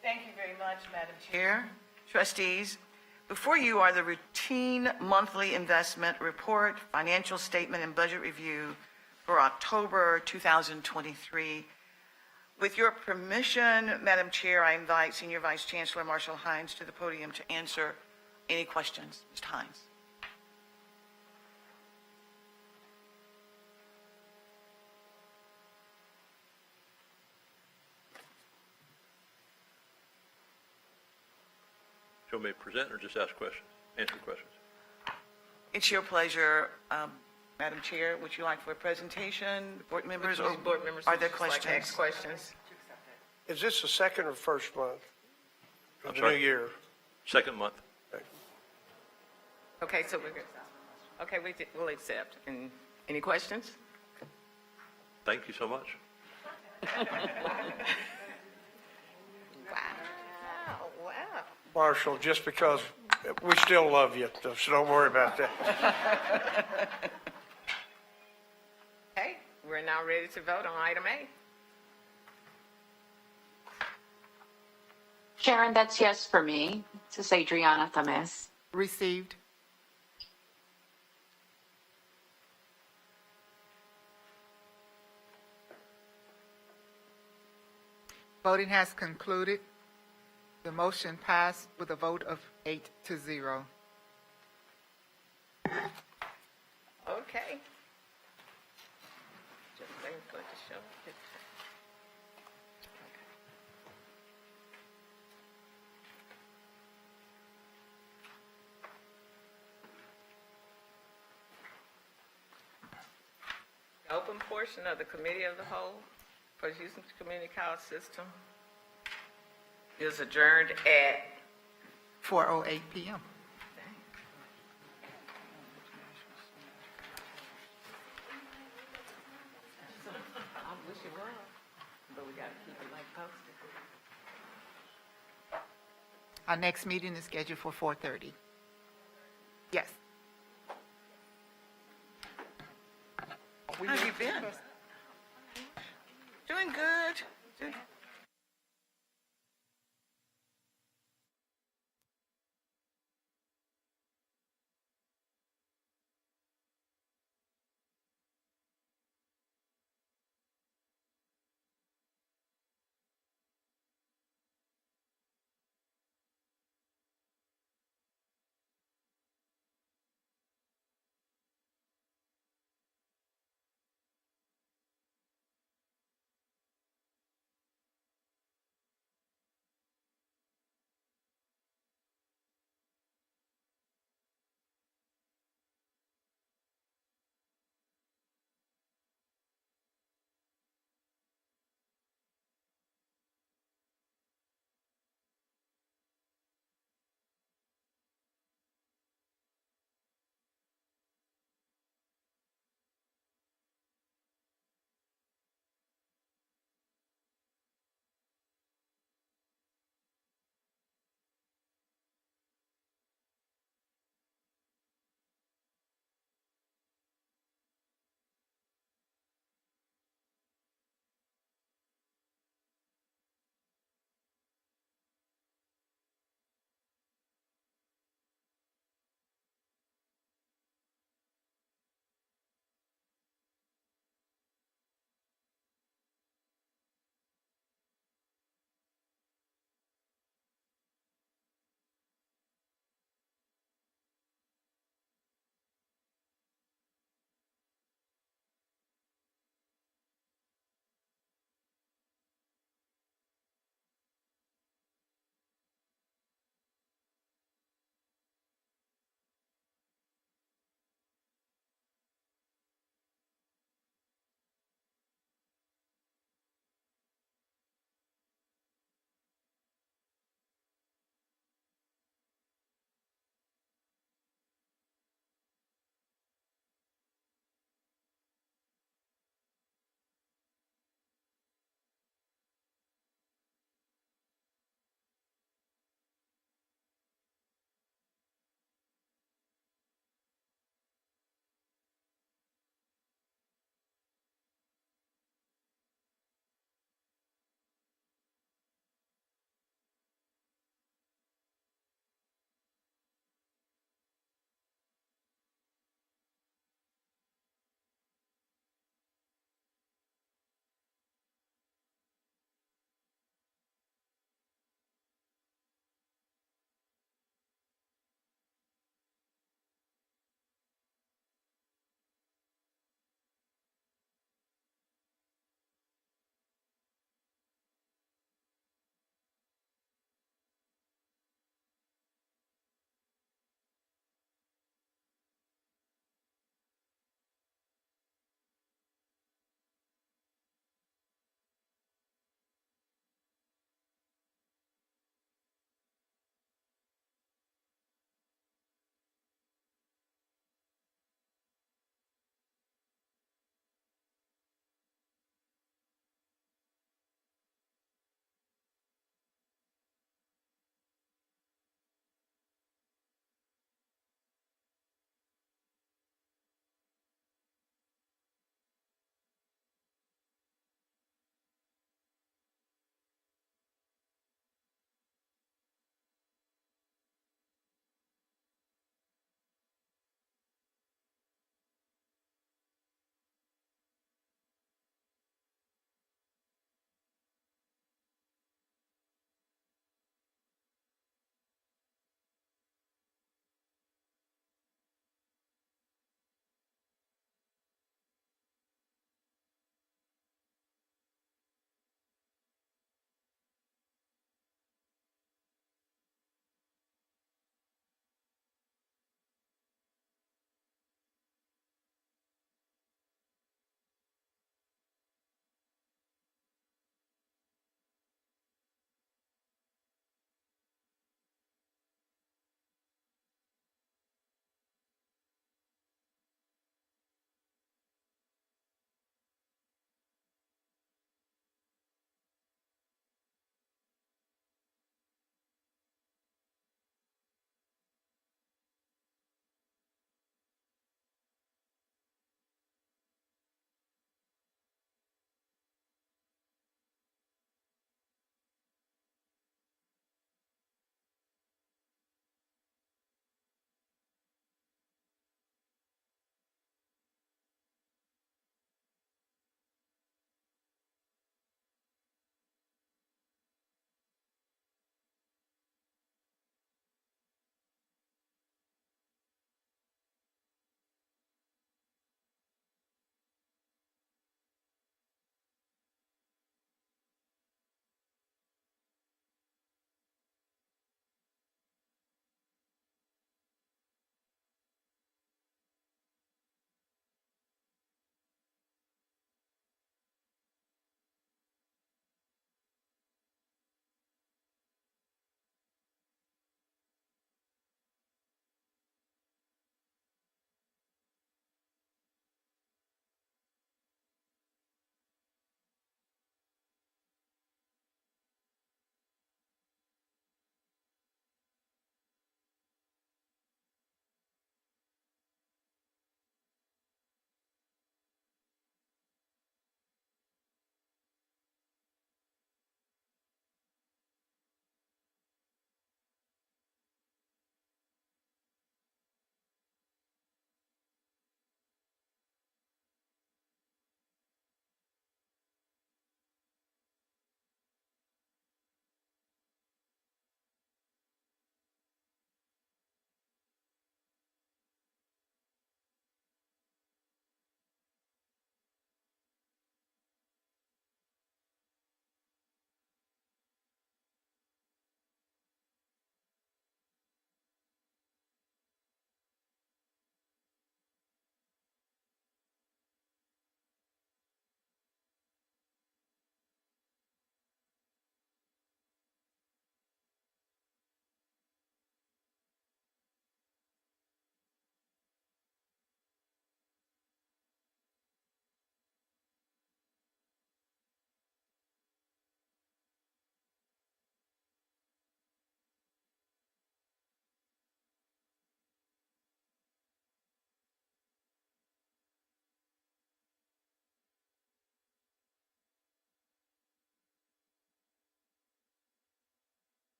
Thank you very much, Madam Chair. Trustees, before you are the routine monthly investment report, financial statement, and budget review for October 2023. With your permission, Madam Chair, I invite Senior Vice Chancellor Marshall Hines to the podium to answer any questions. Mr. Hines. Do you want me to present or just ask questions, answer questions? It's your pleasure, Madam Chair. Would you like for a presentation, board members, or Board members are there would just like to questions? ask questions? Is this the second or first month I'm of the sorry? new year? Second month. Okay, so we're good. Okay, we'll accept. And any questions? Thank you so much. Wow. Marshall, just because we still love you, so don't worry about that. Okay, we're now ready to vote on item A. Sharon, that's yes for me. This is Adriana Tames. Received. Voting has concluded. The motion passed with a vote of 8-0. Okay. Just waiting for it to show. The open portion of the Committee of the Whole for the Houston Community College System is adjourned at 4:08 PM. I wish it was, but we got to keep it like posted. Our next meeting is scheduled for 4:30. Yes. How have you been? Doing good.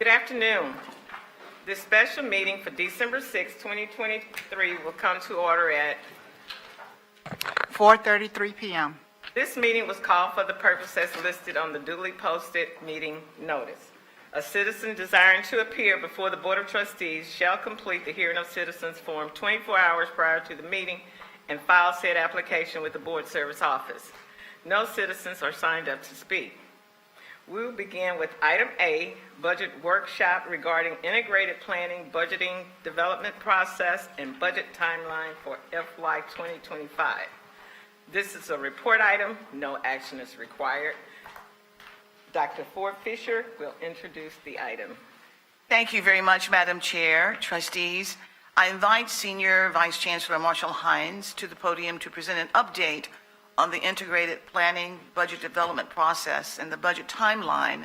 Good afternoon. This special meeting for December 6, 2023 will come to order at 4:33 p.m. This meeting was called for the purpose as listed on the duly posted meeting notice. A citizen desiring to appear before the Board of Trustees shall complete the hearing of citizens form 24 hours prior to the meeting and file said application with the Board Service Office. No citizens are signed up to speak. We will begin with item A, budget workshop regarding integrated planning, budgeting, development process, and budget timeline for FY 2025. This is a report item. No action is required. Dr. Ford Fisher will introduce the item. Thank you very much, Madam Chair, trustees. I invite Senior Vice Chancellor Marshall Hines to the podium to present an update on the integrated planning budget development process and the budget timeline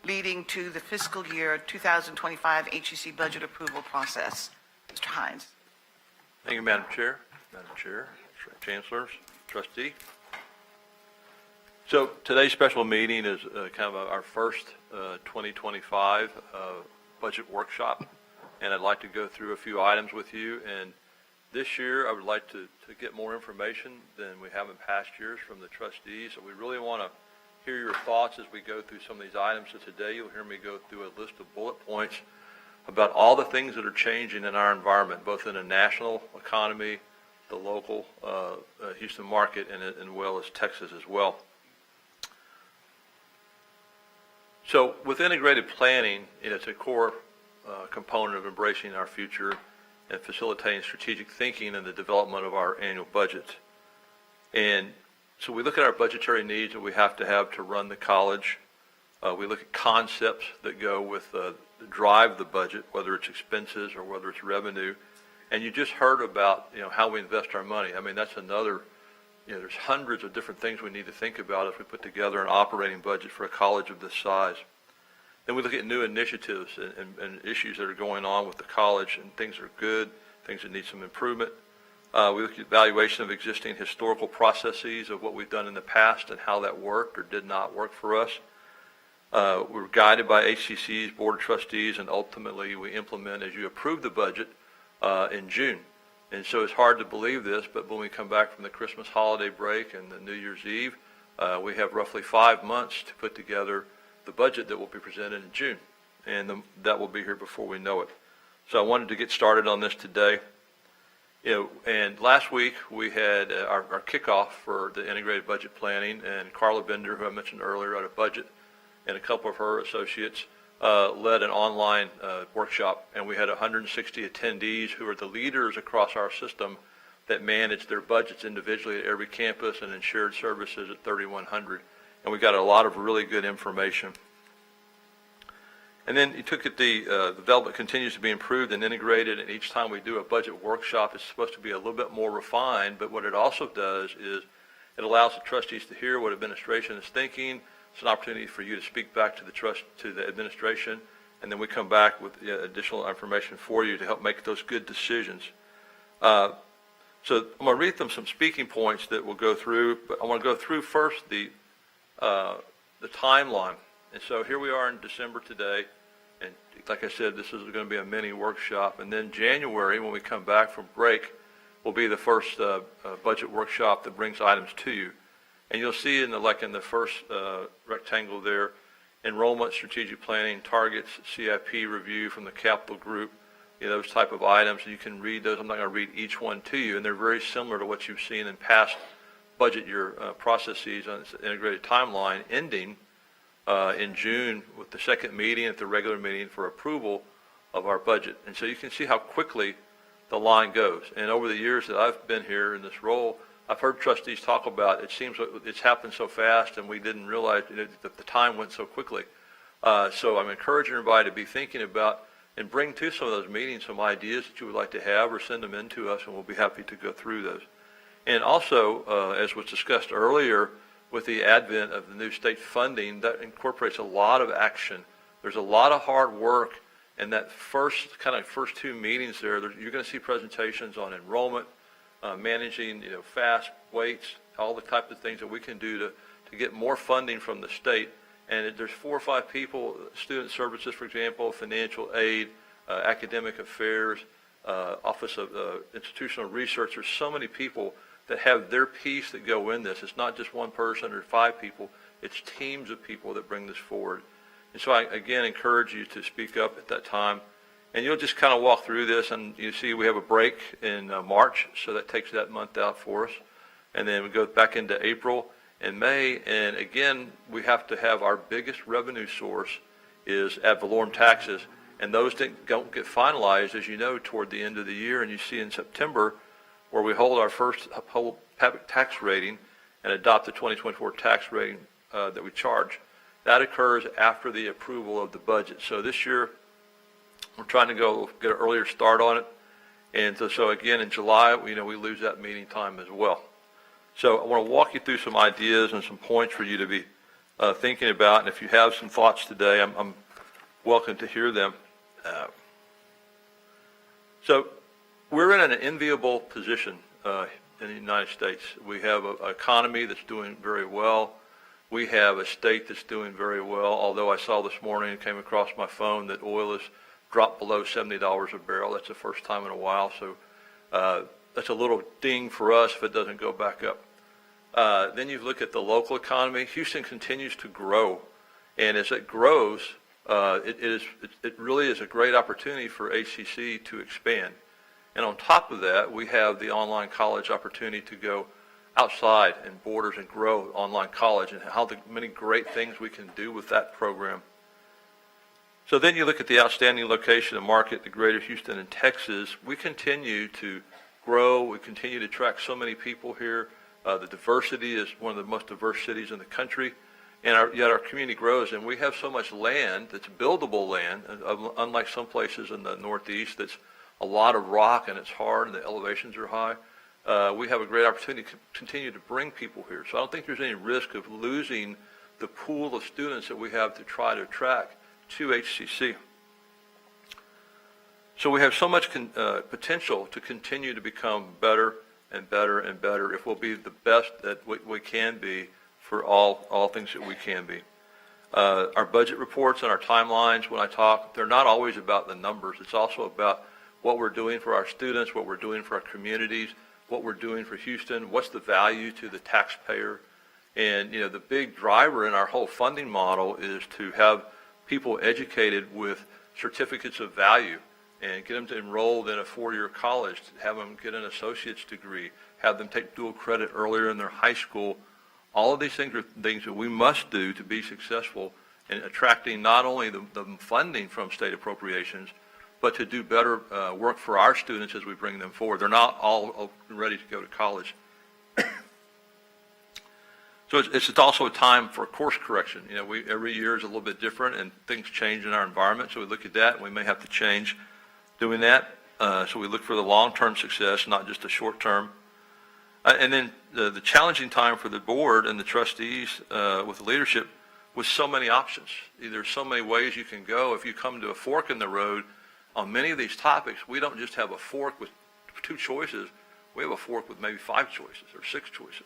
leading to the fiscal year 2025 HCC budget approval process. Mr. Hines. Thank you, Madam Chair. Madam Chair, Chancellors, Trustee. So today's special meeting is kind of our first 2025 budget workshop, and I'd like to go through a few items with you. And this year, I would like to get more information than we have in past years from the trustees. So we really want to hear your thoughts as we go through some of these items. So today, you'll hear me go through a list of bullet points about all the things that are changing in our environment, both in the national economy, the local Houston market, and as well as Texas as well. So with integrated planning, it's a core component of embracing our future and facilitating strategic thinking in the development of our annual budgets. And so we look at our budgetary needs that we have to run the college. We look at concepts that go with drive the budget, whether it's expenses or whether it's revenue. And you just heard about, how we invest our money. I mean, that's another, there's hundreds of different things we need to think about as we put together an operating budget for a college of this size. Then we look at new initiatives and issues that are going on with the college, and things that are good, things that need some improvement. We look at evaluation of existing historical processes of what we've done in the past and how that worked or did not work for us. We're guided by HCC's Board of Trustees, and ultimately we implement as you approve the budget in June. And so it's hard to believe this, but when we come back from the Christmas holiday break and the New Year's Eve, we have roughly 5 months to put together the budget that will be presented in June, and that will be here before we know it. So I wanted to get started on this today. And last week we had our kickoff for the integrated budget planning, and Carla Bender, who I mentioned earlier, out of budget, and a couple of her associates led an online workshop, and we had 160 attendees who are the leaders across our system that manage their budgets individually at every campus and in shared services at 3,100. And we got a lot of really good information. And then you took at the development continues to be improved and integrated, and each time we do a budget workshop, it's supposed to be a little bit more refined, but what it also does is it allows the trustees to hear what administration is thinking. It's an opportunity for you to speak back to the administration, and then we come back with additional information for you to help make those good decisions. So I'm going to read them some speaking points that we'll go through, but I want to go through first the timeline. And so here we are in December today, and like I said, this is going to be a mini workshop. And then January, when we come back from break, will be the first budget workshop that brings items to you. And you'll see in the first rectangle there, enrollment, strategic planning, targets, CIP review from the capital group, those type of items. You can read those. I'm not going to read each one to you, and they're very similar to what you've seen in past budget year processes on this integrated timeline, ending in June with the second meeting at the regular meeting for approval of our budget. And so you can see how quickly the line goes. And over the years that I've been here in this role, I've heard trustees talk about, it seems like it's happened so fast and we didn't realize that the time went so quickly. So I'm encouraging everybody to be thinking about and bring to some of those meetings some ideas that you would like to have, or send them in to us, and we'll be happy to go through those. And also, as was discussed earlier, with the advent of the new state funding, that incorporates a lot of action. There's a lot of hard work, and that first two meetings there, you're going to see presentations on enrollment, managing fast waits, all the type of things that we can do to get more funding from the state And there's 4 or 5 people, student services, for example, financial aid, academic affairs, Office of Institutional Research. There's so many people that have their piece that go in this. It's not just one person or 5 people. It's teams of people that bring this forward. And so I, again, encourage you to speak up at that time. And you'll just kind of walk through this, and you see we have a break in March, so that takes that month out for us. And then we go back into April and May, and again, we have to have our biggest revenue source is ad valorem taxes, and those don't get finalized, as you know, toward the end of the year. And you see in September, where we hold our first whole public tax rating and adopt the 2024 tax rating that we charge. That occurs after the approval of the budget. So this year, we're trying to get an earlier start on it. And so again, in July, we lose that meeting time as well. So I want to walk you through some ideas and some points for you to be thinking about. And if you have some thoughts today, I'm welcome to hear them. So we're in an enviable position in the United States. We have an economy that's doing very well. We have a state that's doing very well, although I saw this morning, came across my phone, that oil is dropped below $70 a barrel. That's the first time in a while. So that's a little ding for us if it doesn't go back up. Then you look at the local economy. Houston continues to grow. And as it grows, it really is a great opportunity for HCC to expand. And on top of that, we have the online college opportunity to go outside and borders and grow online college, and how the many great things we can do with that program. So then you look at the outstanding location and market, the greater Houston and Texas. We continue to grow. We continue to attract so many people here. The diversity is one of the most diverse cities in the country. And yet our community grows, and we have so much land that's buildable land, unlike some places in the Northeast that's a lot of rock and it's hard and the elevations are high. We have a great opportunity to continue to bring people here. So I don't think there's any risk of losing the pool of students that we have to try to attract to HCC. So we have so much potential to continue to become better and better and better if we'll be the best that we can be for all things that we can be. Our budget reports and our timelines, when I talk, they're not always about the numbers. It's also about what we're doing for our students, what we're doing for our communities, what we're doing for Houston, what's the value to the taxpayer. And, the big driver in our whole funding model is to have people educated with certificates of value and get them to enroll in a 4-year college, have them get an associate's degree, have them take dual credit earlier in their high school. All of these things are things that we must do to be successful in attracting not only the funding from state appropriations, but to do better work for our students as we bring them forward. They're not all ready to go to college. So it's also a time for course correction. Every year is a little bit different, and things change in our environment. So we look at that, and we may have to change doing that. So we look for the long-term success, not just the short-term. And then the challenging time for the board and the trustees with the leadership with so many options. There's so many ways you can go. If you come to a fork in the road on many of these topics, we don't just have a fork with 2 choices. We have a fork with maybe 5 choices or 6 choices.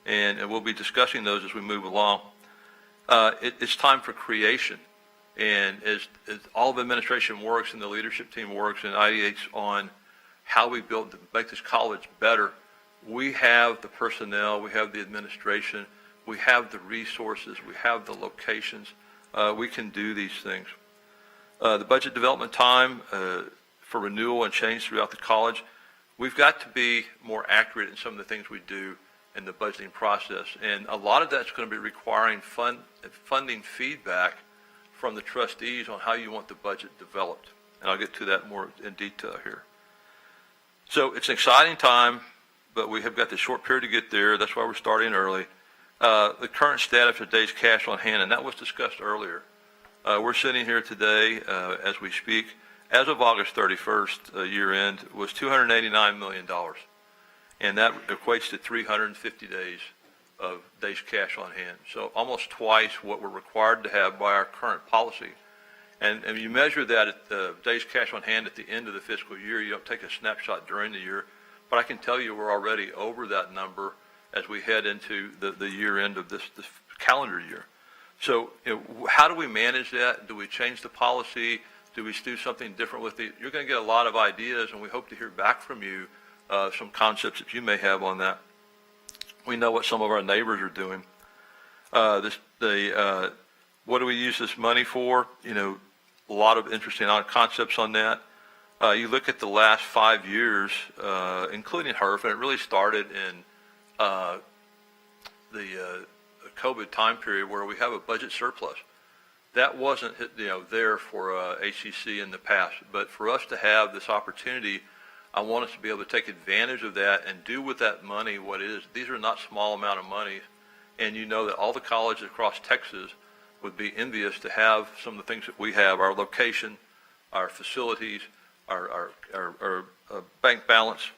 And we'll be discussing those as we move along. It's time for creation. And as all of administration works and the leadership team works and ideates on how we build to make this college better, we have the personnel, we have the administration, we have the resources, we have the locations. We can do these things. The budget development time for renewal and change throughout the college, we've got to be more accurate in some of the things we do in the budgeting process. And a lot of that's going to be requiring funding feedback from the trustees on how you want the budget developed. And I'll get to that more in detail here. So it's an exciting time, but we have got the short period to get there. That's why we're starting early. The current status of days cash on hand, and that was discussed earlier. We're sitting here today as we speak. As of August 31st, year end, was $289 million. And that equates to 350 days of days cash on hand. So almost twice what we're required to have by our current policy. And you measure that at the days cash on hand at the end of the fiscal year. You don't take a snapshot during the year. But I can tell you we're already over that number as we head into the year end of this calendar year. So, how do we manage that? Do we change the policy? Do we do something different with it? You're going to get a lot of ideas, and we hope to hear back from you some concepts that you may have on that. We know what some of our neighbors are doing. What do we use this money for? A lot of interesting concepts on that. You look at the last 5 years, including HERF, and it really started in the COVID time period where we have a budget surplus. That wasn't there for HCC in the past, but for us to have this opportunity, I want us to be able to take advantage of that and do with that money what it is. These are not small amount of money, and you know that all the colleges across Texas would be envious to have some of the things that we have: our location, our facilities, our bank balance,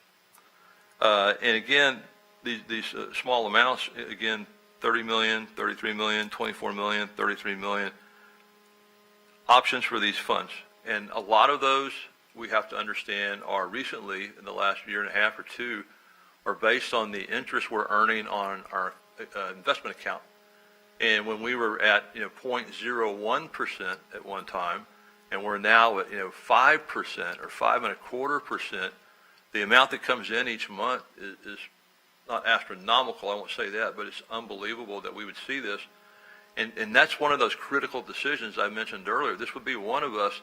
and again, these small amounts. Again, 30 million, 33 million, 24 million, 33 million. Options for these funds, and a lot of those we have to understand are recently, in the last year and a half or two, are based on the interest we're earning on our investment account. And when we were at 0.01% at one time, and we're now at 5% or 5.25%, the amount that comes in each month is not astronomical. I won't say that, but it's unbelievable that we would see this. And that's one of those critical decisions I mentioned earlier. This would be one of us.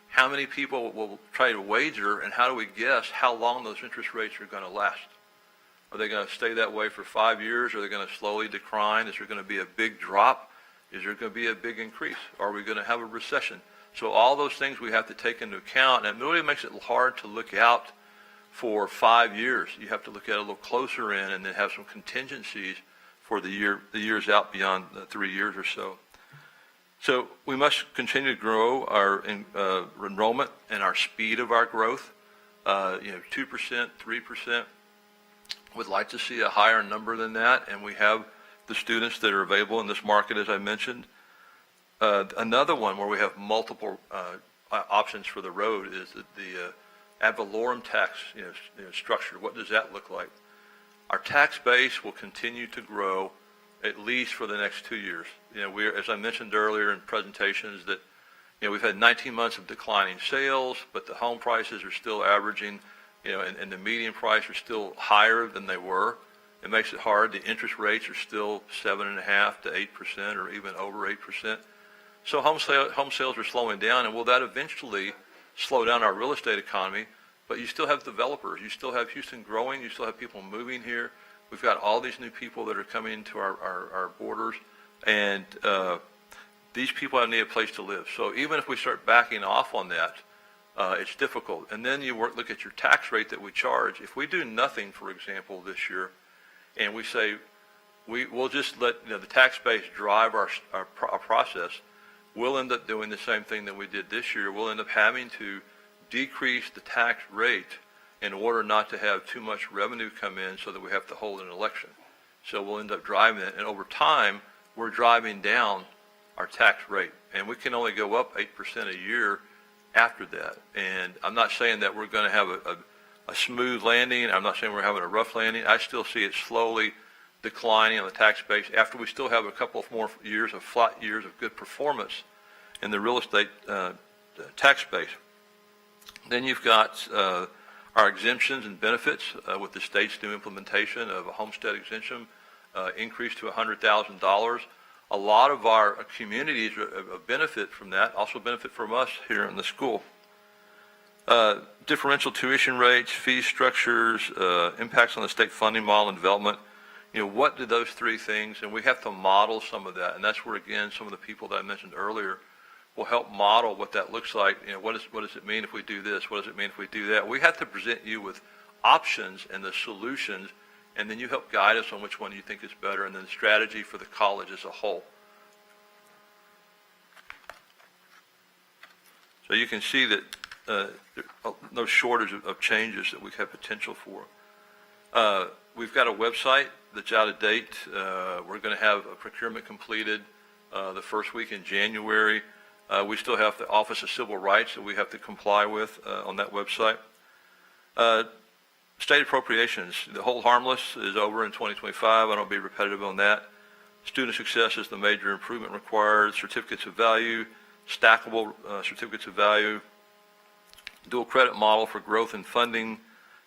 How many people will try to wager, and how do we guess how long those interest rates are going to last? Are they going to stay that way for 5 years? Are they going to slowly decline? Is there going to be a big drop? Is there going to be a big increase? Are we going to have a recession? So all those things we have to take into account, and it really makes it hard to look out for 5 years. You have to look at it a little closer in, and then have some contingencies for the years out beyond 3 years or so. So we must continue to grow our enrollment and our speed of our growth. 2%, 3%. Would like to see a higher number than that, and we have the students that are available in this market, as I mentioned. Another one where we have multiple options for the road is the ad valorem tax structure. What does that look like? Our tax base will continue to grow at least for the next 2 years. As I mentioned earlier in presentations, that we've had 19 months of declining sales, but the home prices are still averaging, and the median price are still higher than they were. It makes it hard. The interest rates are still 7.5% to 8%, or even over 8%. So home sales are slowing down, and will that eventually slow down our real estate economy? But you still have developers. You still have Houston growing. You still have people moving here. We've got all these new people that are coming into our borders, and these people need a place to live. So even if we start backing off on that, it's difficult. And then you look at your tax rate that we charge. If we do nothing, for example, this year, and we say we'll just let the tax base drive our process, we'll end up doing the same thing that we did this year. We'll end up having to decrease the tax rate in order not to have too much revenue come in so that we have to hold an election. So we'll end up driving it, and over time, we're driving down our tax rate. And we can only go up 8% a year after that. And I'm not saying that we're going to have a smooth landing. I'm not saying we're having a rough landing. I still see it slowly declining on the tax base after we still have a couple of more years of flat years of good performance in the real estate tax base. Then you've got our exemptions and benefits with the state's new implementation of a homestead exemption increased to $100,000. A lot of our communities benefit from that, also benefit from us here in the school. Differential tuition rates, fee structures, impacts on the state funding model and development. What do those three things, and we have to model some of that, and that's where, again, some of the people that I mentioned earlier will help model what that looks like. What does it mean if we do this? What does it mean if we do that? We have to present you with options and the solutions, and then you help guide us on which one you think is better, and then the strategy for the college as a whole. So you can see that no shortage of changes that we have potential for. We've got a website that's out of date. We're going to have a procurement completed the first week in January. We still have the Office of Civil Rights that we have to comply with on that website. State appropriations, the hold harmless is over in 2025. I don't be repetitive on that. Student success is the major improvement required. Certificates of value, stackable certificates of value, dual credit model for growth and funding,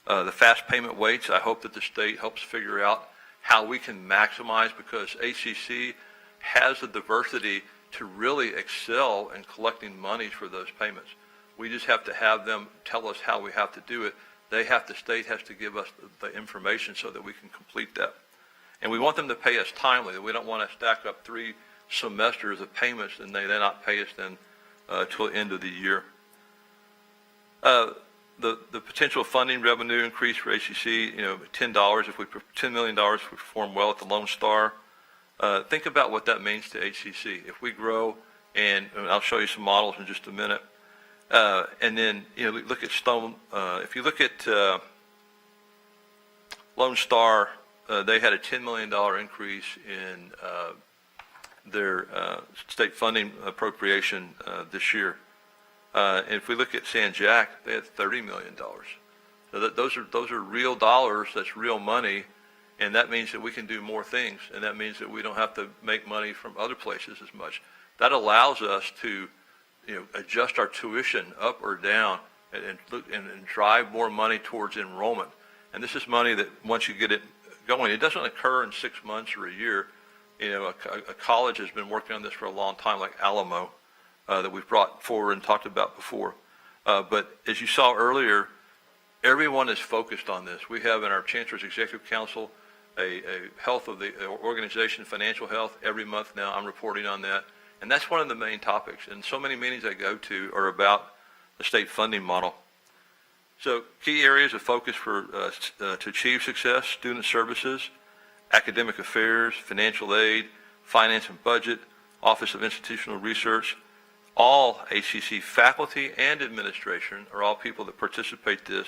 the fast payment weights. I hope that the state helps figure out how we can maximize, because HCC has the diversity to really excel in collecting monies for those payments. We just have to have them tell us how we have to do it. The state has to give us the information so that we can complete that. And we want them to pay us timely. We don't want to stack up 3 semesters of payments and they not pay us then till the end of the year. The potential funding revenue increase for HCC, $10 million if we perform well at the Lone Star. Think about what that means to HCC. If we grow, and I'll show you some models in just a minute, and then look at Stone. If you look at Lone Star, they had a $10 million increase in their state funding appropriation this year. And if we look at San Jack, they had $30 million. So those are real dollars. That's real money, and that means that we can do more things, and that means that we don't have to make money from other places as much. That allows us to, adjust our tuition up or down, and drive more money towards enrollment. And this is money that once you get it going, it doesn't occur in 6 months or a year. A college has been working on this for a long time, like Alamo, that we've brought forward and talked about before. But as you saw earlier, everyone is focused on this. We have in our Chancellor's Executive Council a health of the organization, financial health. Every month now I'm reporting on that. And that's one of the main topics. And so many meetings I go to are about the state funding model. So key areas of focus to achieve success: student services, academic affairs, financial aid, finance and budget, Office of Institutional Research. All HCC faculty and administration are all people that participate in this.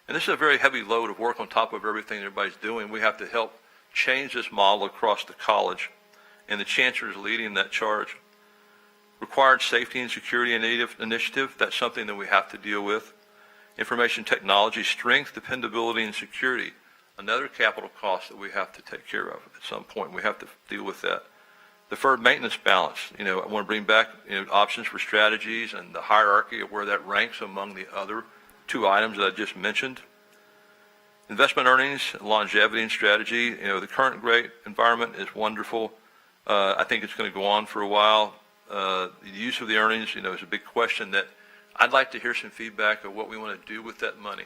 And this is a very heavy load of work on top of everything everybody's doing. We have to help change this model across the college, and the Chancellor is leading that charge. Required safety and security initiative, that's something that we have to deal with. Information technology, strength, dependability, and security, another capital cost that we have to take care of at some point. We have to deal with that. Deferred maintenance balance, I want to bring back options for strategies and the hierarchy of where that ranks among the other 2 items that I just mentioned. Investment earnings, longevity, and strategy. The current rate environment is wonderful. I think it's going to go on for a while. The use of the earnings, is a big question that I'd like to hear some feedback of what we want to do with that money,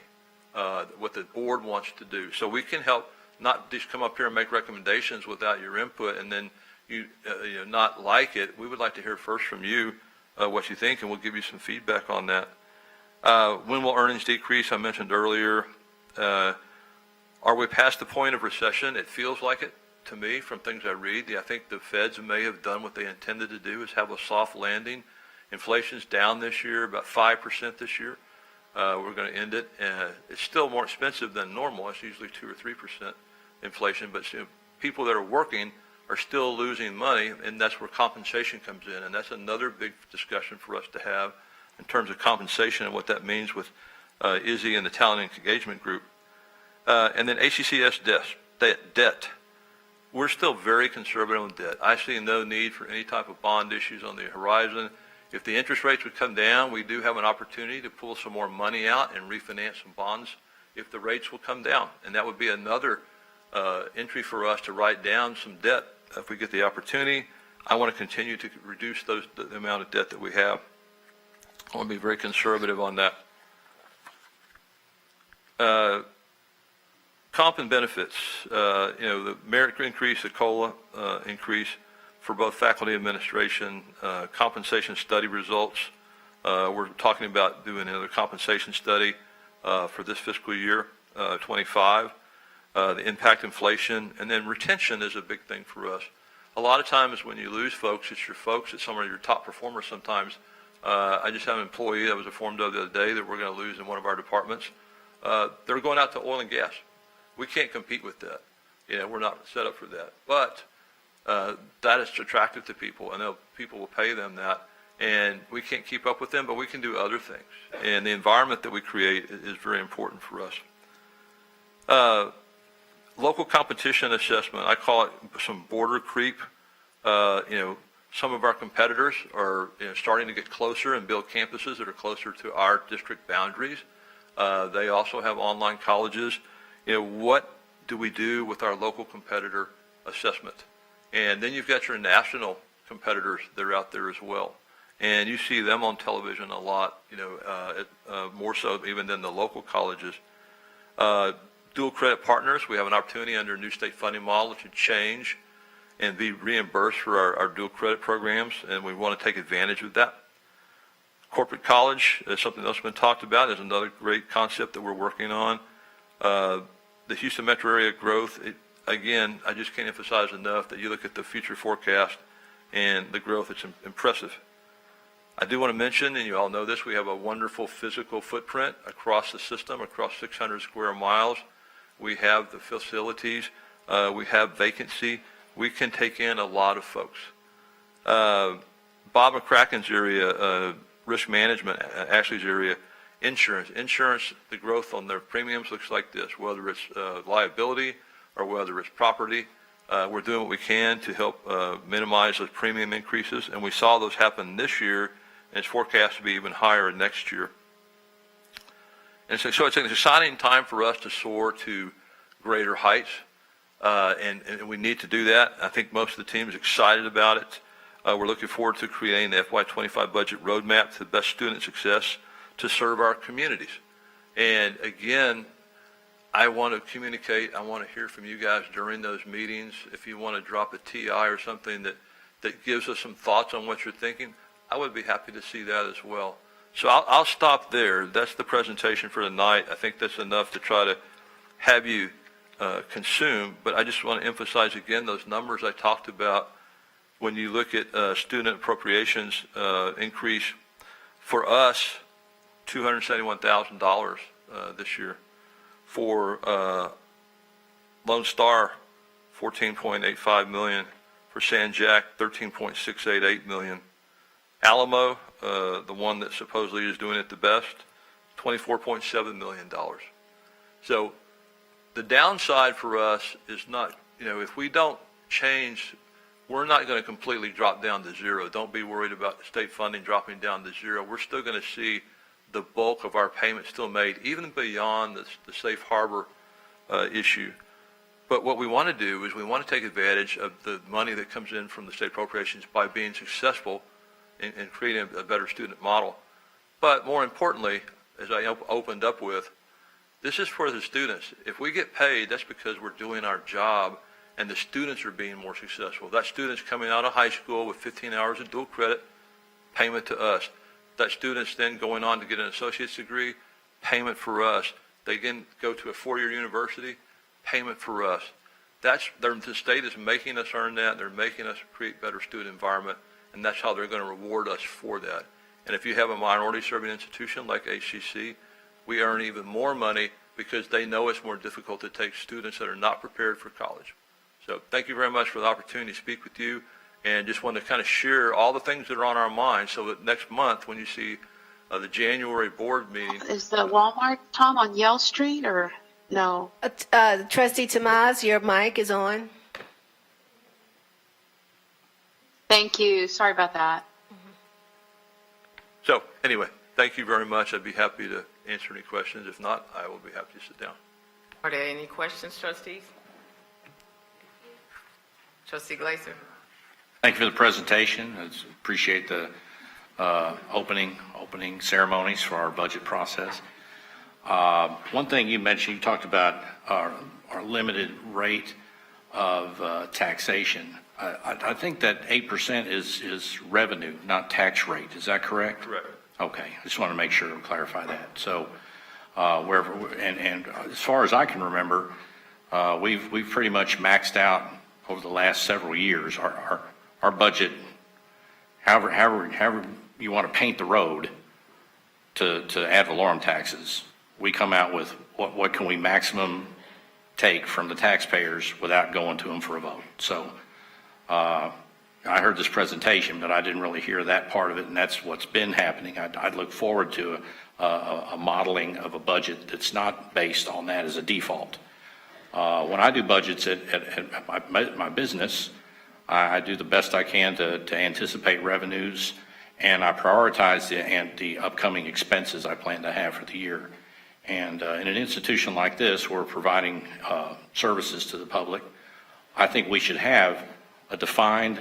what the board wants to do. So we can help, not just come up here and make recommendations without your input and then you not like it. We would like to hear first from you what you think, and we'll give you some feedback on that. When will earnings decrease? I mentioned earlier. Are we past the point of recession? It feels like it to me from things I read. I think the feds may have done what they intended to do, is have a soft landing. Inflation's down this year, about 5% this year. We're going to end it. It's still more expensive than normal. It's usually 2 or 3% inflation, but people that are working are still losing money, and that's where compensation comes in. And that's another big discussion for us to have in terms of compensation and what that means with Izzy and the Talent Engagement Group. And then HCCS debt. We're still very conservative on debt. I see no need for any type of bond issues on the horizon. If the interest rates would come down, we do have an opportunity to pull some more money out and refinance some bonds if the rates will come down. And that would be another entry for us to write down some debt if we get the opportunity. I want to continue to reduce the amount of debt that we have. I want to be very conservative on that. Comp and benefits, the merit increase, the COLA increase for both faculty administration, compensation study results. We're talking about doing another compensation study for this fiscal year, 25. The impact inflation, and then retention is a big thing for us. A lot of times when you lose folks, it's your folks, it's some of your top performers sometimes. I just had an employee that was informed of the other day that we're going to lose in one of our departments. They're going out to oil and gas. We can't compete with that. We're not set up for that. But that is attractive to people, and people will pay them that. And we can't keep up with them, but we can do other things. And the environment that we create is very important for us. Local competition assessment, I call it some border creep. Some of our competitors are starting to get closer and build campuses that are closer to our district boundaries. They also have online colleges. What do we do with our local competitor assessment? And then you've got your national competitors that are out there as well. And you see them on television a lot, more so even than the local colleges. Dual credit partners, we have an opportunity under a new state funding model to change and be reimbursed for our dual credit programs, and we want to take advantage of that. Corporate college is something else that's been talked about. Is another great concept that we're working on. The Houston metro area growth, again, I just can't emphasize enough that you look at the future forecast and the growth, it's impressive. I do want to mention, and you all know this, we have a wonderful physical footprint across the system, across 600 square miles. We have the facilities. We have vacancy. We can take in a lot of folks. Bob McCracken's area, risk management, Ashley's area, insurance. Insurance, the growth on their premiums looks like this, whether it's liability or whether it's property. We're doing what we can to help minimize those premium increases, and we saw those happen this year, and it's forecast to be even higher next year. And so it's an exciting time for us to soar to greater heights, and we need to do that. I think most of the team is excited about it. We're looking forward to creating the FY25 budget roadmap to the best student success to serve our communities. And again, I want to communicate. I want to hear from you guys during those meetings. If you want to drop a TI or something that gives us some thoughts on what you're thinking, I would be happy to see that as well. So I'll stop there. That's the presentation for tonight. I think that's enough to try to have you consume, but I just want to emphasize again those numbers I talked about. When you look at student appropriations increase, for us, $271,000 this year. For Lone Star, $14.85 million. For San Jac, $13.688 million. Alamo, the one that supposedly is doing it the best, $24.7 million. So the downside for us is not, if we don't change, we're not going to completely drop down to zero. Don't be worried about the state funding dropping down to zero. We're still going to see the bulk of our payments still made, even beyond the safe harbor issue. But what we want to do is we want to take advantage of the money that comes in from the state appropriations by being successful in creating a better student model. But more importantly, as I opened up with, this is for the students. If we get paid, that's because we're doing our job and the students are being more successful. That student's coming out of high school with 15 hours of dual credit, payment to us. That student's then going on to get an associate's degree, payment for us. They can go to a 4-year university, payment for us. The state is making us earn that. They're making us create better student environment, and that's how they're going to reward us for that. And if you have a minority serving institution like HCC, we earn even more money because they know it's more difficult to take students that are not prepared for college. So thank you very much for the opportunity to speak with you, and just want to kind of share all the things that are on our minds so that next month when you see the January board meeting. Is the Walmart, Tom, on Yale Street or no? Trustee Tamaz, your mic is on. Thank you. Sorry about that. So anyway, thank you very much. I'd be happy to answer any questions. If not, I will be happy to sit down. Are there any questions, trustees? Trustee Glazer. Thank you for the presentation. I appreciate the opening ceremonies for our budget process. One thing you mentioned, you talked about our limited rate of taxation. I think that 8% is revenue, not tax rate. Is that correct? Correct. Okay. I just want to make sure to clarify that. So and as far as I can remember, we've pretty much maxed out over the last several years our budget, however you want to paint the road to ad valorem taxes. We come out with what can we maximum take from the taxpayers without going to them for a vote. So I heard this presentation, but I didn't really hear that part of it, and that's what's been happening. I'd look forward to a modeling of a budget that's not based on that as a default. When I do budgets at my business, I do the best I can to anticipate revenues, and I prioritize the upcoming expenses I plan to have for the year. And in an institution like this, we're providing services to the public. I think we should have a defined,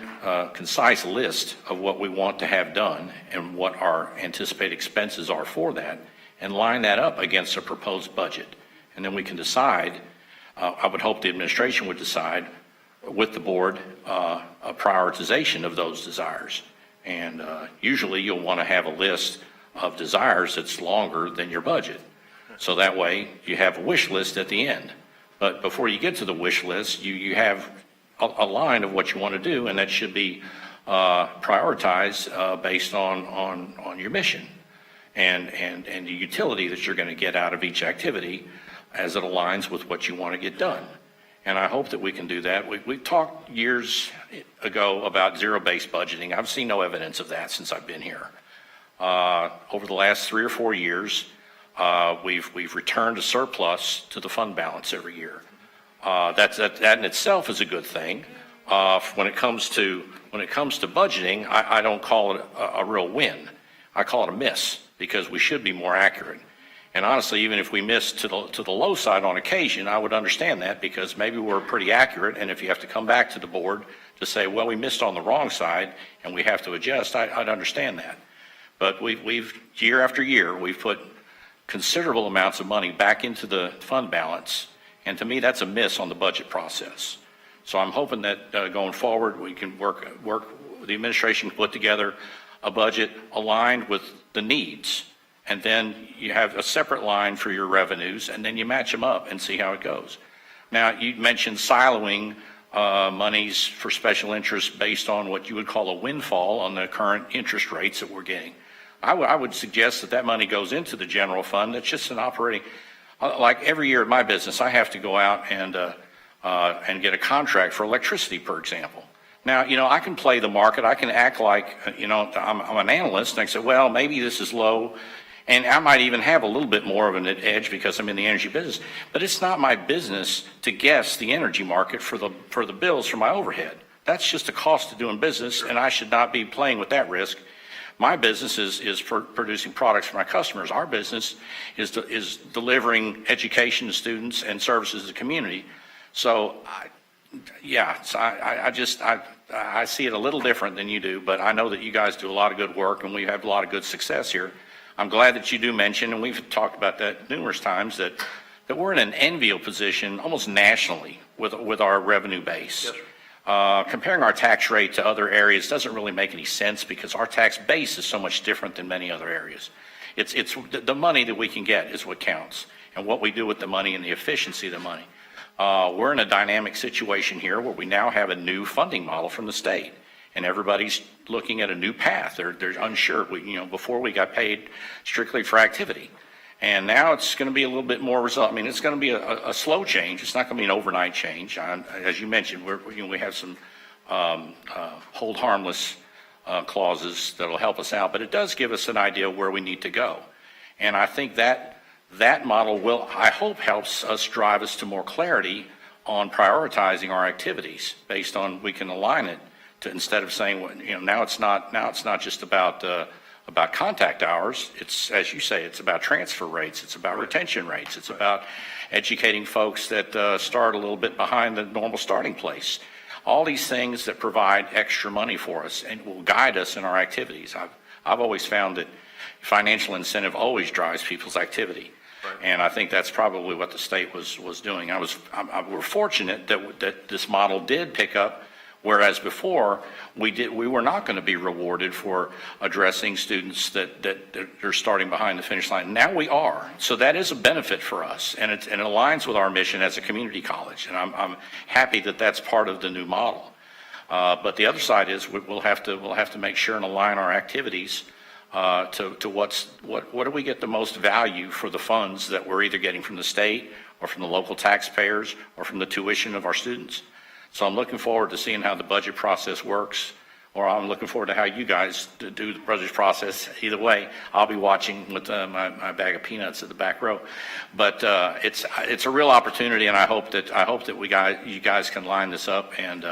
concise list of what we want to have done and what our anticipated expenses are for that, and line that up against a proposed budget. And then we can decide, I would hope the administration would decide with the board a prioritization of those desires. And usually you'll want to have a list of desires that's longer than your budget. So that way you have a wish list at the end. But before you get to the wish list, you have a line of what you want to do, and that should be prioritized based on your mission and the utility that you're going to get out of each activity as it aligns with what you want to get done. And I hope that we can do that. We talked years ago about zero-based budgeting. I've seen no evidence of that since I've been here. Over the last 3 or 4 years, we've returned a surplus to the fund balance every year. That in itself is a good thing. When it comes to budgeting, I don't call it a real win. I call it a miss, because we should be more accurate. And honestly, even if we miss to the low side on occasion, I would understand that, because maybe we're pretty accurate. And if you have to come back to the board to say, well, we missed on the wrong side and we have to adjust, I'd understand that. But we've year after year, we've put considerable amounts of money back into the fund balance. And to me, that's a miss on the budget process. So I'm hoping that going forward, we can work, the administration can put together a budget aligned with the needs. And then you have a separate line for your revenues, and then you match them up and see how it goes. Now, you mentioned siloing monies for special interest based on what you would call a windfall on the current interest rates that we're getting. I would suggest that money goes into the general fund. That's just an operating, like every year in my business, I have to go out and get a contract for electricity, for example. Now, I can play the market. I can act like, I'm an analyst, and I say, well, maybe this is low. And I might even have a little bit more of an edge because I'm in the energy business. But it's not my business to guess the energy market for the bills for my overhead. That's just a cost of doing business, and I should not be playing with that risk. My business is producing products for my customers. Our business is delivering education to students and services to the community. So, I see it a little different than you do, but I know that you guys do a lot of good work, and we have a lot of good success here. I'm glad that you do mention, and we've talked about that numerous times, that we're in an enviable position almost nationally with our revenue base. Yes, comparing our tax rate to other areas doesn't really make any sense, because our tax base is so much different than many other areas. It's the money that we can get is what counts, and what we do with the money and the efficiency of the money. We're in a dynamic situation here where we now have a new funding model from the state, and everybody's looking at a new path. They're unsure. Before we got paid strictly for activity, and now it's going to be a little bit more result. I mean, it's going to be a slow change. It's not going to be an overnight change. As you mentioned, we have some hold harmless clauses that'll help us out, but it does give us an idea of where we need to go. And I think that model will, I hope, helps us drive us to more clarity on prioritizing our activities based on, we can align it to, instead of saying, now it's not just about contact hours. It's, as you say, it's about transfer rates. It's about retention rates. It's about educating folks that start a little bit behind the normal starting place. All these things that provide extra money for us and will guide us in our activities. I've always found that financial incentive always drives people's activity. Right. And I think that's probably what the state was doing. We're fortunate that this model did pick up, whereas before we were not going to be rewarded for addressing students that are starting behind the finish line. Now we are. So that is a benefit for us, and it aligns with our mission as a community college. And I'm happy that that's part of the new model. But the other side is we'll have to make sure and align our activities to what do we get the most value for the funds that we're either getting from the state or from the local taxpayers or from the tuition of our students. So I'm looking forward to seeing how the budget process works, or I'm looking forward to how you guys do the budget process. Either way, I'll be watching with my bag of peanuts at the back row. But it's a real opportunity, and I hope that you guys can line this up and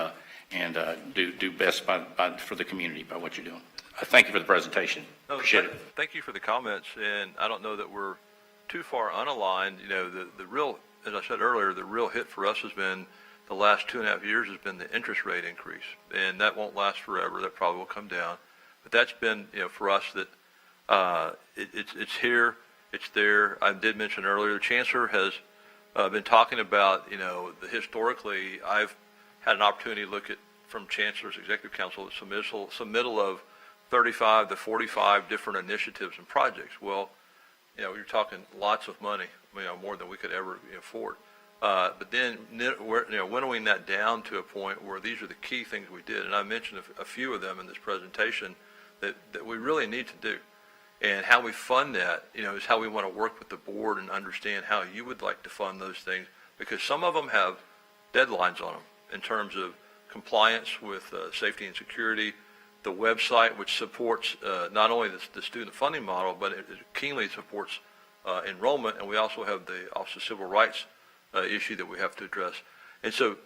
and do best for the community by what you're doing. Thank you for the presentation. No, Appreciate it. Thank you for the comments, and I don't know that we're too far unaligned. You know, the real, as I said earlier, the real hit for us has been the last 2.5 years has been the interest rate increase, and that won't last forever. That probably will come down, but that's been, you know, for us that it's here, it's there. I did mention earlier the chancellor has been talking about, you know, historically I've had an opportunity to look at from Chancellor's Executive Council the submittal of 35 to 45 different initiatives and projects. Well, you know, you're talking lots of money, you know, more than we could ever afford. But then, you know, winnowing that down to a point where these are the key things we did, and I mentioned a few of them in this presentation that we really need to do. And how we fund that, you know, is how we want to work with the board and understand how you would like to fund those things, because some of them have deadlines on them in terms of compliance with safety and security, the website, which supports not only the student funding model, but it keenly supports enrollment, and we also have the Office of Civil Rights issue that we have to address. And so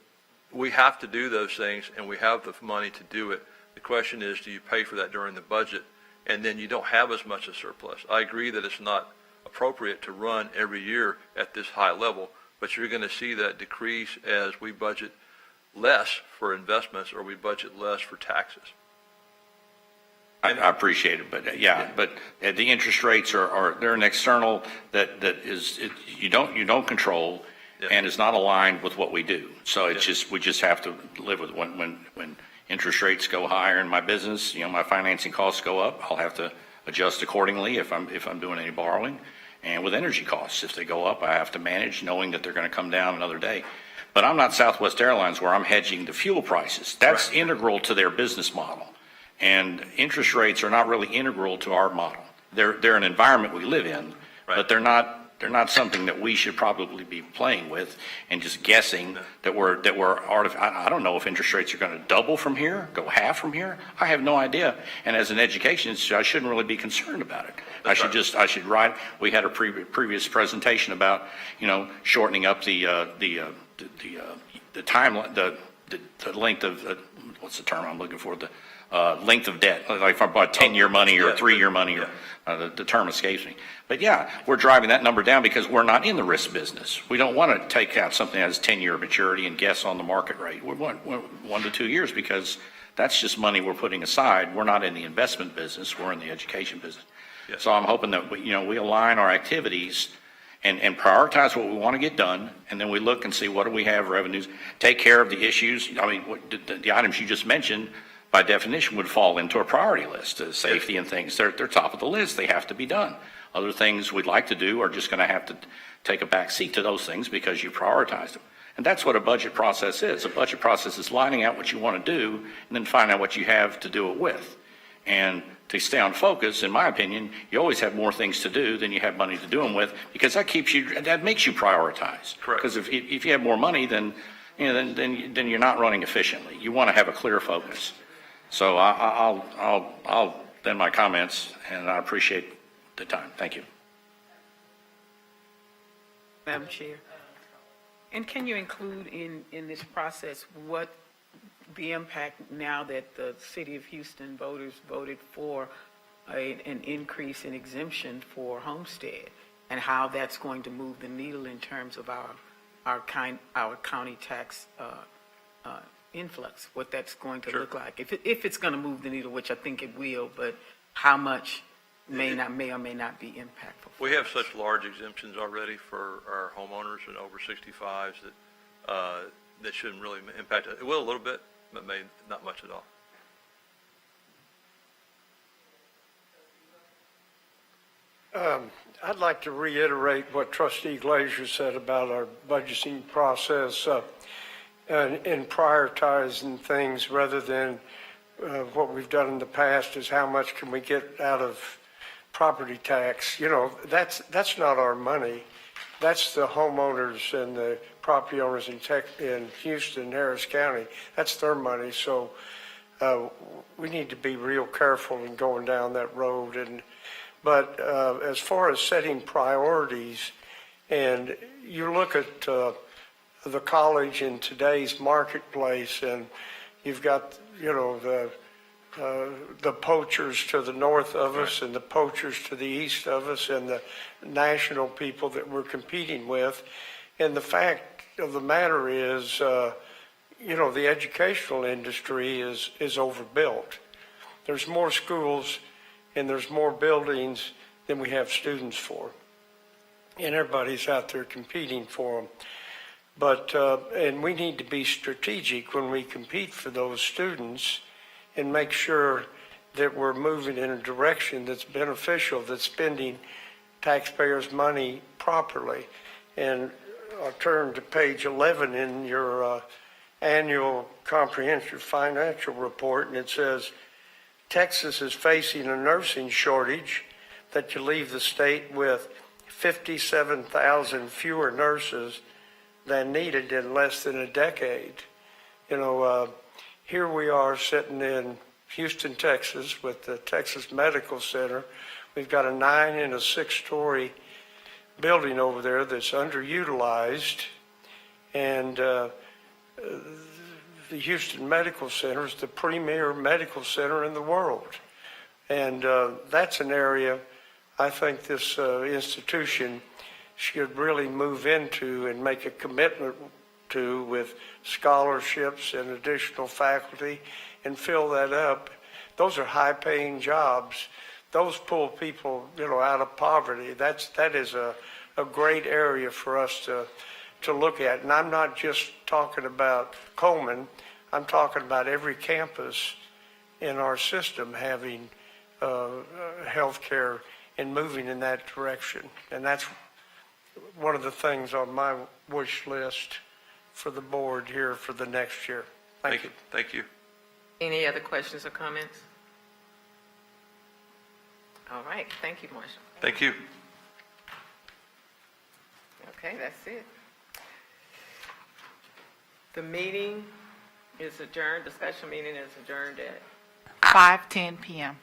we have to do those things, and we have the money to do it. The question is, do you pay for that during the budget? And then you don't have as much as surplus. I agree that it's not appropriate to run every year at this high level, but you're going to see that decrease as we budget less for investments or we budget less for taxes. I appreciate it, but but the interest rates they're an external that is you don't control, and it's not aligned with what we do. So it's we just have to live with when interest rates go higher in my business, you know, my financing costs go up. I'll have to adjust accordingly if I'm doing any borrowing. And with energy costs, if they go up, I have to manage knowing that they're going to come down another day. But I'm not Southwest Airlines where I'm hedging the fuel prices. That's integral to their business model. And interest rates are not really integral to our model. They're an environment we live in, but they're not something that we should probably be playing with and just guessing that we're I don't know if interest rates are going to double from here, go half from here. I have no idea. And as an education institute, I shouldn't really be concerned about it. I should write. We had a previous presentation about, you know, shortening up the timeline, the length of what's the term I'm looking for? The length of debt, like if I bought 10-year money or 3-year money, or the term escapes me. But yeah, we're driving that number down because we're not in the risk business. We don't want to take out something that has 10-year maturity and guess on the market rate. We're 1 to 2 years because that's just money we're putting aside. We're not in the investment business. We're in the education business. Yes. So I'm hoping that we align our activities and prioritize what we want to get done, and then we look and see what do we have revenues, take care of the issues. I mean, the items you just mentioned, by definition, would fall into a priority list. Safety and things, they're top of the list. They have to be done. Other things we'd like to do are just going to have to take a back seat to those things because you prioritized them. And that's what a budget process is. A budget process is lining out what you want to do and then find out what you have to do it with. And to stay on focus, in my opinion, you always have more things to do than you have money to do them with, because that makes you prioritize. Correct. Because if you have more money, then you're not running efficiently. You want to have a clear focus. So I'll end my comments, and I appreciate the time. Thank you. Madam Chair, and can you include in this process what the impact now that the City of Houston voters voted for an increase in exemption for homestead, and how that's going to move the needle in terms of our county tax influx, what that's going to look like, if it's going to move the needle, which I think it will, but how much may or may not be impactful. We have such large exemptions already for our homeowners and over 65s that shouldn't really impact it. It will a little bit, but not much at all. I'd like to reiterate what Trustee Glazier said about our budgeting process and prioritizing things rather than what we've done in the past is how much can we get out of property tax. You know, that's not our money. That's the homeowners and the property owners in Houston, Harris County. That's their money. So we need to be real careful in going down that road. But as far as setting priorities, and you look at the college in today's marketplace, and You've got, the poachers to the north of us and the poachers to the east of us and the national people that we're competing with. And the fact of the matter is, the educational industry is overbuilt. There's more schools and there's more buildings than we have students for. And everybody's out there competing for them. But, and we need to be strategic when we compete for those students and make sure that we're moving in a direction that's beneficial, that's spending taxpayers' money properly. And I'll turn to page 11 in your annual comprehensive financial report, and it says, Texas is facing a nursing shortage that could leave the state with 57,000 fewer nurses than needed in less than a decade. Here we are sitting in Houston, Texas, with the Texas Medical Center. We've got a 9 and a 6-story building over there that's underutilized, and the Houston Medical Center is the premier medical center in the world. And that's an area I think this institution should really move into and make a commitment to with scholarships and additional faculty and fill that up. Those are high-paying jobs. Those pull people, out of poverty. That is a great area for us to look at. And I'm not just talking about Coleman. I'm talking about every campus in our system having health care and moving in that direction. And that's one of the things on my wish list for the board here for the next year. Thank you. Thank you. Any other questions or comments? All right, thank you, Marshall. Thank you. Okay, that's it. The meeting is adjourned, discussion meeting is adjourned at 5:10 p.m.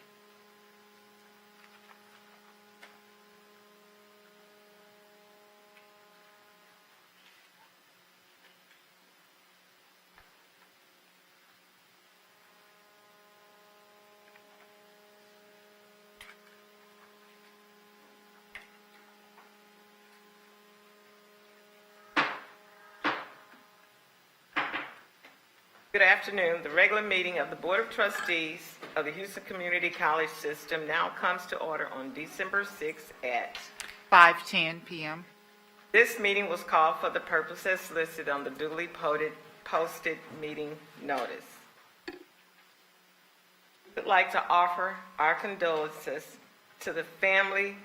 Good afternoon. The regular meeting of the Board of Trustees of the Houston Community College System now comes to order on December 6th at 5:10 p.m. This meeting was called for the purposes listed on the duly posted meeting notice. We'd like to offer our condolences to the family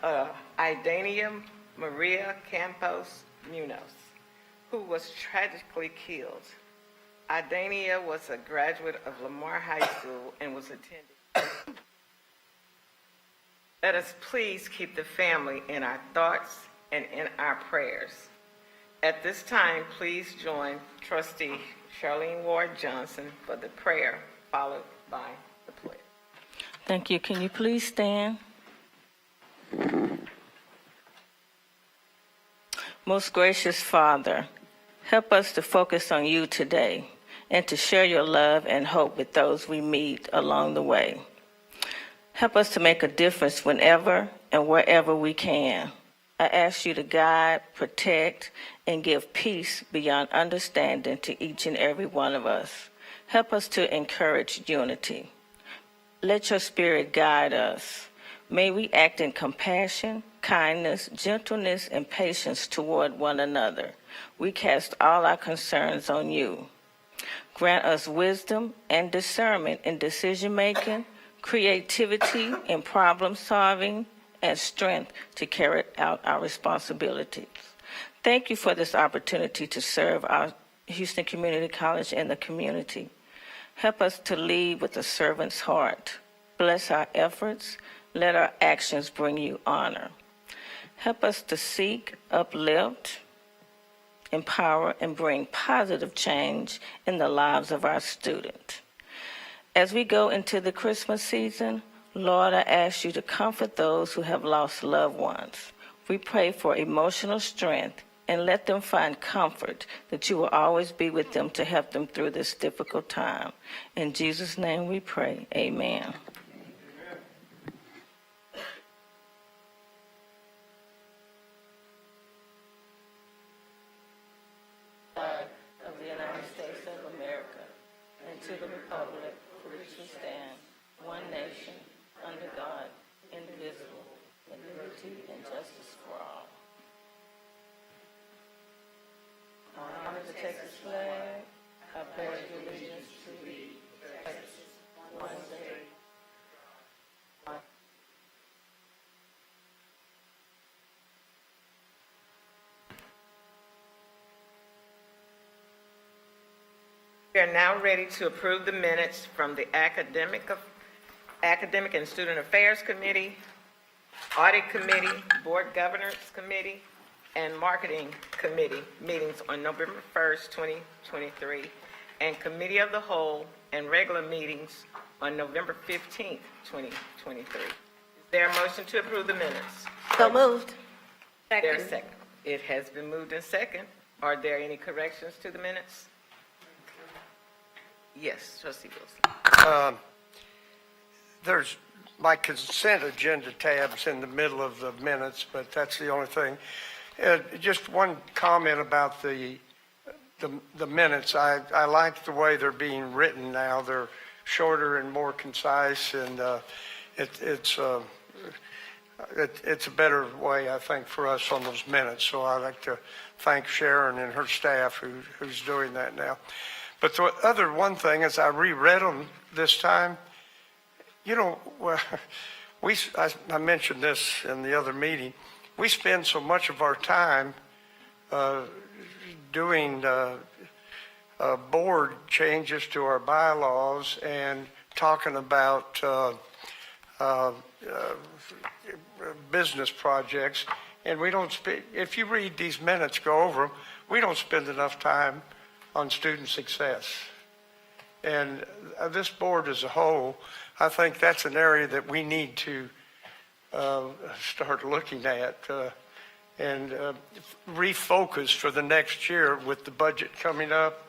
of Idania Maria Campos Munoz, who was tragically killed. Idania was a graduate of Lamar High School and was attending. Let us please keep the family in our thoughts and in our prayers. At this time, please join Trustee Charlene Ward Johnson for the prayer, followed by the pledge. Thank you. Can you please stand? Most gracious Father, help us to focus on you today and to share your love and hope with those we meet along the way. Help us to make a difference whenever and wherever we can. I ask you to guide, protect, and give peace beyond understanding to each and every one of us. Help us to encourage unity. Let your spirit guide us. May we act in compassion, kindness, gentleness, and patience toward one another. We cast all our concerns on you. Grant us wisdom and discernment in decision-making, creativity in problem-solving, and strength to carry out our responsibilities. Thank you for this opportunity to serve our Houston Community College and the community. Help us to lead with a servant's heart. Bless our efforts. Let our actions bring you honor. Help us to seek, uplift, empower, and bring positive change in the lives of our students. As we go into the Christmas season, Lord, I ask you to comfort those who have lost loved ones. We pray for emotional strength and let them find comfort that you will always be with them to help them through this difficult time. In Jesus' name we pray. Amen. Of the United States of America, and to the republic for which we stand, one nation, under God, indivisible, with liberty and justice for all. I honor the Texas flag. I pledge allegiance to Texas, one state. We are now ready to approve the minutes from the Academic and Student Affairs Committee, Audit Committee, Board Governance Committee, and Marketing Committee meetings on November 1st, 2023, and Committee of the Whole and regular meetings on November 15th, 2023. Is there a motion to approve the minutes? So moved. There's a second. It has been moved and second. Are there any corrections to the minutes? Yes, Trustee Wilson. There's my consent agenda tabs in the middle of the minutes, but that's the only thing. Just one comment about the minutes. I like the way they're being written now. They're shorter and more concise, and it's a better way, I think, for us on those minutes. So I'd like to thank Sharon and her staff who's doing that now. But the other one thing is I reread them this time. You know, well, I mentioned this in the other meeting. We spend so much of our time doing board changes to our bylaws and talking about business projects, and we don't if you read these minutes, go over them, we don't spend enough time on student success. And this board as a whole, I think that's an area that we need to start looking at and refocus for the next year with the budget coming up,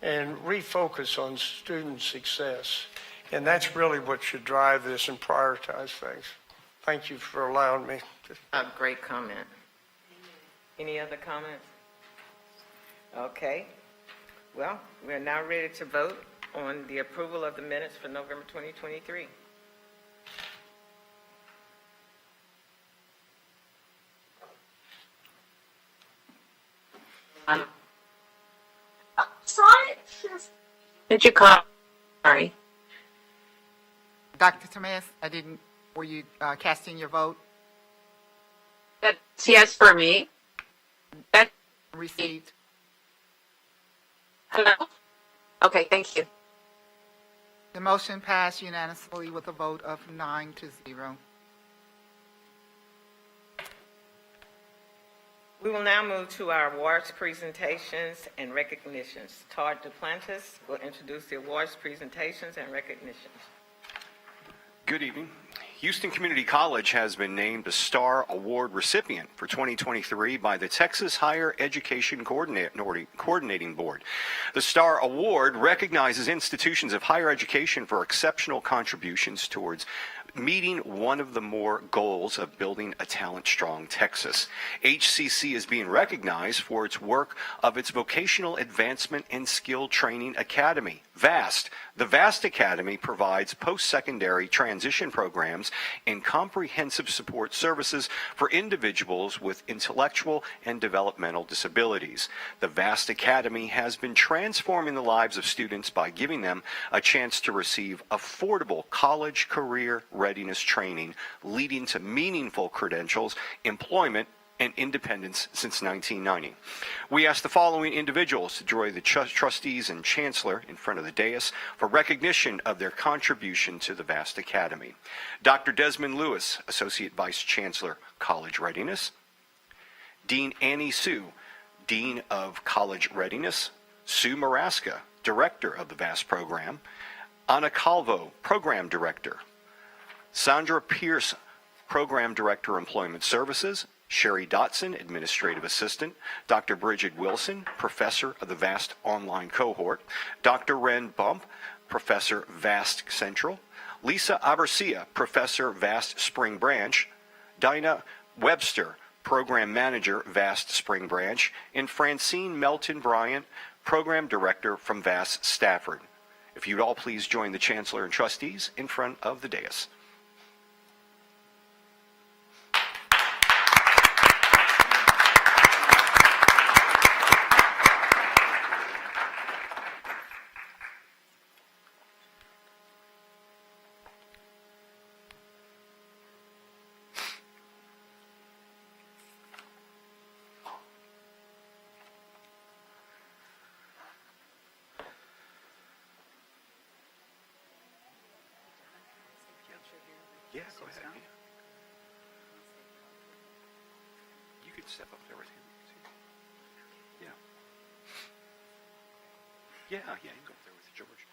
and refocus on student success. And that's really what should drive this and prioritize things. Thank you for allowing me to. A great comment. Any other comments? Okay. Well, we're now ready to vote on the approval of the minutes for November 2023. Did you call? Sorry. Dr. Thomas, were you casting your vote? That's yes for me. That Received. Hello? Okay, thank you. The motion passed unanimously with a vote of 9-0. We will now move to our awards presentations and recognitions. Todd Duplantis will introduce the awards presentations and recognitions. Good evening. Houston Community College has been named a Star Award recipient for 2023 by the Texas Higher Education Coordinating Board. The Star Award recognizes institutions of higher education for exceptional contributions towards meeting one of the more goals of building a talent-strong Texas. HCC is being recognized for its work of its Vocational Advancement and Skill Training Academy, VAST. The VAST Academy provides post-secondary transition programs and comprehensive support services for individuals with intellectual and developmental disabilities. The VAST Academy has been transforming the lives of students by giving them a chance to receive affordable college career readiness training, leading to meaningful credentials, employment, and independence since 1990. We ask the following individuals to join the trustees and chancellor in front of the dais for recognition of their contribution to the VAST Academy. Dr. Desmond Lewis, Associate Vice Chancellor, College Readiness. Dean Annie Sue, Dean of College Readiness. Sue Maraska, Director of the VAST program. Anna Calvo, Program Director. Sandra Pierce, Program Director, Employment Services. Sherry Dotson, Administrative Assistant, Dr. Bridget Wilson, Professor of the VAST Online Cohort, Dr. Ren Bump, Professor VAST Central, Lisa Abercia, Professor VAST Spring Branch, Dinah Webster, Program Manager, VAST Spring Branch, and Francine Melton Bryant, Program Director from VAST Stafford. If you'd all please join the Chancellor and Trustees in front of the dais. Yeah, go ahead. You could step up there with him. Yeah. Yeah, you can go up there with George.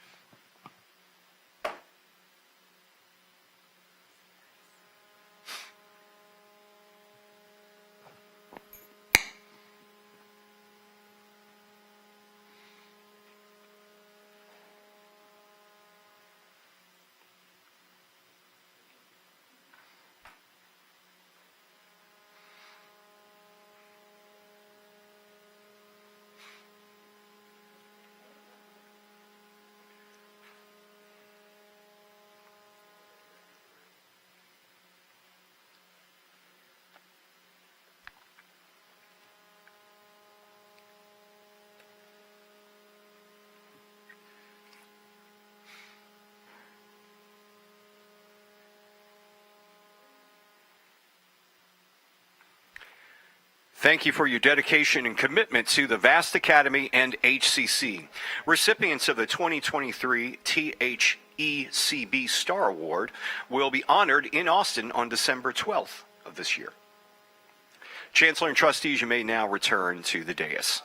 Thank you for your dedication and commitment to the VAST Academy and HCC. Recipients of the 2023 THECB Star Award will be honored in Austin on December 12th of this year. Chancellor and Trustees, you may now return to the dais.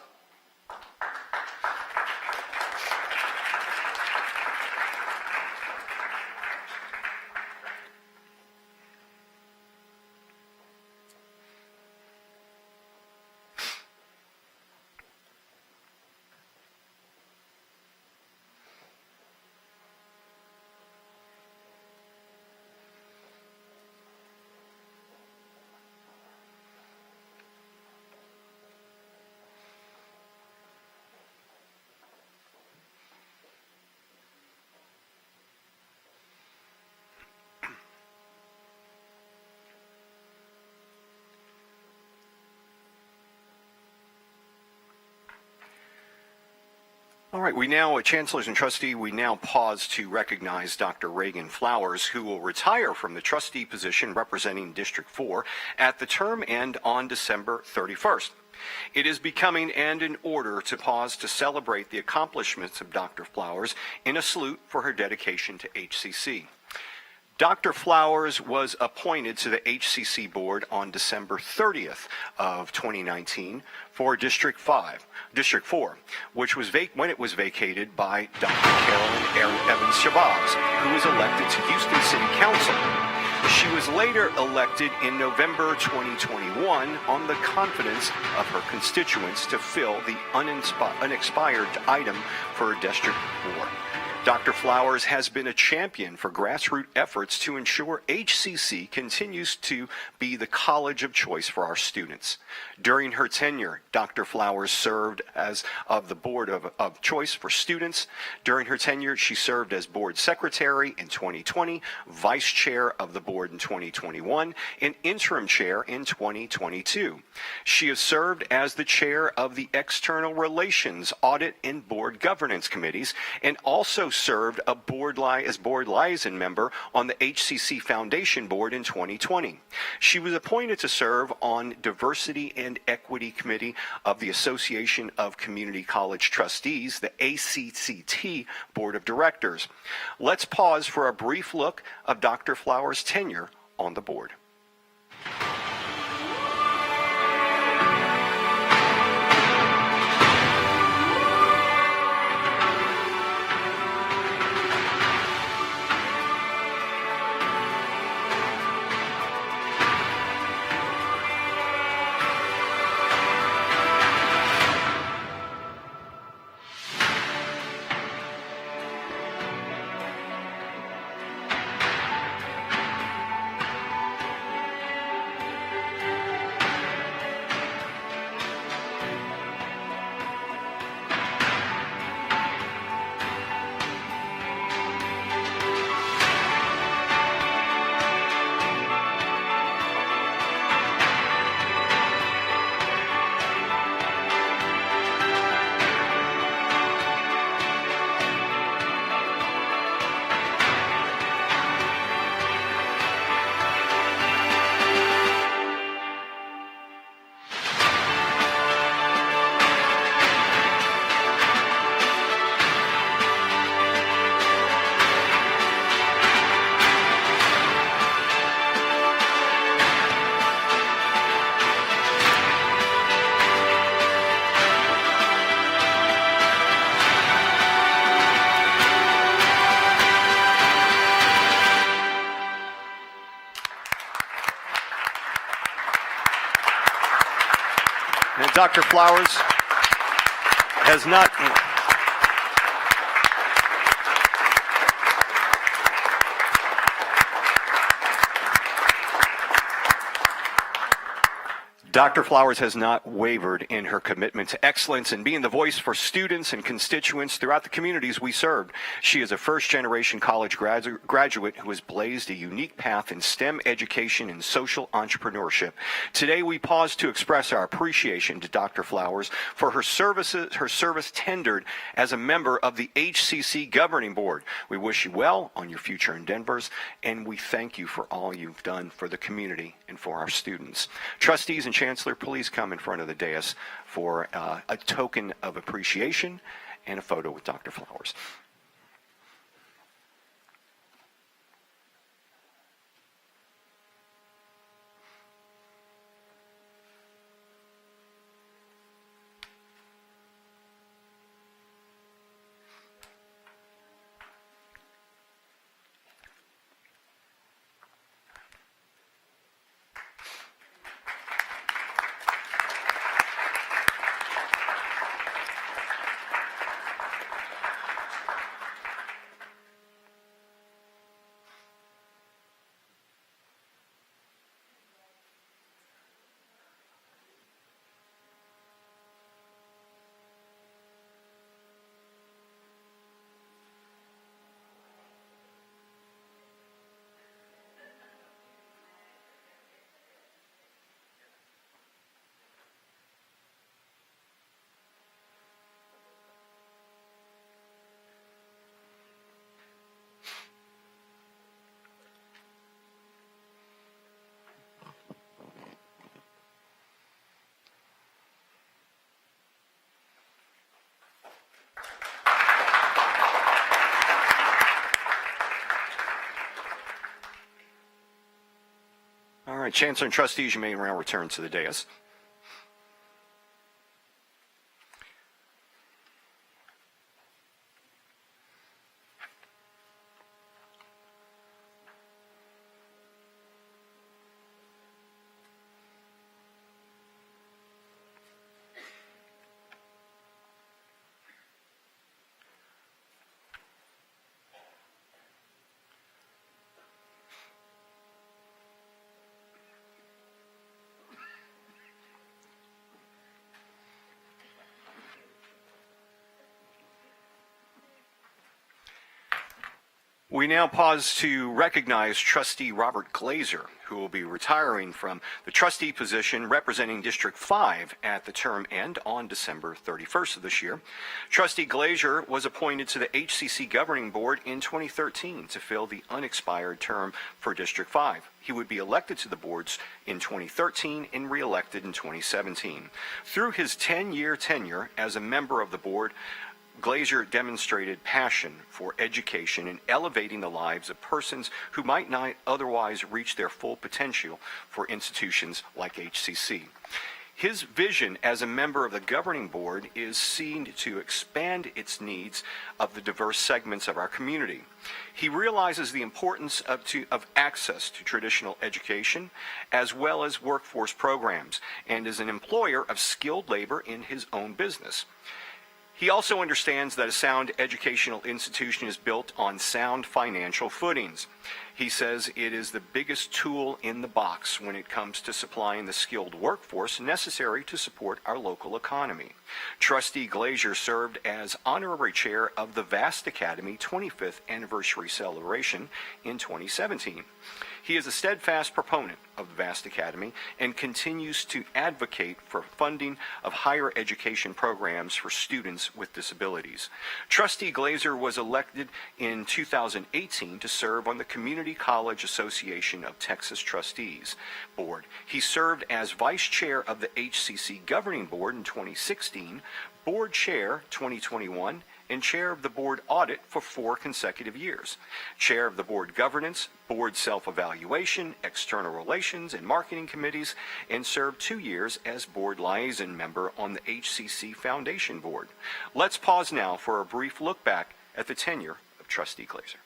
All right, we now, Chancellors and Trustee, we now pause to recognize Dr. Reagan Flowers, who will retire from the trustee position representing District 4 at the term end on December 31st. It is becoming and in order to pause to celebrate the accomplishments of Dr. Flowers in a salute for her dedication to HCC. Dr. Flowers was appointed to the HCC board on December 30th of 2019 for District 4, which was when it was vacated by Dr. Carolyn Evans Shabazz, who was elected to Houston City Council. She was later elected in November 2021 on the confidence of her constituents to fill the unexpired item for District 4. Dr. Flowers has been a champion for grassroots efforts to ensure HCC continues to be the college of choice for our students. During her tenure, Dr. Flowers served as of the Board of Choice for Students. During her tenure, she served as Board Secretary in 2020, Vice Chair of the Board in 2021, and Interim Chair in 2022. She has served as the Chair of the External Relations, Audit, and Board Governance Committees, and also served as board liaison member on the HCC Foundation Board in 2020. She was appointed to serve on Diversity and Equity Committee of the Association of Community College Trustees, the ACCT Board of Directors. Let's pause for a brief look of Dr. Flowers' tenure on the board. And Dr. Flowers has not... Dr. Flowers has not wavered in her commitment to excellence and being the voice for students and constituents throughout the communities we served. She is a first-generation college graduate who has blazed a unique path in STEM education and social entrepreneurship. Today, we pause to express our appreciation to Dr. Flowers for her service tendered as a member of the HCC Governing Board. We wish you well on your future endeavors, and we thank you for all you've done for the community and for our students. Trustees and Chancellor, please come in front of the dais for a token of appreciation and a photo with Dr. Flowers. All right, Chancellor and Trustees, you may now return to the dais. We now pause to recognize Trustee Robert Glazer, who will be retiring from the trustee position representing District 5 at the term end on December 31st of this year. Trustee Glazer was appointed to the HCC Governing Board in 2013 to fill the unexpired term for District 5. He would be elected to the boards in 2013 and re-elected in 2017. Through his 10-year tenure as a member of the board, Glazer demonstrated passion for education and elevating the lives of persons who might not otherwise reach their full potential for institutions like HCC. His vision as a member of the governing board is seen to expand its needs of the diverse segments of our community. He realizes the importance of access to traditional education as well as workforce programs and is an employer of skilled labor in his own business. He also understands that a sound educational institution is built on sound financial footings. He says it is the biggest tool in the box when it comes to supplying the skilled workforce necessary to support our local economy. Trustee Glazer served as honorary chair of the Vast Academy 25th anniversary celebration in 2017. He is a steadfast proponent of the Vast Academy and continues to advocate for funding of higher education programs for students with disabilities. Trustee Glazer was elected in 2018 to serve on the Community College Association of Texas Trustees Board. He served as vice chair of the HCC Governing Board in 2016, board chair 2021, and chair of the board audit for 4 consecutive years, chair of the board governance, board self-evaluation, external relations, and marketing committees, and served 2 years as board liaison member on the HCC Foundation Board. Let's pause now for a brief look back at the tenure of Trustee Glazer.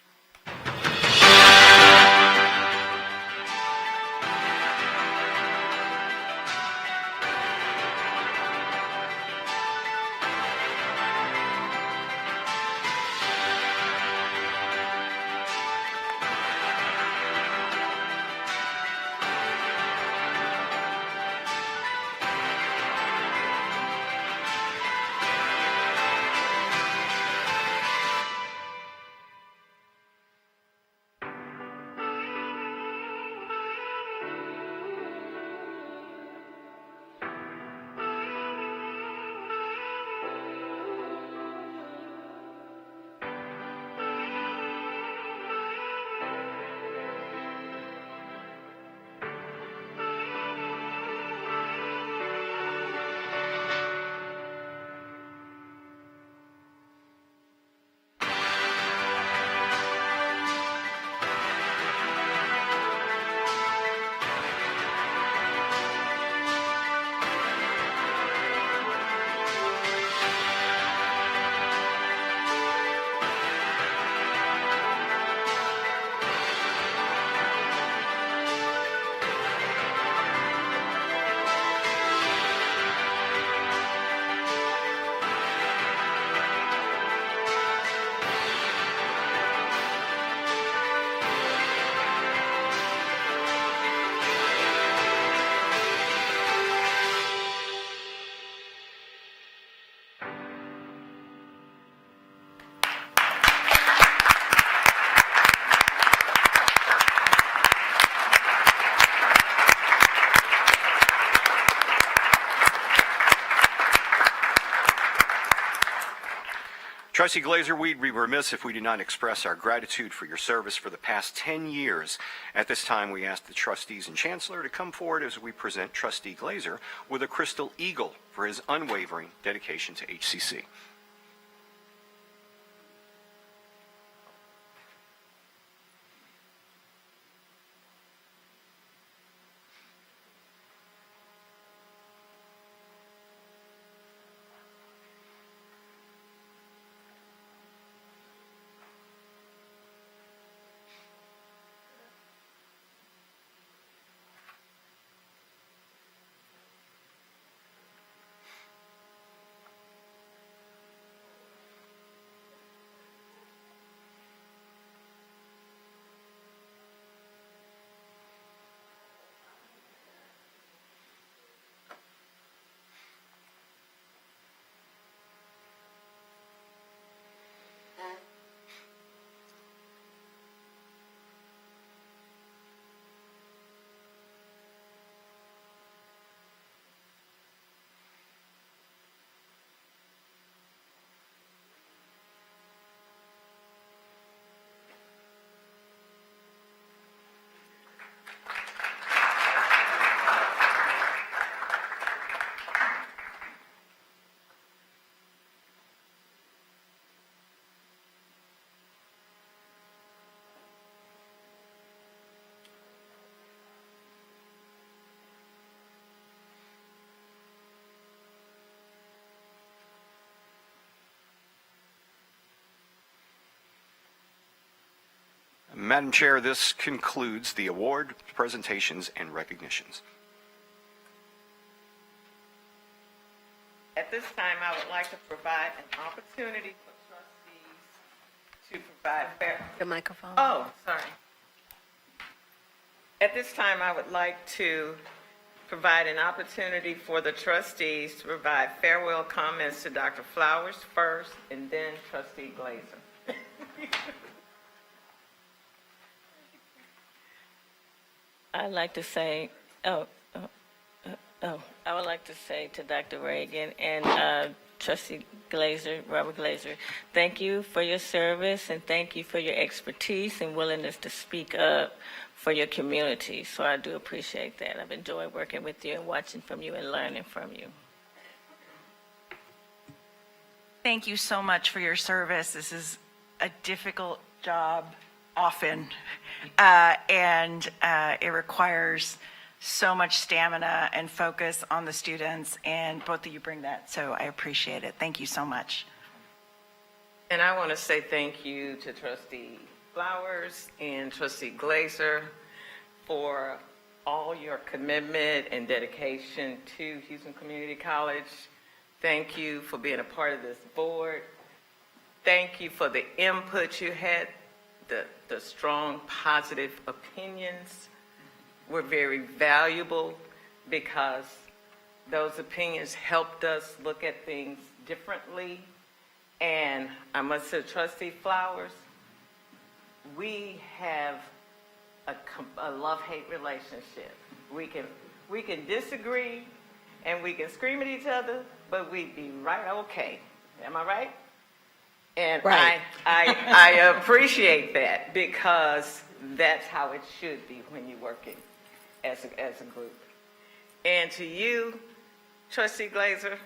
Trustee Glazer, we'd be remiss if we did not express our gratitude for your service for the past 10 years. At this time, we ask the trustees and chancellor to come forward as we present Trustee Glazer with a Crystal Eagle for his unwavering dedication to HCC. Madam Chair, this concludes the award presentations and recognitions. At this time, I would like to provide an opportunity for trustees to provide fair. The microphone. Oh, sorry. At this time, I would like to provide an opportunity for the trustees to provide farewell comments to Dr. Flowers first, and then Trustee Glazer. I'd like to say, I would like to say to Dr. Reagan and Trustee Glazer, Robert Glazer, thank you for your service and thank you for your expertise and willingness to speak up for your community. So I do appreciate that. I've enjoyed working with you and watching from you and learning from you. Thank you so much for your service. This is a difficult job often, and it requires so much stamina and focus on the students, and both of you bring that, so I appreciate it. Thank you so much. And I want to say thank you to Trustee Flowers and Trustee Glazer for all your commitment and dedication to Houston Community College. Thank you for being a part of this board. Thank you for the input you had. The strong, positive opinions were very valuable because those opinions helped us look at things differently. And I must say, Trustee Flowers, we have a love-hate relationship. We can disagree and we can scream at each other, but we'd be right okay. Am I right? And Right. I appreciate that because that's how it should be when you're working as a group. And to you, Trustee Glazer,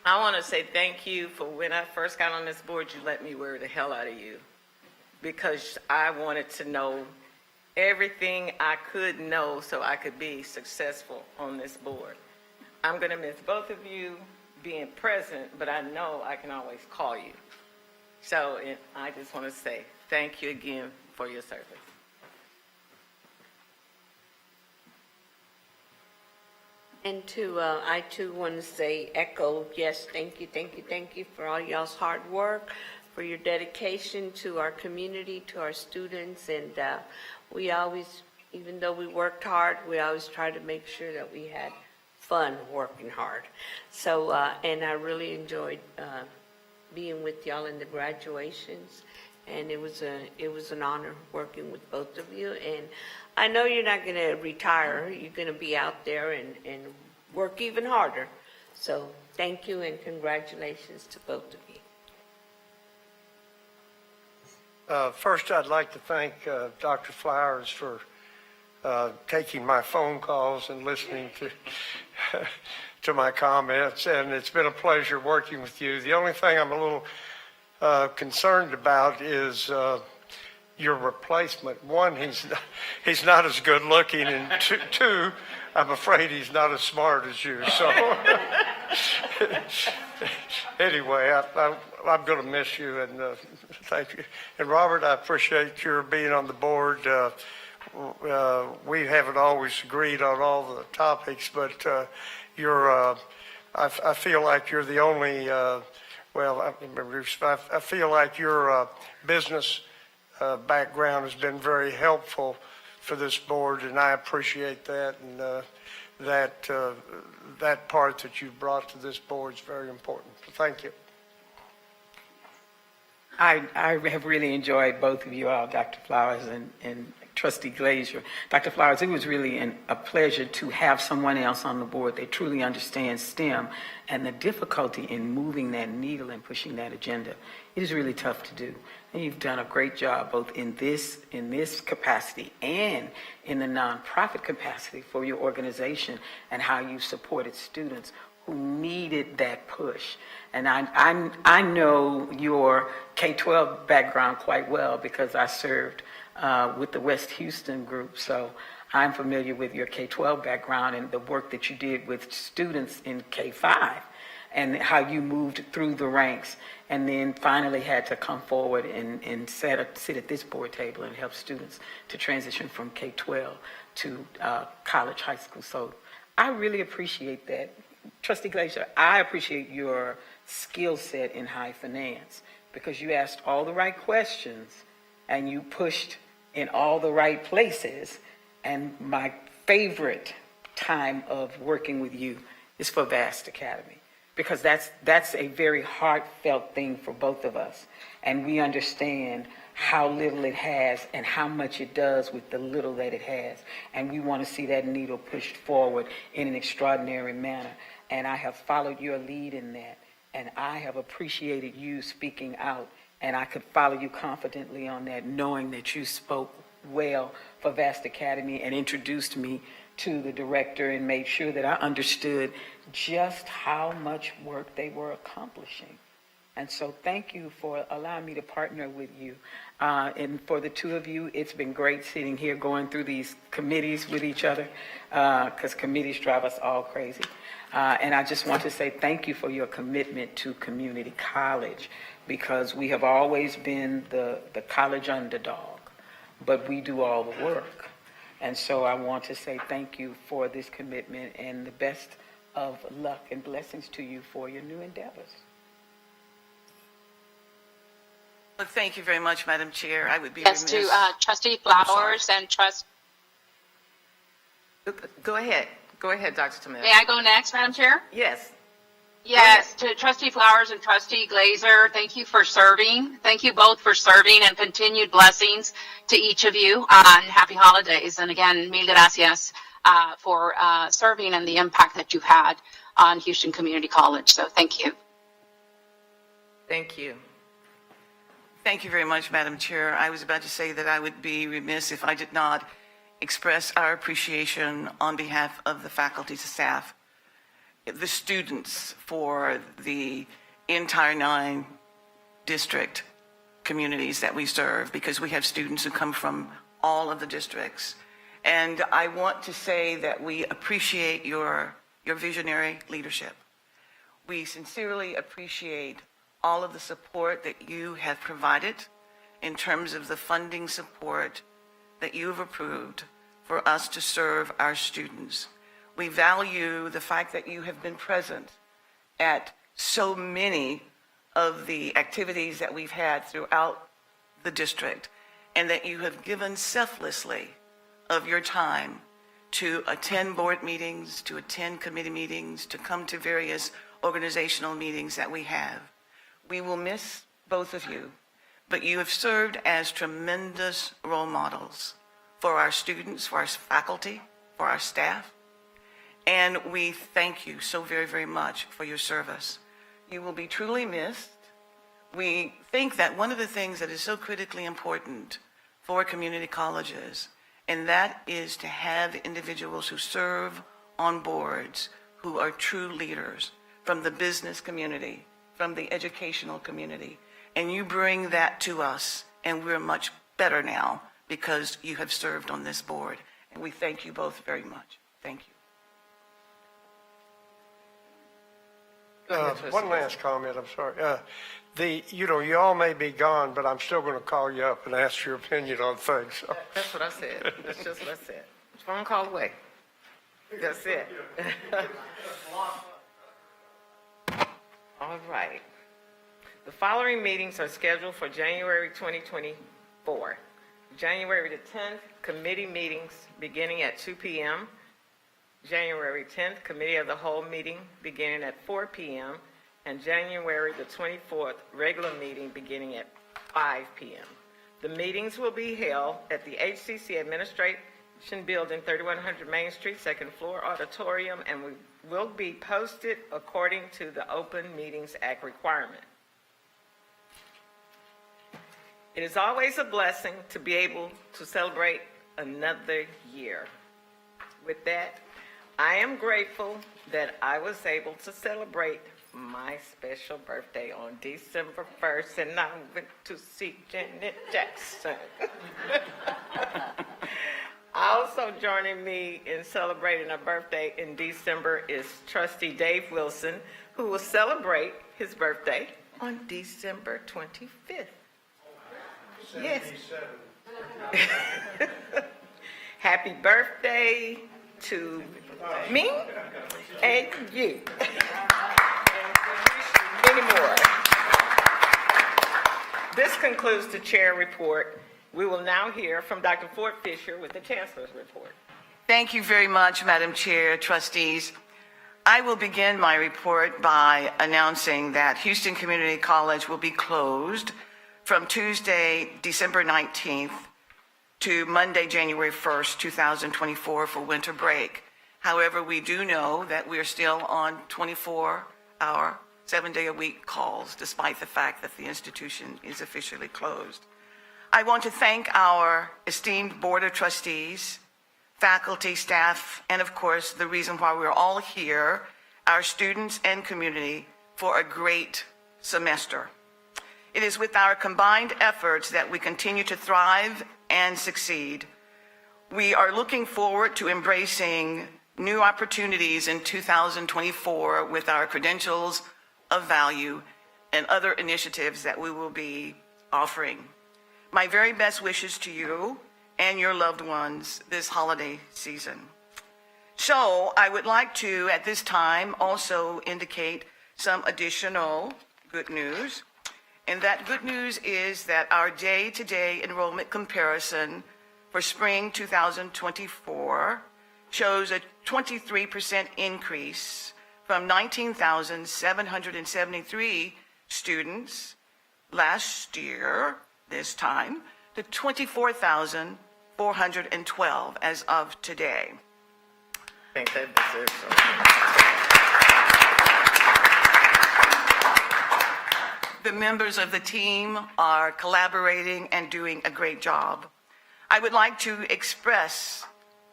I want to say thank you for when I first got on this board, you let me wear the hell out of you because I wanted to know everything I could know so I could be successful on this board. I'm going to miss both of you being present, but I know I can always call you. So I just want to say thank you again for your service. And I too want to say, echo, yes, thank you for all y'all's hard work, for your dedication to our community, to our students, and we always, even though we worked hard, we always tried to make sure that we had fun working hard. So, and I really enjoyed being with y'all in the graduations, and it was an honor working with both of you. And I know you're not going to retire. You're going to be out there and work even harder. So thank you and congratulations to both of you. First, I'd like to thank Dr. Flowers for taking my phone calls and listening to to my comments, and it's been a pleasure working with you. The only thing I'm a little concerned about is your replacement. One, he's not as good looking, and two, I'm afraid he's not as smart as you. So anyway, I'm going to miss you, and thank you. And Robert, I appreciate your being on the board. We haven't always agreed on all the topics, but I feel like you're the only, I feel like your business background has been very helpful for this board, and I appreciate that, and that part that you brought to this board is very important. So thank you. I have really enjoyed both of you all, Dr. Flowers and Trustee Glazier. Dr. Flowers, it was really a pleasure to have someone else on the board that truly understands STEM and the difficulty in moving that needle and pushing that agenda. It is really tough to do. And you've done a great job both in this capacity and in the nonprofit capacity for your organization and how you supported students who needed that push. And I know your K-12 background quite well because I served with the West Houston group. So I'm familiar with your K-12 background and the work that you did with students in K-5 and how you moved through the ranks and then finally had to come forward and sit at this board table and help students to transition from K-12 to college, high school. So I really appreciate that. Trustee Glazier, I appreciate your skill set in high finance because you asked all the right questions and you pushed in all the right places. And my favorite time of working with you is for Vast Academy because that's a very heartfelt thing for both of us. And we understand how little it has and how much it does with the little that it has. And we want to see that needle pushed forward in an extraordinary manner. And I have followed your lead in that. And I have appreciated you speaking out. And I could follow you confidently on that, knowing that you spoke well for Vast Academy and introduced me to the director and made sure that I understood just how much work they were accomplishing. And so thank you for allowing me to partner with you. And for the two of you, it's been great sitting here going through these committees with each other because committees drive us all crazy. And I just want to say thank you for your commitment to community college because we have always been the college underdog, but we do all the work. And so I want to say thank you for this commitment and the best of luck and blessings to you for your new endeavors. Well, thank you very much, Madam Chair. I would be Yes, remiss. to Trustee Flowers and Go ahead. Go ahead, Dr. Tamel. May I go next, Madam Chair? Yes. Yes, to Trustee Flowers and Trustee Glazer, thank you for serving. Thank you both for serving and continued blessings to each of you and happy holidays. And again, mil gracias for serving and the impact that you've had on Houston Community College. So thank you. Thank you. Thank you very much, Madam Chair. I was about to say that I would be remiss if I did not express our appreciation on behalf of the faculty, staff, the students for the entire 9 district communities that we serve, because we have students who come from all of the districts. And I want to say that we appreciate your visionary leadership. We sincerely appreciate all of the support that you have provided in terms of the funding support that you have approved for us to serve our students. We value the fact that you have been present at so many of the activities that we've had throughout the district, and that you have given selflessly of your time to attend board meetings, to attend committee meetings, to come to various organizational meetings that we have. We will miss both of you, but you have served as tremendous role models for our students, for our faculty, for our staff. And we thank you so very, very much for your service. You will be truly missed. we think that one of the things that is so critically important for community colleges, and that is to have individuals who serve on boards who are true leaders from the business community, from the educational community. And you bring that to us, and we're much better now because you have served on this board. And we thank you both very much. Thank you. One last comment, I'm sorry. You all may be gone, but I'm still going to call you up and ask your opinion on things. So. That's what I said. That's just what I said. Phone call away. That's it. All right. The following meetings are scheduled for January 2024. January the 10th, committee meetings beginning at 2 p.m. January 10th, Committee of the Whole meeting beginning at 4 p.m. and January the 24th, regular meeting beginning at 5 p.m. The meetings will be held at the HCC Administration Building, 3100 Main Street, second floor auditorium, and will be posted according to the Open Meetings Act requirement. It is always a blessing to be able to celebrate another year. With that, I am grateful that I was able to celebrate my special birthday on December 1st, and I went to see Janet Jackson. Also joining me in celebrating a birthday in December is Trustee Dave Wilson, who will celebrate his birthday on December 25th. Yes. Happy birthday to me and you. Many more. This concludes the chair report. We will now hear from Dr. Ford Fisher with the Chancellor's report. Thank you very much, Madam Chair, trustees. I will begin my report by announcing that Houston Community College will be closed from Tuesday, December 19th to Monday, January 1st, 2024 for winter break. However, we do know that we're still on 24-hour, 7-day-a-week calls, despite the fact that the institution is officially closed. I want to thank our esteemed Board of Trustees, faculty, staff, and of course, the reason why we're all here, our students and community, for a great semester. It is with our combined efforts that we continue to thrive and succeed. We are looking forward to embracing new opportunities in 2024 with our credentials of value and other initiatives that we will be offering. My very best wishes to you and your loved ones this holiday season. So I would like to, at this time, also indicate some additional good news. And that good news is that our day-to-day enrollment comparison for spring 2024 shows a 23% increase from 19,773 students last year, this time, to 24,412 as of today. I think that deserves The members of the team are collaborating and doing a great job. I would like to express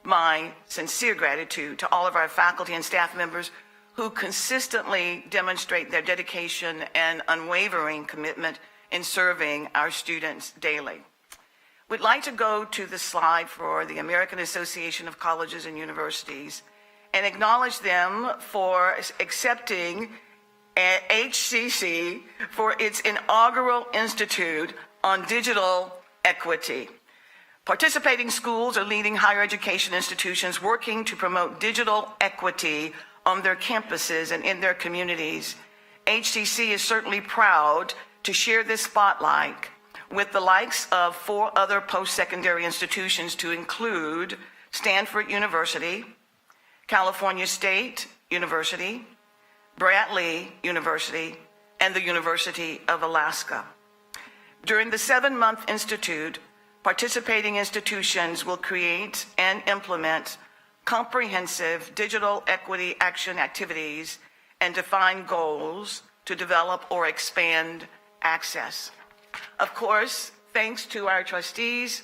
my sincere gratitude to all of our faculty and staff members who consistently demonstrate their dedication and unwavering commitment in serving our students daily. We'd like to go to the slide for the American Association of Colleges and Universities and acknowledge them for accepting HCC for its inaugural Institute on Digital Equity. Participating schools are leading higher education institutions working to promote digital equity on their campuses and in their communities. HCC is certainly proud to share this spotlight with the likes of 4 other post-secondary institutions, to include Stanford University, California State University, Bradley University, and the University of Alaska. During the 7-month institute, participating institutions will create and implement comprehensive digital equity action activities and define goals to develop or expand access. Of course, thanks to our trustees,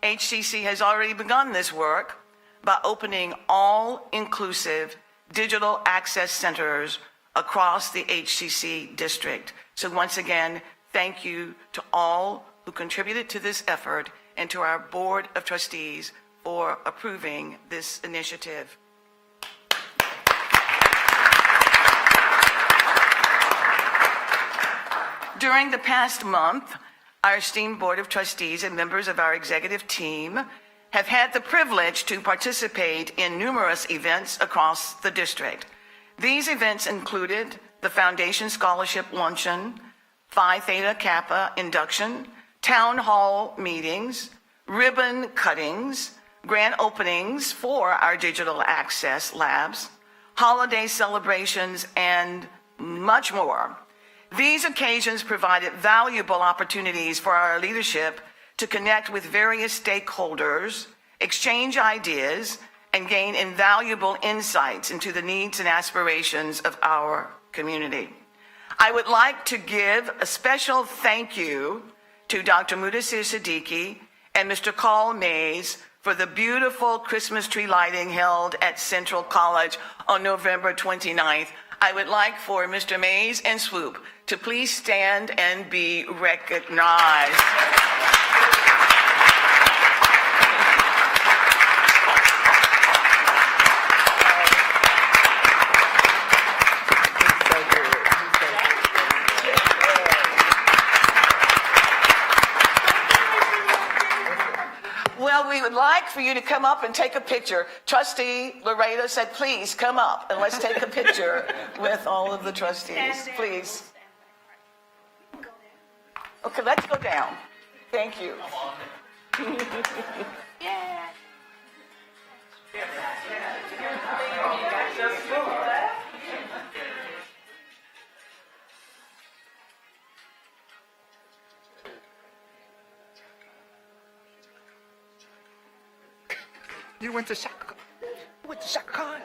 HCC has already begun this work by opening all-inclusive digital access centers across the HCC district. So once again, thank you to all who contributed to this effort and to our Board of Trustees for approving this initiative. During the past month, our esteemed Board of Trustees and members of our executive team have had the privilege to participate in numerous events across the district. These events included the Foundation Scholarship Luncheon, Phi Theta Kappa induction, town hall meetings, ribbon cuttings, grand openings for our digital access labs, holiday celebrations, and much more. These occasions provided valuable opportunities for our leadership to connect with various stakeholders, exchange ideas, and gain invaluable insights into the needs and aspirations of our community. I would like to give a special thank you to Dr. Mudassir Siddiqui and Mr. Carl Mays for the beautiful Christmas tree lighting held at Central College on November 29th. I would like for Mr. Mays and Swoop to please stand and be recognized. Well, we would like for you to come up and take a picture. Trustee Loretta said, please come up and let's take a picture with all of the trustees, please. Okay, let's go down. Thank you. Yeah. You went to Shaka Khan. You went to Shaka Khan.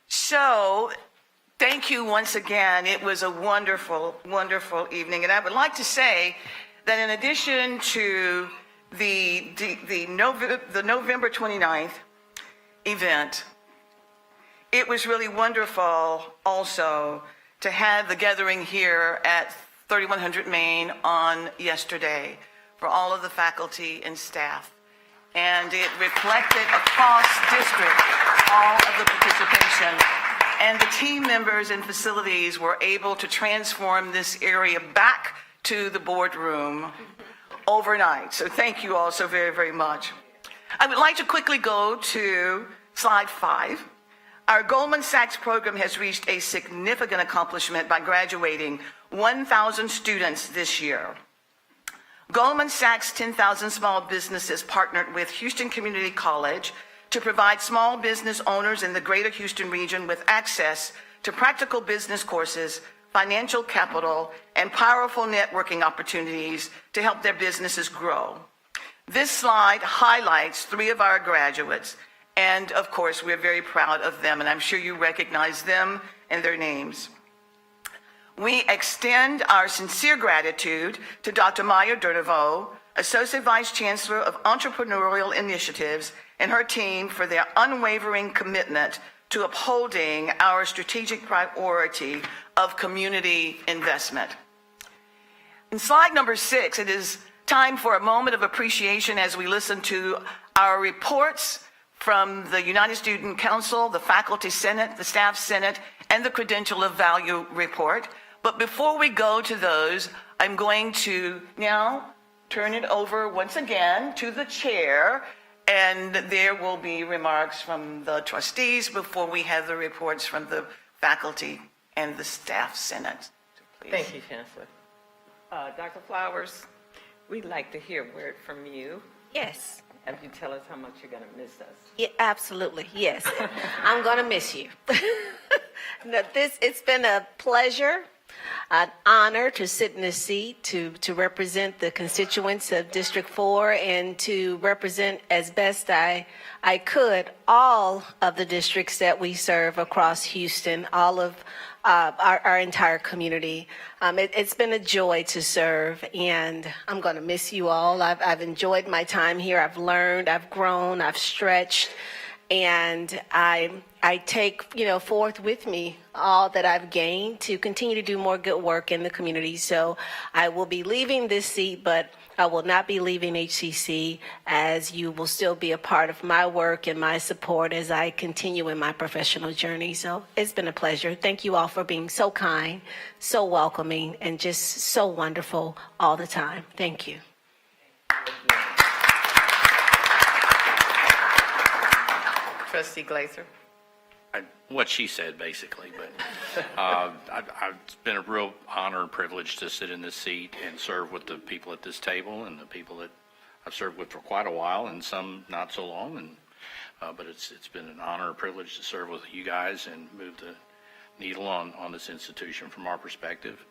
So, thank you once again. It was a wonderful, wonderful evening. And I would like to say that in addition to the November 29th event, it was really wonderful also to have the gathering here at 3100 Main on yesterday for all of the faculty and staff. And it reflected across district all of the participation. And the team members and facilities were able to transform this area back to the boardroom overnight. So thank you all so very, very much. I would like to quickly go to slide 5. Our Goldman Sachs program has reached a significant accomplishment by graduating 1,000 students this year. Goldman Sachs 10,000 Small Businesses partnered with Houston Community College to provide small business owners in the greater Houston region with access to practical business courses, financial capital, and powerful networking opportunities to help their businesses grow. This slide highlights 3 of our graduates, and of course, we're very proud of them, and I'm sure you recognize them and their names. We extend our sincere gratitude to Dr. Maya Durnovo, Associate Vice Chancellor of Entrepreneurial Initiatives, and her team for their unwavering commitment to upholding our strategic priority of community investment. In slide number 6, it is time for a moment of appreciation as we listen to our reports from the United Student Council, the Faculty Senate, the Staff Senate, and the Credential of Value report. But before we go to those, I'm going to now turn it over once again to the chair, and there will be remarks from the trustees before we have the reports from the faculty and the Staff Senate. Please. Thank you, Chancellor. Dr. Flowers, we'd like to hear a word from you. Yes. Have you tell us how much you're going to miss us? Yeah, absolutely. Yes. I'm going to miss you. No, it's been a pleasure, an honor to sit in this seat, to represent the constituents of District 4 and to represent as best I could all of the districts that we serve across Houston, all of our entire community. It's been a joy to serve, and I'm going to miss you all. I've enjoyed my time here. I've learned, I've grown, I've stretched, and I take, forth with me all that I've gained to continue to do more good work in the community. So I will be leaving this seat, but I will not be leaving HCC, as you will still be a part of my work and my support as I continue in my professional journey. So it's been a pleasure. Thank you all for being so kind, so welcoming, and just so wonderful all the time. Thank you. Trustee Glazer. What she said, basically, but it's been a real honor and privilege to sit in this seat and serve with the people at this table and the people that I've served with for quite a while and some not so long. And but it's been an honor and privilege to serve with you guys and move the needle on this institution from our perspective.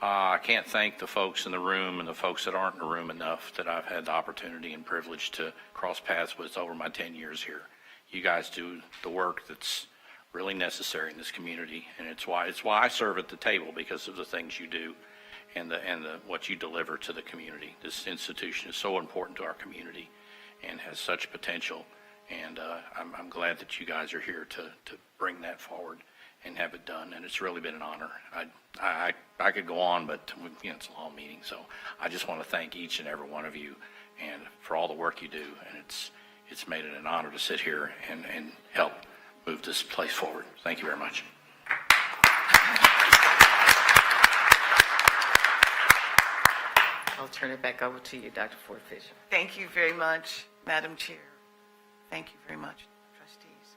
I can't thank the folks in the room and the folks that aren't in the room enough that I've had the opportunity and privilege to cross paths with over my 10 years here. You guys do the work that's really necessary in this community, and it's why I serve at the table, because of the things you do and what you deliver to the community. This institution is so important to our community and has such potential, and I'm glad that you guys are here to bring that forward and have it done, and it's really been an honor. I could go on, but it's a long meeting, so I just want to thank each and every one of you and for all the work you do, and it's made it an honor to sit here and help move this place forward. Thank you very much. I'll turn it back over to you, Dr. Ford Fisher. Thank you very much, Madam Chair. Thank you very much, trustees.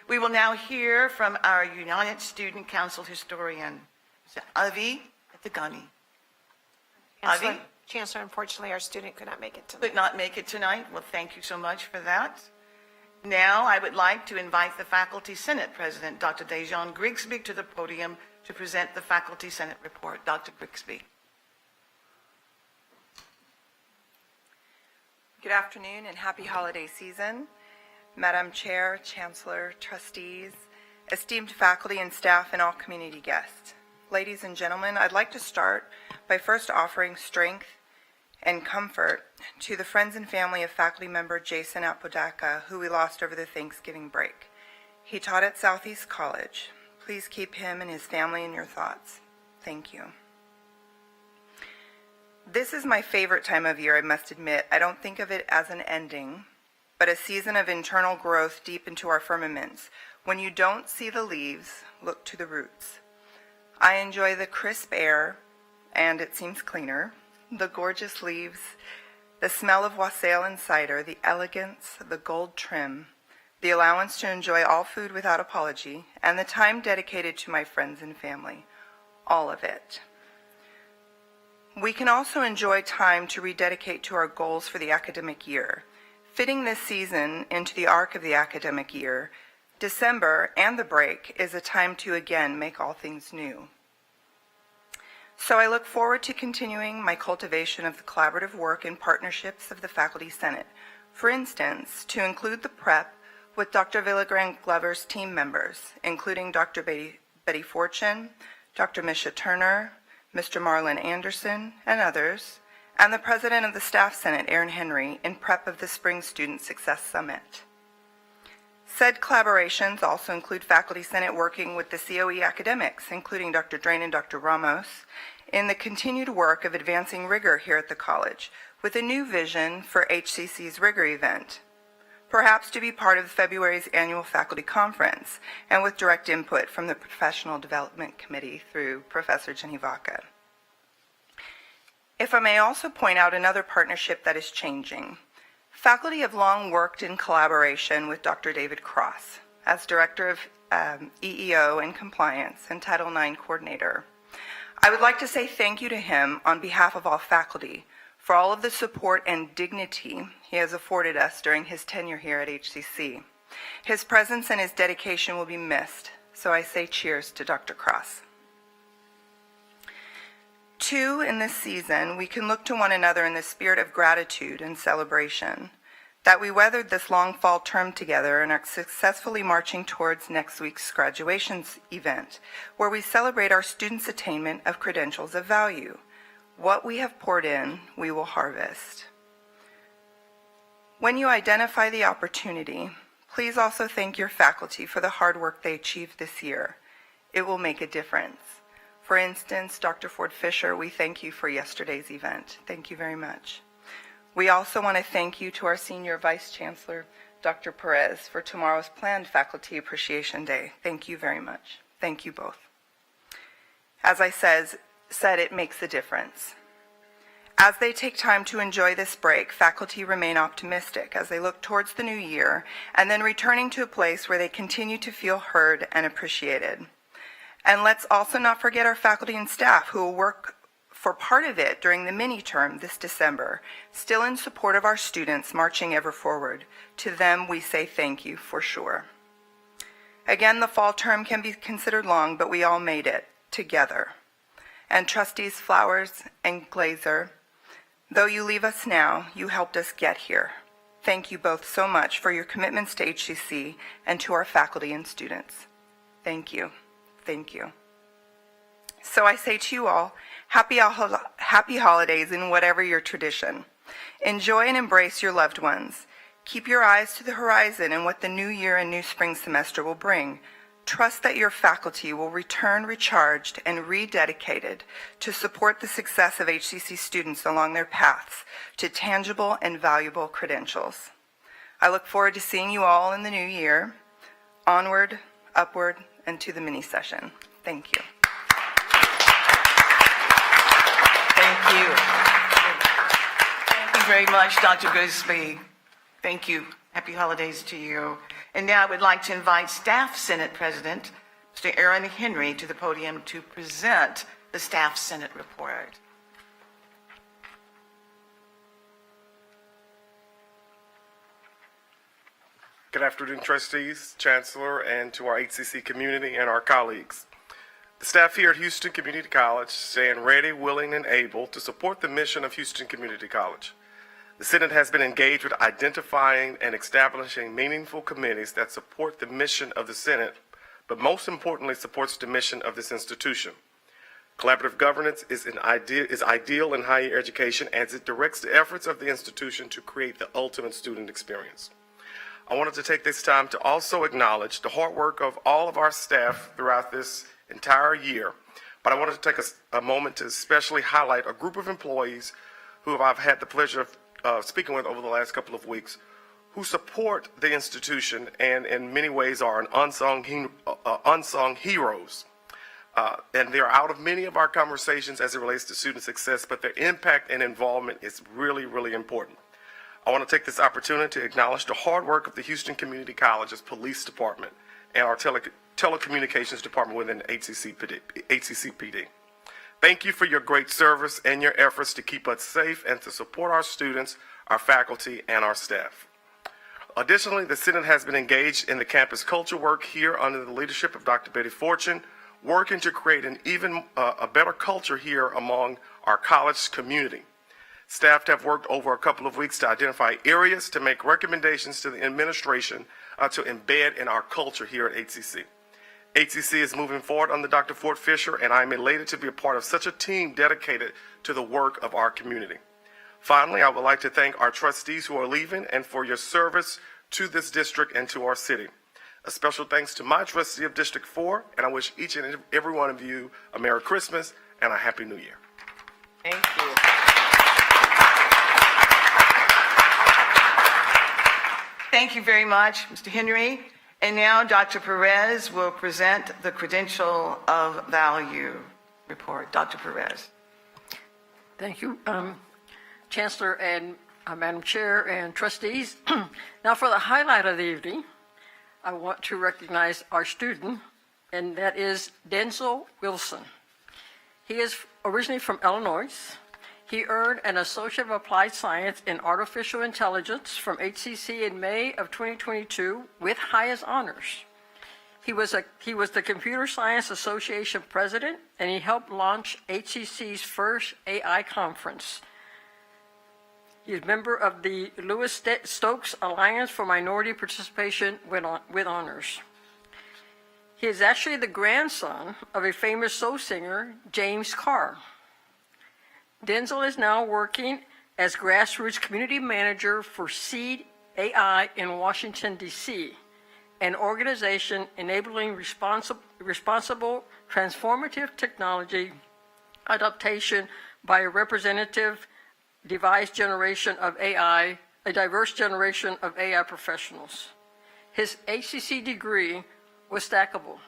We will now hear from our United Student Council historian, Mr. Avi Etagani. Avi? Chancellor, unfortunately, our student could not make it tonight. Could not make it tonight. Well, thank you so much for that. Now, I would like to invite the Faculty Senate President, Dr. Dejon Grigsby, to the podium to present the Faculty Senate report. Dr. Grigsby. Good afternoon and happy holiday season. Madam Chair, Chancellor, trustees, esteemed faculty and staff, and all community guests. Ladies and gentlemen, I'd like to start by first offering strength and comfort to the friends and family of faculty member Jason Apodaca, who we lost over the Thanksgiving break. He taught at Southeast College. Please keep him and his family in your thoughts. Thank you. This is my favorite time of year, I must admit. I don't think of it as an ending, but a season of internal growth deep into our firmaments. When you don't see the leaves, look to the roots. I enjoy the crisp air, and it seems cleaner, the gorgeous leaves, the smell of wassail and cider, the elegance, the gold trim, the allowance to enjoy all food without apology, and the time dedicated to my friends and family. All of it. We can also enjoy time to rededicate to our goals for the academic year. Fitting this season into the arc of the academic year, December and the break is a time to again make all things new. So I look forward to continuing my cultivation of the collaborative work and partnerships of the Faculty Senate. For instance, to include the prep with Dr. Villagrán Glover's team members, including Dr. Betty Fortune, Dr. Misha Turner, Mr. Marlon Anderson, and others, and the President of the Staff Senate, Aaron Henry, in prep of the Spring Student Success Summit. Said collaborations also include Faculty Senate working with the COE academics, including Dr. Drain and Dr. Ramos, in the continued work of advancing rigor here at the college, with a new vision for HCC's rigor event, perhaps to be part of February's annual faculty conference, and with direct input from the Professional Development Committee through Professor Jenny Vaca. If I may also point out another partnership that is changing. Faculty have long worked in collaboration with Dr. David Cross as Director of EEO and Compliance and Title IX Coordinator. I would like to say thank you to him on behalf of all faculty for all of the support and dignity he has afforded us during his tenure here at HCC. His presence and his dedication will be missed, so I say cheers to Dr. Cross. Two, in this season, we can look to one another in the spirit of gratitude and celebration, that we weathered this long fall term together and are successfully marching towards next week's graduation event, where we celebrate our students' attainment of credentials of value. What we have poured in, we will harvest. When you identify the opportunity, please also thank your faculty for the hard work they achieved this year. It will make a difference. For instance, Dr. Ford Fisher, we thank you for yesterday's event. Thank you very much. We also want to thank you to our Senior Vice Chancellor, Dr. Perez, for tomorrow's planned Faculty Appreciation Day. Thank you very much. Thank you both. As I said, it makes a difference. As they take time to enjoy this break, faculty remain optimistic as they look towards the new year and then returning to a place where they continue to feel heard and appreciated. And let's also not forget our faculty and staff who will work for part of it during the mini-term this December, still in support of our students marching ever forward. To them, we say thank you for sure. Again, the fall term can be considered long, but we all made it together. And Trustees Flowers and Glazer, though you leave us now, you helped us get here. Thank you both so much for your commitments to HCC and to our faculty and students. Thank you. Thank you. So I say to you all, happy holidays in whatever your tradition. Enjoy and embrace your loved ones. Keep your eyes to the horizon and what the new year and new spring semester will bring. Trust that your faculty will return recharged and rededicated to support the success of HCC students along their paths to tangible and valuable credentials. I look forward to seeing you all in the new year. Onward, upward, and to the mini session. Thank you. Thank you. Thank you very much, Dr. Grisby. Thank you. Happy holidays to you. And now I would like to invite Staff Senate President, Mr. Aaron Henry, to the podium to present the Staff Senate report. Good afternoon, trustees, chancellor, and to our HCC community and our colleagues. The staff here at Houston Community College stand ready, willing, and able to support the mission of Houston Community College. The Senate has been engaged with identifying and establishing meaningful committees that support the mission of the Senate, but most importantly supports the mission of this institution. Collaborative governance is ideal in higher education as it directs the efforts of the institution to create the ultimate student experience. I wanted to take this time to also acknowledge the hard work of all of our staff throughout this entire year, but I wanted to take a moment to especially highlight a group of employees who I've had the pleasure of speaking with over the last couple of weeks, who support the institution and in many ways are unsung heroes. And they're out of many of our conversations as it relates to student success, but their impact and involvement is really, really important. I want to take this opportunity to acknowledge the hard work of the Houston Community College's Police Department and our Telecommunications Department within HCCPD. Thank you for your great service and your efforts to keep us safe and to support our students, our faculty, and our staff. Additionally, the Senate has been engaged in the campus culture work here under the leadership of Dr. Betty Fortune, working to create an even a better culture here among our college community. Staff have worked over a couple of weeks to identify areas to make recommendations to the administration to embed in our culture here at HCC. HCC is moving forward under Dr. Ford Fisher, and I'm elated to be a part of such a team dedicated to the work of our community. Finally, I would like to thank our trustees who are leaving and for your service to this district and to our city. A special thanks to my trustee of District 4, and I wish each and every one of you a Merry Christmas and a Happy New Year. Thank you. Thank you very much, Mr. Henry. And now Dr. Perez will present the Credential of Value report. Dr. Perez. Thank you, Chancellor and Madam Chair and trustees. Now for the highlight of the evening, I want to recognize our student, and that is Denzel Wilson. He is originally from Illinois. He earned an Associate of Applied Science in Artificial Intelligence from HCC in May of 2022 with highest honors. He was the Computer Science Association president, and he helped launch HCC's first AI conference. He is a member of the Lewis Stokes Alliance for Minority Participation with honors. He is actually the grandson of a famous soul singer, James Carr. Denzel is now working as grassroots community manager for Seed AI in Washington, D.C., an organization enabling responsible transformative technology adaptation by a representative diverse generation of AI professionals. His HCC degree was stackable.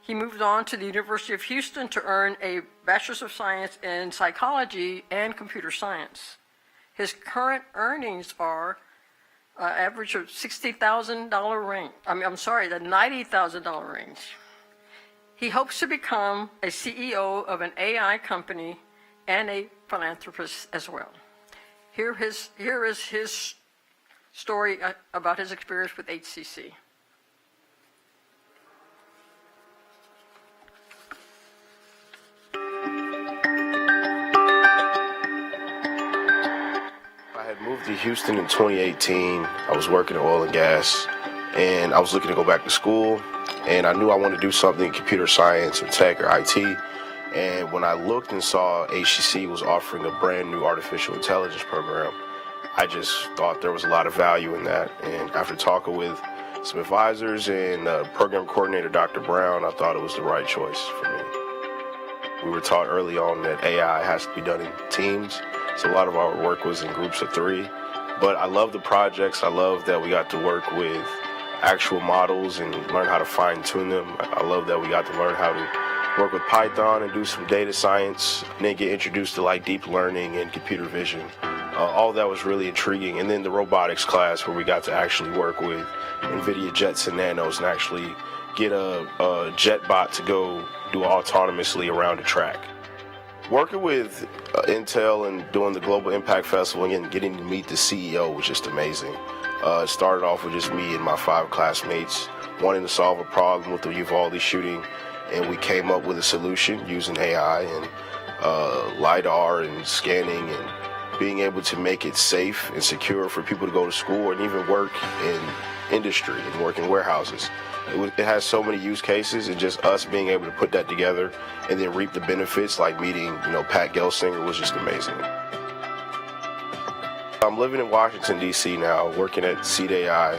He moved on to the University of Houston to earn a Bachelor's of Science in Psychology and Computer Science. His current earnings are average of $60,000 range. The $90,000 range. He hopes to become a CEO of an AI company and a philanthropist as well. Here is his story about his experience with HCC. I had moved to Houston in 2018. I was working in oil and gas, and I was looking to go back to school, and I knew I wanted to do something in computer science or tech or IT. And when I looked and saw HCC was offering a brand new artificial intelligence program, I just thought there was a lot of value in that. And after talking with some advisors and program coordinator, Dr. Brown, I thought it was the right choice for me. We were taught early on that AI has to be done in teams, so a lot of our work was in groups of 3. But I love the projects. I love that we got to work with actual models and learn how to fine-tune them. I love that we got to learn how to work with Python and do some data science, and then get introduced to like deep learning and computer vision. All that was really intriguing. And then the robotics class where we got to actually work with NVIDIA Jets and Nanos and actually get a jet bot to go do autonomously around a track. Working with Intel and doing the Global Impact Festival and getting to meet the CEO was just amazing. It started off with just me and my 5 classmates wanting to solve a problem with the Uvalde shooting, and we came up with a solution using AI and LiDAR and scanning and being able to make it safe and secure for people to go to school and even work in industry and work in warehouses. It has so many use cases, and just us being able to put that together and then reap the benefits, like meeting, Pat Gelsinger, was just amazing. I'm living in Washington, D.C. now, working at Seed AI,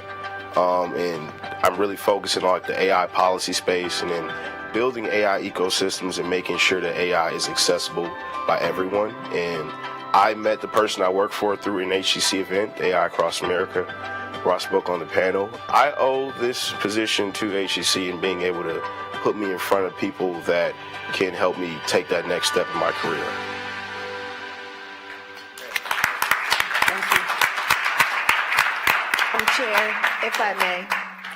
and I'm really focusing on the AI policy space and then building AI ecosystems and making sure that AI is accessible by everyone. And I met the person I work for through an HCC event, AI Across America, where I spoke on the panel. I owe this position to HCC and being able to put me in front of people that can help me take that next step in my career. If I may,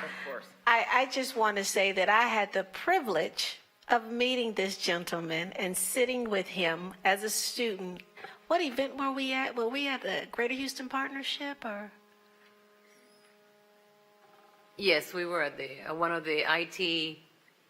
Of course. I just want to say that I had the privilege of meeting this gentleman and sitting with him as a student. What event were we at? Were we at the Greater Houston Partnership or? Yes, we were at the one of the IT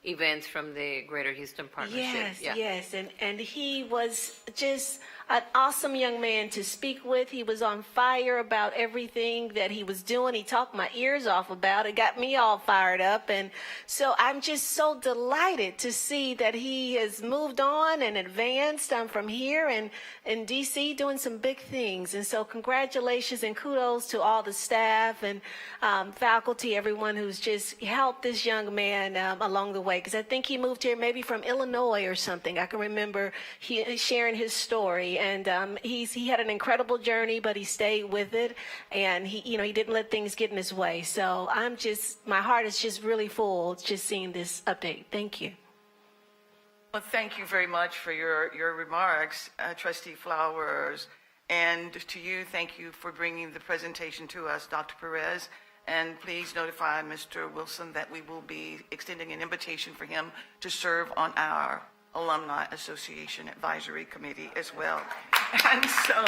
events from the Greater Houston Partnership. Yes, Yeah. yes, and he was just an awesome young man to speak with. He was on fire about everything that he was doing. He talked my ears off about it, got me all fired up, and so I'm just so delighted to see that he has moved on and advanced. I'm from here and in DC doing some big things, and so congratulations and kudos to all the staff and faculty, everyone who's just helped this young man along the way, because I think he moved here maybe from Illinois or something. I can remember he sharing his story, and he had an incredible journey, but he stayed with it, and he didn't let things get in his way. So my heart is just really full just seeing this update. Thank you. Well, thank you very much for your remarks, Trustee Flowers. And to you, thank you for bringing the presentation to us, Dr. Perez. And please notify Mr. Wilson that we will be extending an invitation for him to serve on our Alumni Association Advisory Committee as well. And so,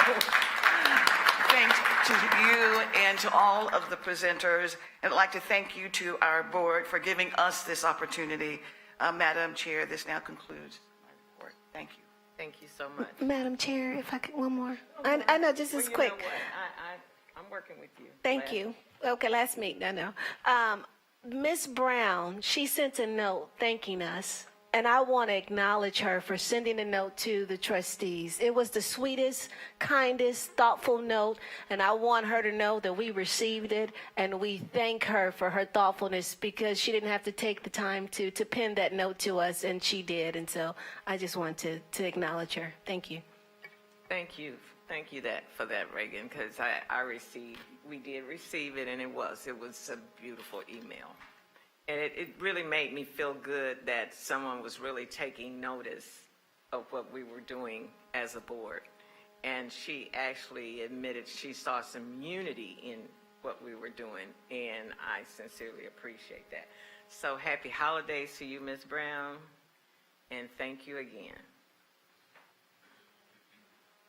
thanks to you and to all of the presenters. And I'd like to thank you to our board for giving us this opportunity. Madam Chair, this now concludes my report. Thank you. Thank you so much. Madam Chair, if I could, one more. I know, just as quick. You know what? I'm working with you. Thank you. Okay, last meeting, I know. Ms. Brown, she sent a note thanking us, and I want to acknowledge her for sending a note to the trustees. It was the sweetest, kindest, thoughtful note, and I want her to know that we received it, and we thank her for her thoughtfulness because she didn't have to take the time to pen that note to us, and she did, and so I just want to acknowledge her. Thank you. Thank you. Thank you for that, Reagan, because we did receive it, and it was a beautiful email. And it really made me feel good that someone was really taking notice of what we were doing as a board. And she actually admitted she saw some unity in what we were doing, and I sincerely appreciate that. So happy holidays to you, Ms. Brown, and thank you again.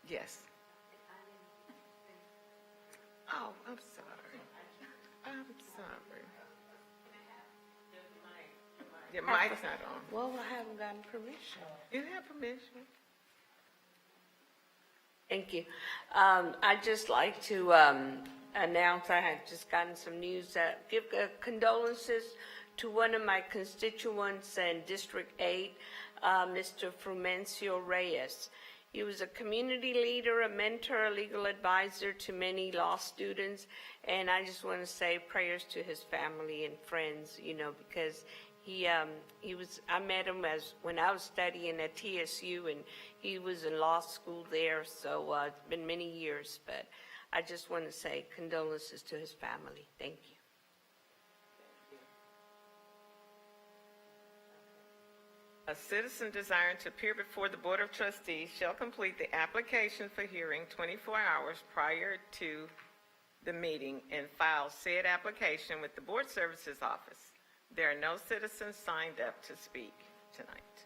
Yes. Oh, I'm sorry. I'm sorry. Your mic's not on. Well, I haven't gotten permission. You have permission. Thank you. I'd just like to announce I had just gotten some news that give condolences to one of my constituents in District 8, Mr. Frumencio Reyes. He was a community leader, a mentor, a legal advisor to many law students, and I just want to say prayers to his family and friends, because I met him when I was studying at TSU, and he was in law school there, so it's been many years, but I just want to say condolences to his family. Thank you. A citizen desiring to appear before the Board of Trustees shall complete the application for hearing 24 hours prior to the meeting and file said application with the Board Services Office. There are no citizens signed up to speak tonight.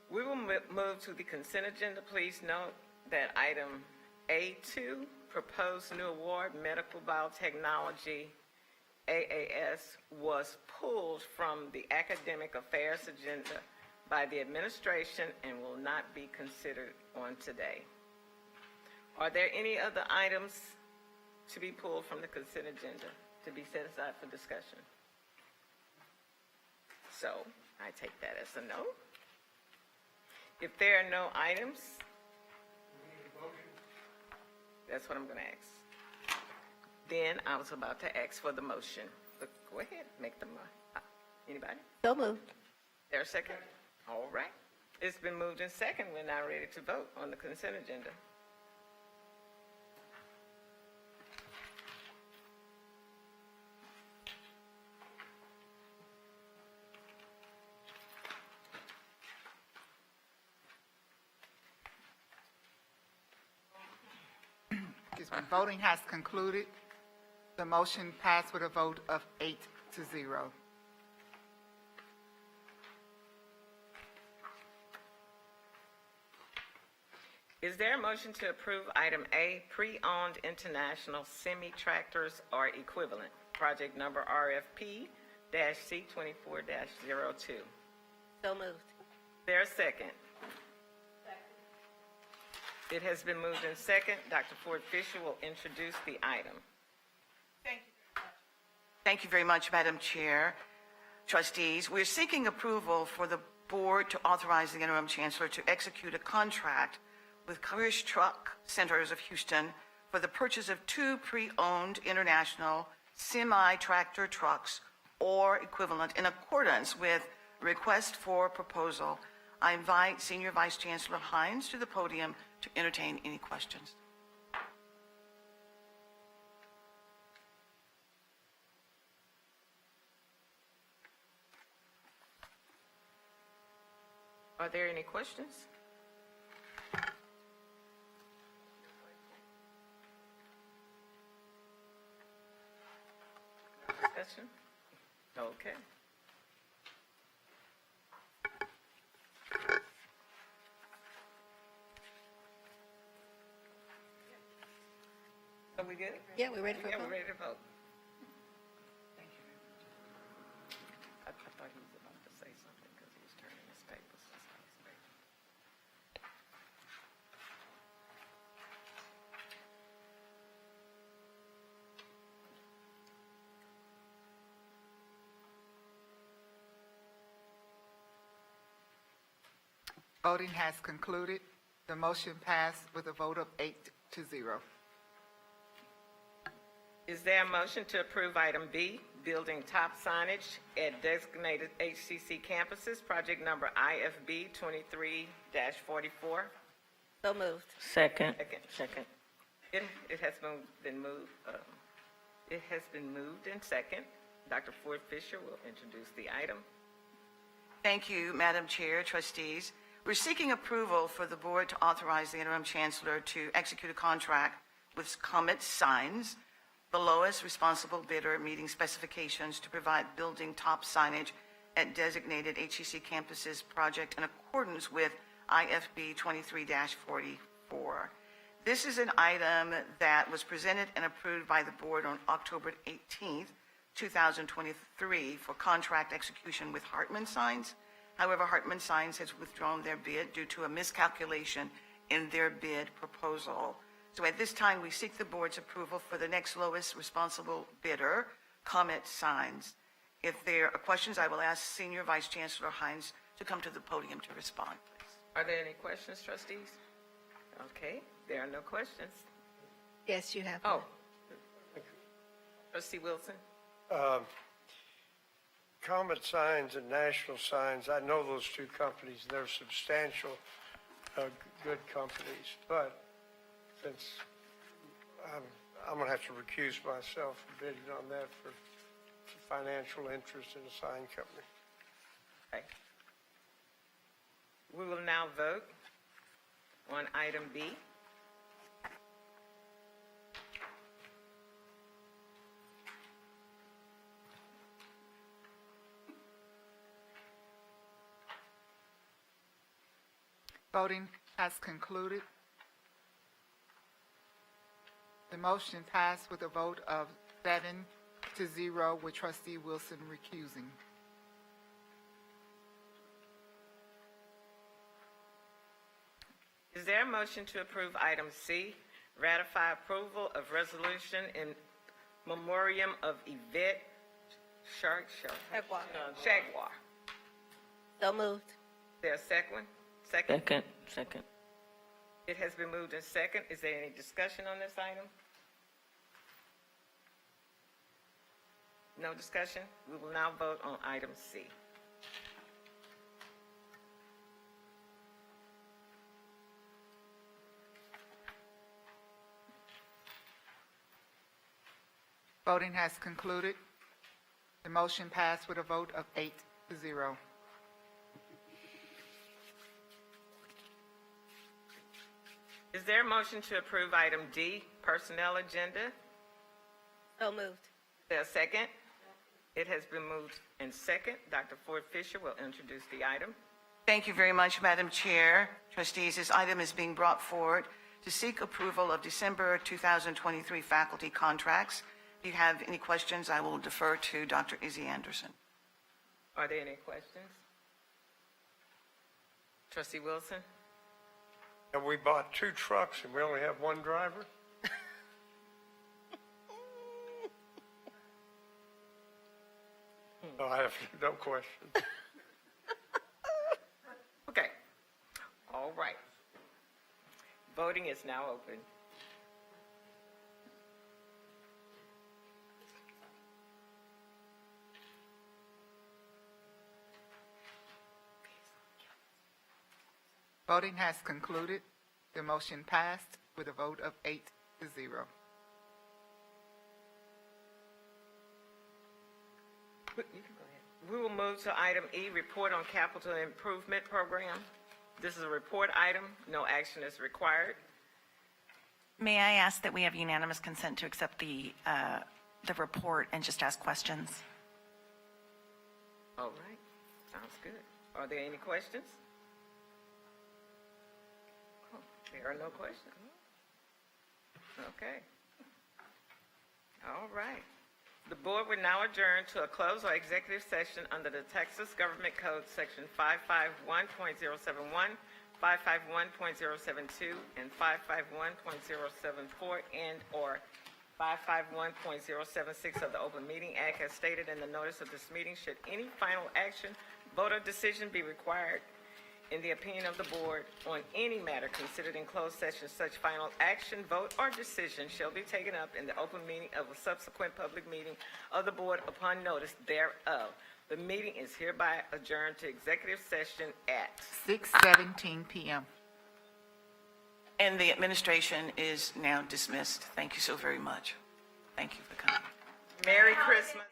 We will move to the consent agenda. Please note that item A2, proposed new award, medical biotechnology, AAS, was pulled from the academic affairs agenda by the administration and will not be considered on today. Are there any other items to be pulled from the consent agenda to be set aside for discussion? So I take that as a no. If there are no items, that's what I'm going to ask. Then I was about to ask for the motion. But go ahead, make the motion. Anybody? So moved. There a second? All right. It's been moved in second. We're now ready to vote on the consent agenda. Voting has concluded. The motion passed with a vote of 8-0. Is there a motion to approve item A, pre-owned international semi-tractors or equivalent, project number RFP-C24-02? So moved. There a second? It has been moved in second. Dr. Ford Fisher will introduce the item. Thank you very much, Madam Chair. Trustees, we're seeking approval for the board to authorize the interim chancellor to execute a contract with Careers Truck Centers of Houston for the purchase of 2 pre-owned international semi-tractor trucks or equivalent in accordance with request for proposal. I invite Senior Vice Chancellor Hines to the podium to entertain any questions. Are there any questions? Discussion? Okay. Are we good? Yeah, we're ready for a Yeah, vote. we're ready to vote. I thought he was about to say something because he was turning his papers. Voting has concluded. The motion passed with a vote of 8-0. Is there a motion to approve item B, building top signage at designated HCC campuses, project number IFB 23-44? So moved. Second. Second. It has been moved. It has been moved and second. Dr. Ford Fisher will introduce the item. Thank you, Madam Chair, Trustees. We're seeking approval for the board to authorize the interim chancellor to execute a contract with Comet Signs, the lowest responsible bidder meeting specifications to provide building top signage at designated HCC campuses project in accordance with IFB 23-44. This is an item that was presented and approved by the board on October 18th, 2023 for contract execution with Hartman Signs. However, Hartman Signs has withdrawn their bid due to a miscalculation in their bid proposal. So at this time, we seek the board's approval for the next lowest responsible bidder, Comet Signs. If there are questions, I will ask Senior Vice Chancellor Hines to come to the podium to respond, please. Are there any questions, trustees? Okay, there are no questions. Yes, you have. Oh. Trustee Wilson? Comet Signs and National Signs, I know those two companies, they're substantial, good companies, but since I'm going to have to recuse myself from bidding on that for financial interest in a sign company. Okay. We will now vote on item B. Voting has concluded. The motion passed with a vote of 7-0 with Trustee Wilson recusing. Is there a motion to approve item C, ratify approval of resolution in memoriam of Yvette Shagwar? So moved. Is there a second? Second. It has been moved in second. Is there any discussion on this item? No discussion? We will now vote on item C. Voting has concluded. The motion passed with a vote of 8-0. Is there a motion to approve item D, personnel agenda? So moved. There a second? It has been moved in second. Dr. Ford Fisher will introduce the item. Thank you very much, Madam Chair. Trustees, this item is being brought forward to seek approval of December 2023 faculty contracts. If you have any questions, I will defer to Dr. Izzy Anderson. Are there any questions? Trustee Wilson? And we bought 2 trucks and we only have 1 driver? No, I have no question. Okay. All right. Voting is now open. Voting has concluded. The motion passed with a vote of 8-0. You can go ahead. We will move to item E, Report on Capital Improvement Program. This is a report item. No action is required. May I ask that we have unanimous consent to accept the report and just ask questions? All right. Sounds good. Are there any questions? Oh, there are no questions. Okay. All right. The board will now adjourn to a closed or executive session under the Texas Government Code, Section 551.071, 551.072, and 551.074, and/or 551.076 of the Open Meeting Act as stated in the notice of this meeting. Should any final action, vote, or decision be required, in the opinion of the board, on any matter considered in closed session, such final action, vote, or decision shall be taken up in the open meeting of a subsequent public meeting of the board upon notice thereof. The meeting is hereby adjourned to executive session at 6:17 p.m. And the administration is now dismissed. Thank you so very much. Thank you for coming. Merry Christmas.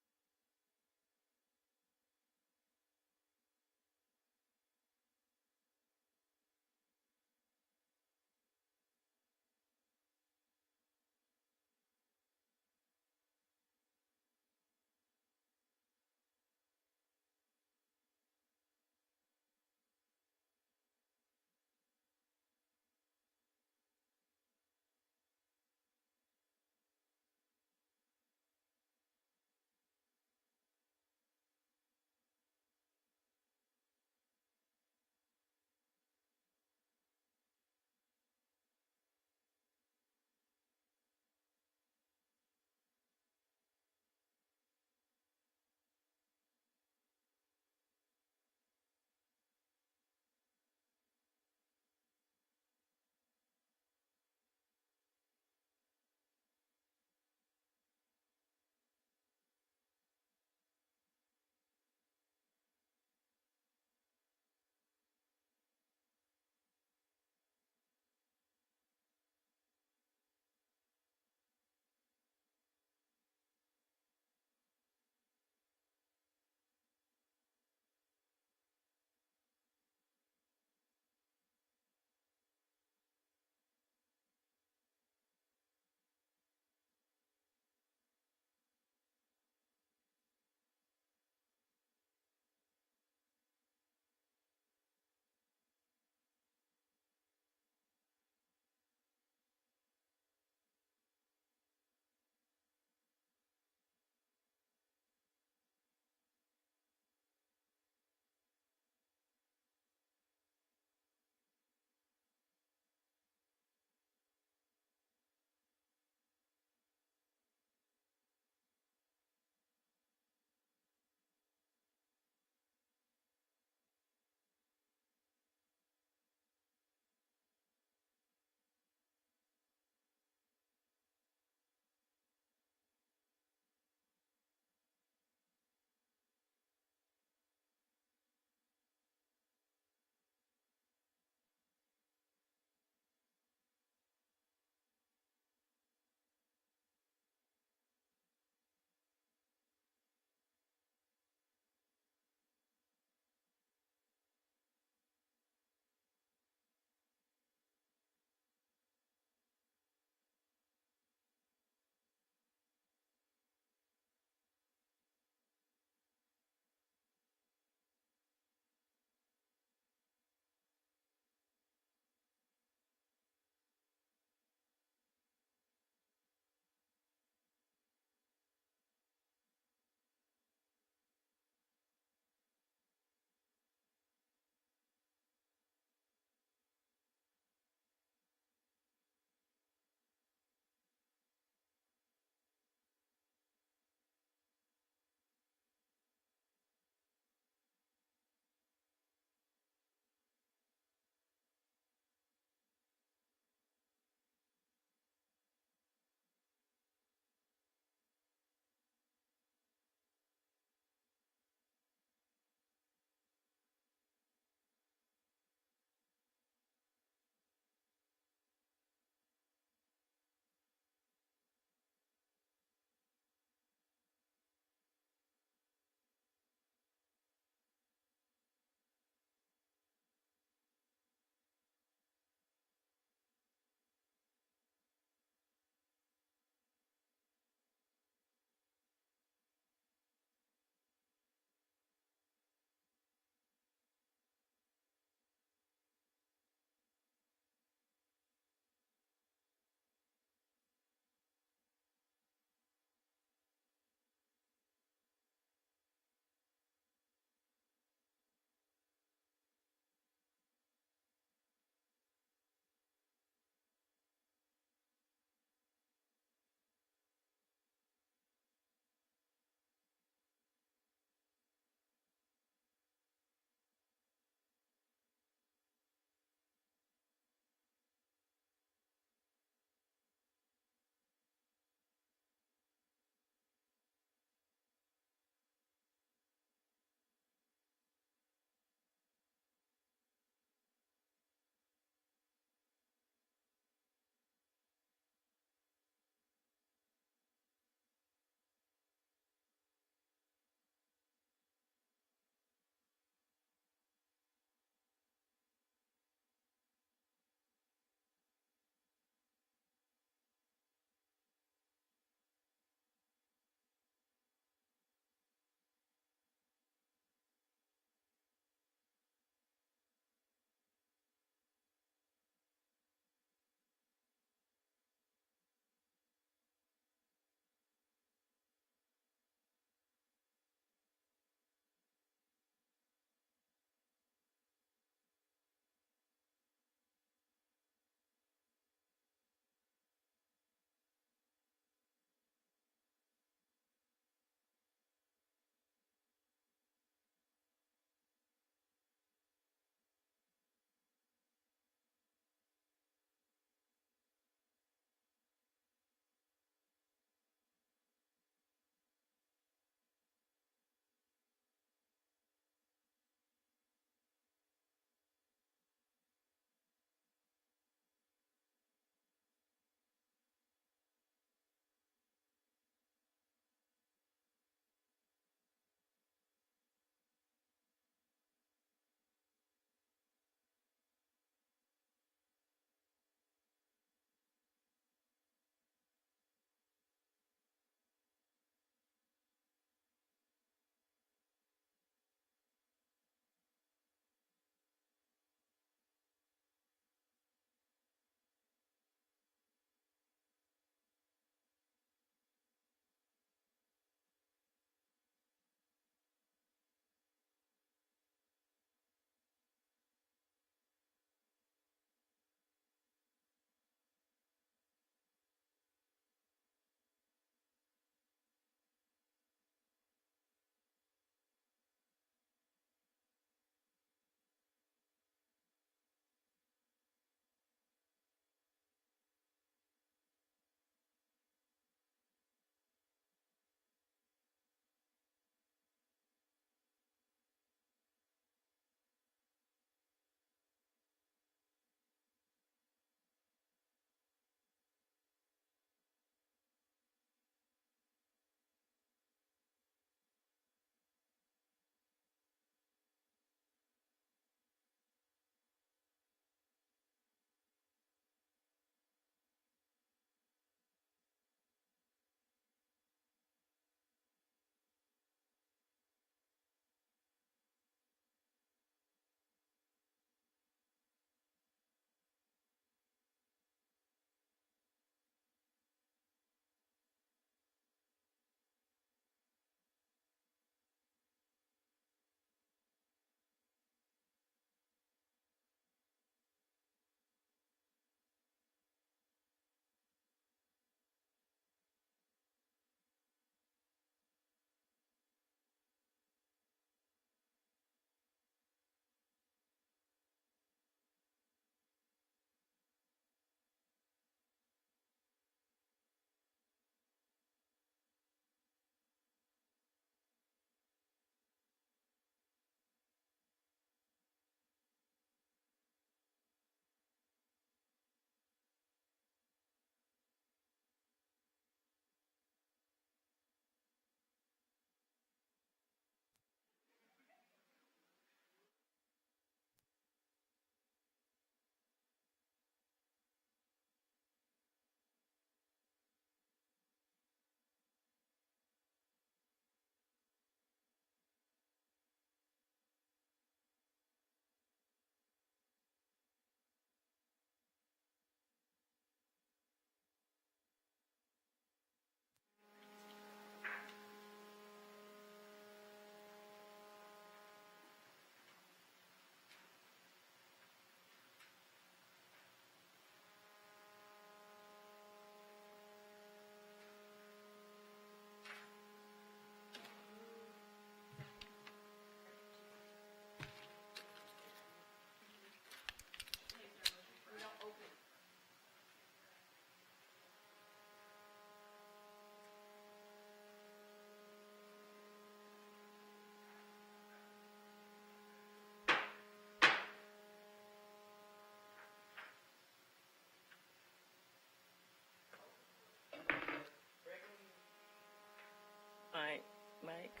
Mike.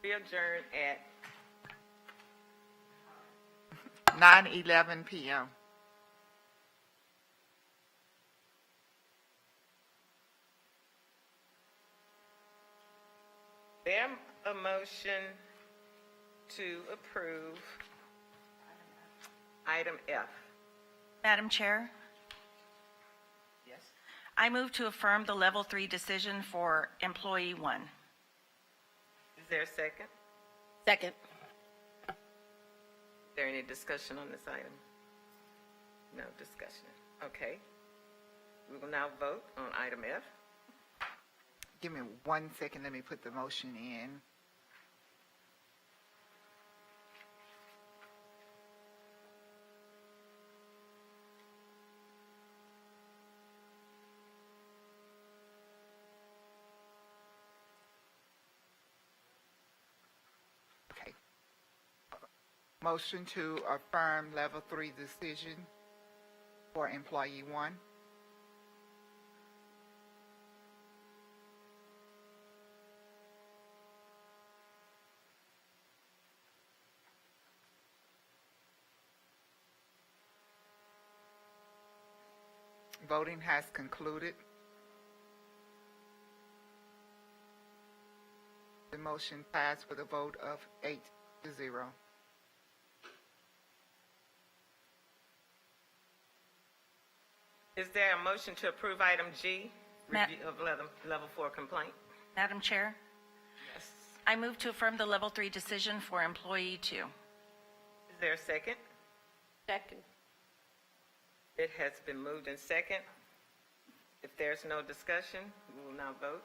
We adjourn at 9:11 p.m. there a motion to approve item F? Madam Chair, Yes. I move to affirm the Level 3 decision for Employee 1. Is there a second? Second. Is there any discussion on this item? No discussion. Okay. We will now vote on item F. Give me 1 second, let me put the motion in. Okay. Motion to affirm level 3 decision for employee 1. Voting has concluded. The motion passed with a vote of 8-0. Is there a motion to approve item G, Ma- review of level 4 complaint? Madam Chair, Yes. I move to affirm the Level 3 decision for Employee 2. Is there a second? Second. It has been moved in second. If there's no discussion, we will now vote.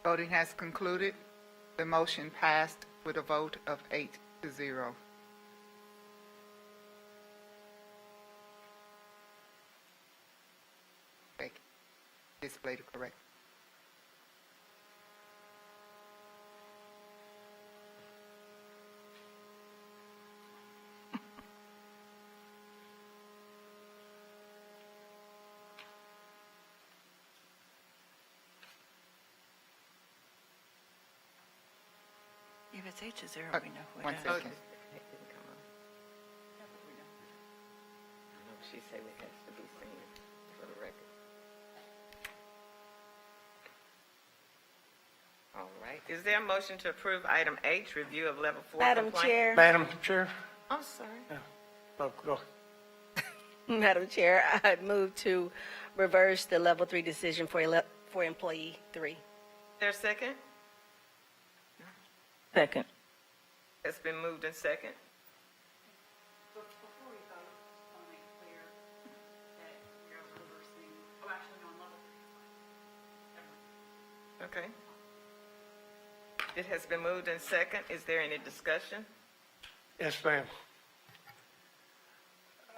Voting has concluded. The motion passed with a vote of 8-0. Okay. Display the correct. If it's 8-0, we know who 1 it is. second. It didn't come on. No, she said it has to be seen for the record. All right. Is there a motion to approve item H, review of level 4 Madam complaint? Chair. Madam Chair? I'm sorry. Oh, go. Madam Chair, I move to reverse the level 3 decision for employee 3. Is there a second? Second. It's been moved in second. Before we vote, I want to make clear that we are reversing, actually, on level 3. Okay. It has been moved in second. Is there any discussion? Yes, ma'am.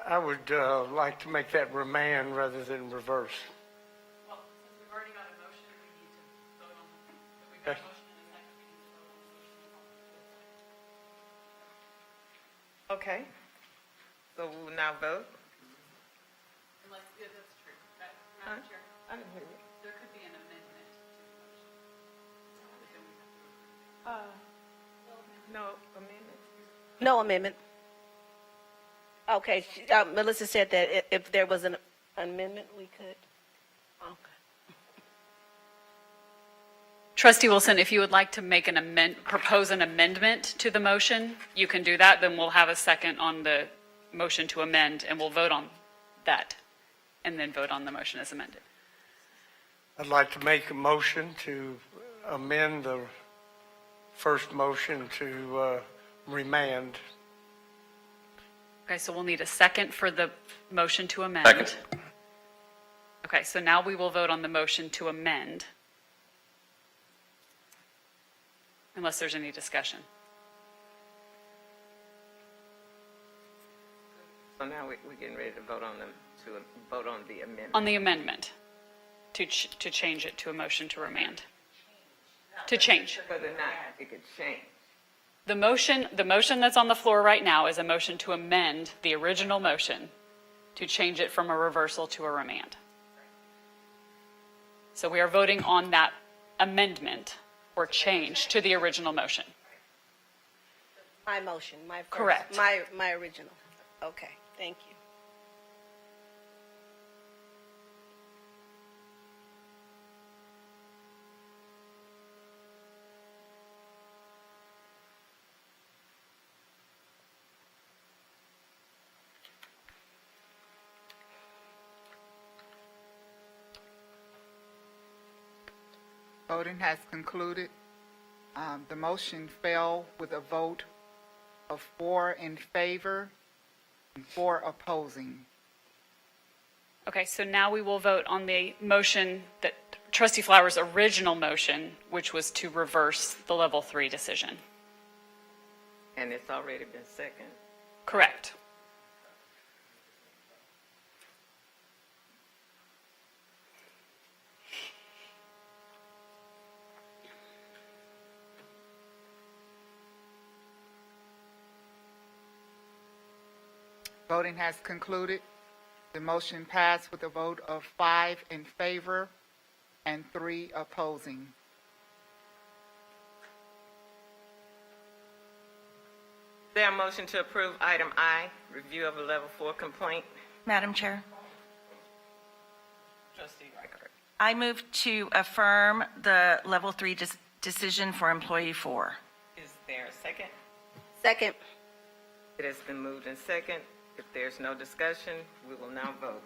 I would like to make that remand rather than reverse. Well, since we've already got a motion, we need to vote on, we've got a motion and a second, we need to vote on the motion. Okay. So we will now vote. Unless, yeah, that's true. Huh? Madam Chair, I didn't hear you. there could be an amendment to the motion. But then we have to No amendment. No amendment. Okay, Melissa said that if there was an amendment, we could. Okay. Trustee Wilson, if you would like to make propose an amendment to the motion, you can do that. Then we'll have a second on the motion to amend, and we'll vote on that, and then vote on the motion as amended. I'd like to make a motion to amend the first motion to remand. Okay, so we'll need a second for the motion to amend. Second. Okay, so now we will vote on the motion to amend. Unless there's any discussion. So now we're getting ready to vote on them, to vote on the amendment. On the amendment to change it to a motion to remand. To change. Whether or not it could change. The motion that's on the floor right now is a motion to amend the original motion to change it from a reversal to a remand. So we are voting on that amendment or change to the original motion. My motion, my first. Correct. My original. Okay, thank you. Voting has concluded. The motion fell with a vote of 4 in favor and 4 opposing. Okay, so now we will vote on the motion that Trustee Flowers' original motion, which was to reverse the level 3 decision. And it's already been second. Correct. Voting has concluded. The motion passed with a vote of 5 in favor and 3 opposing. Is there a motion to approve item I, review of a level 4 complaint? Madam Chair, Trustee Reichert. I move to affirm the level 3 decision for employee 4. Is there a second? Second. It has been moved in second. If there's no discussion, we will now vote.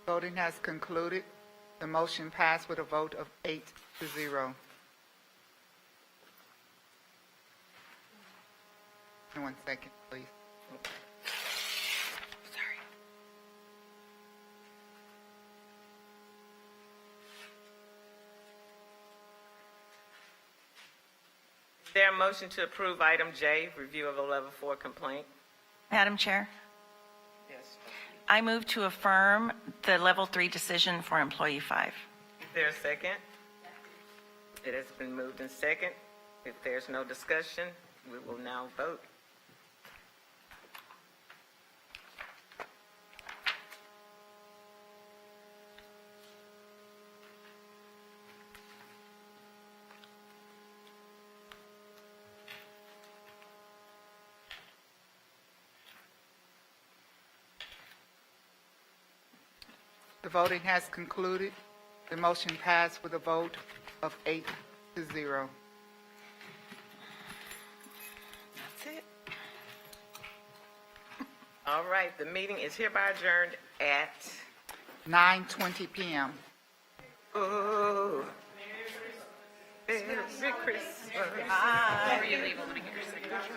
Voting has concluded. The motion passed with a vote of 8-0. One second, please. Sorry. Is there a motion to approve item J, review of a level 4 complaint? Madam Chair, Yes. I move to affirm the level 3 decision for employee 5. Is there a second? It has been moved in second. If there's no discussion, we will now vote. The voting has concluded. The motion passed with a vote of 8-0. That's it. All right, the meeting is hereby adjourned at 9:20 p.m. Oh. Merry Christmas. Before you leave, I want to get your signature.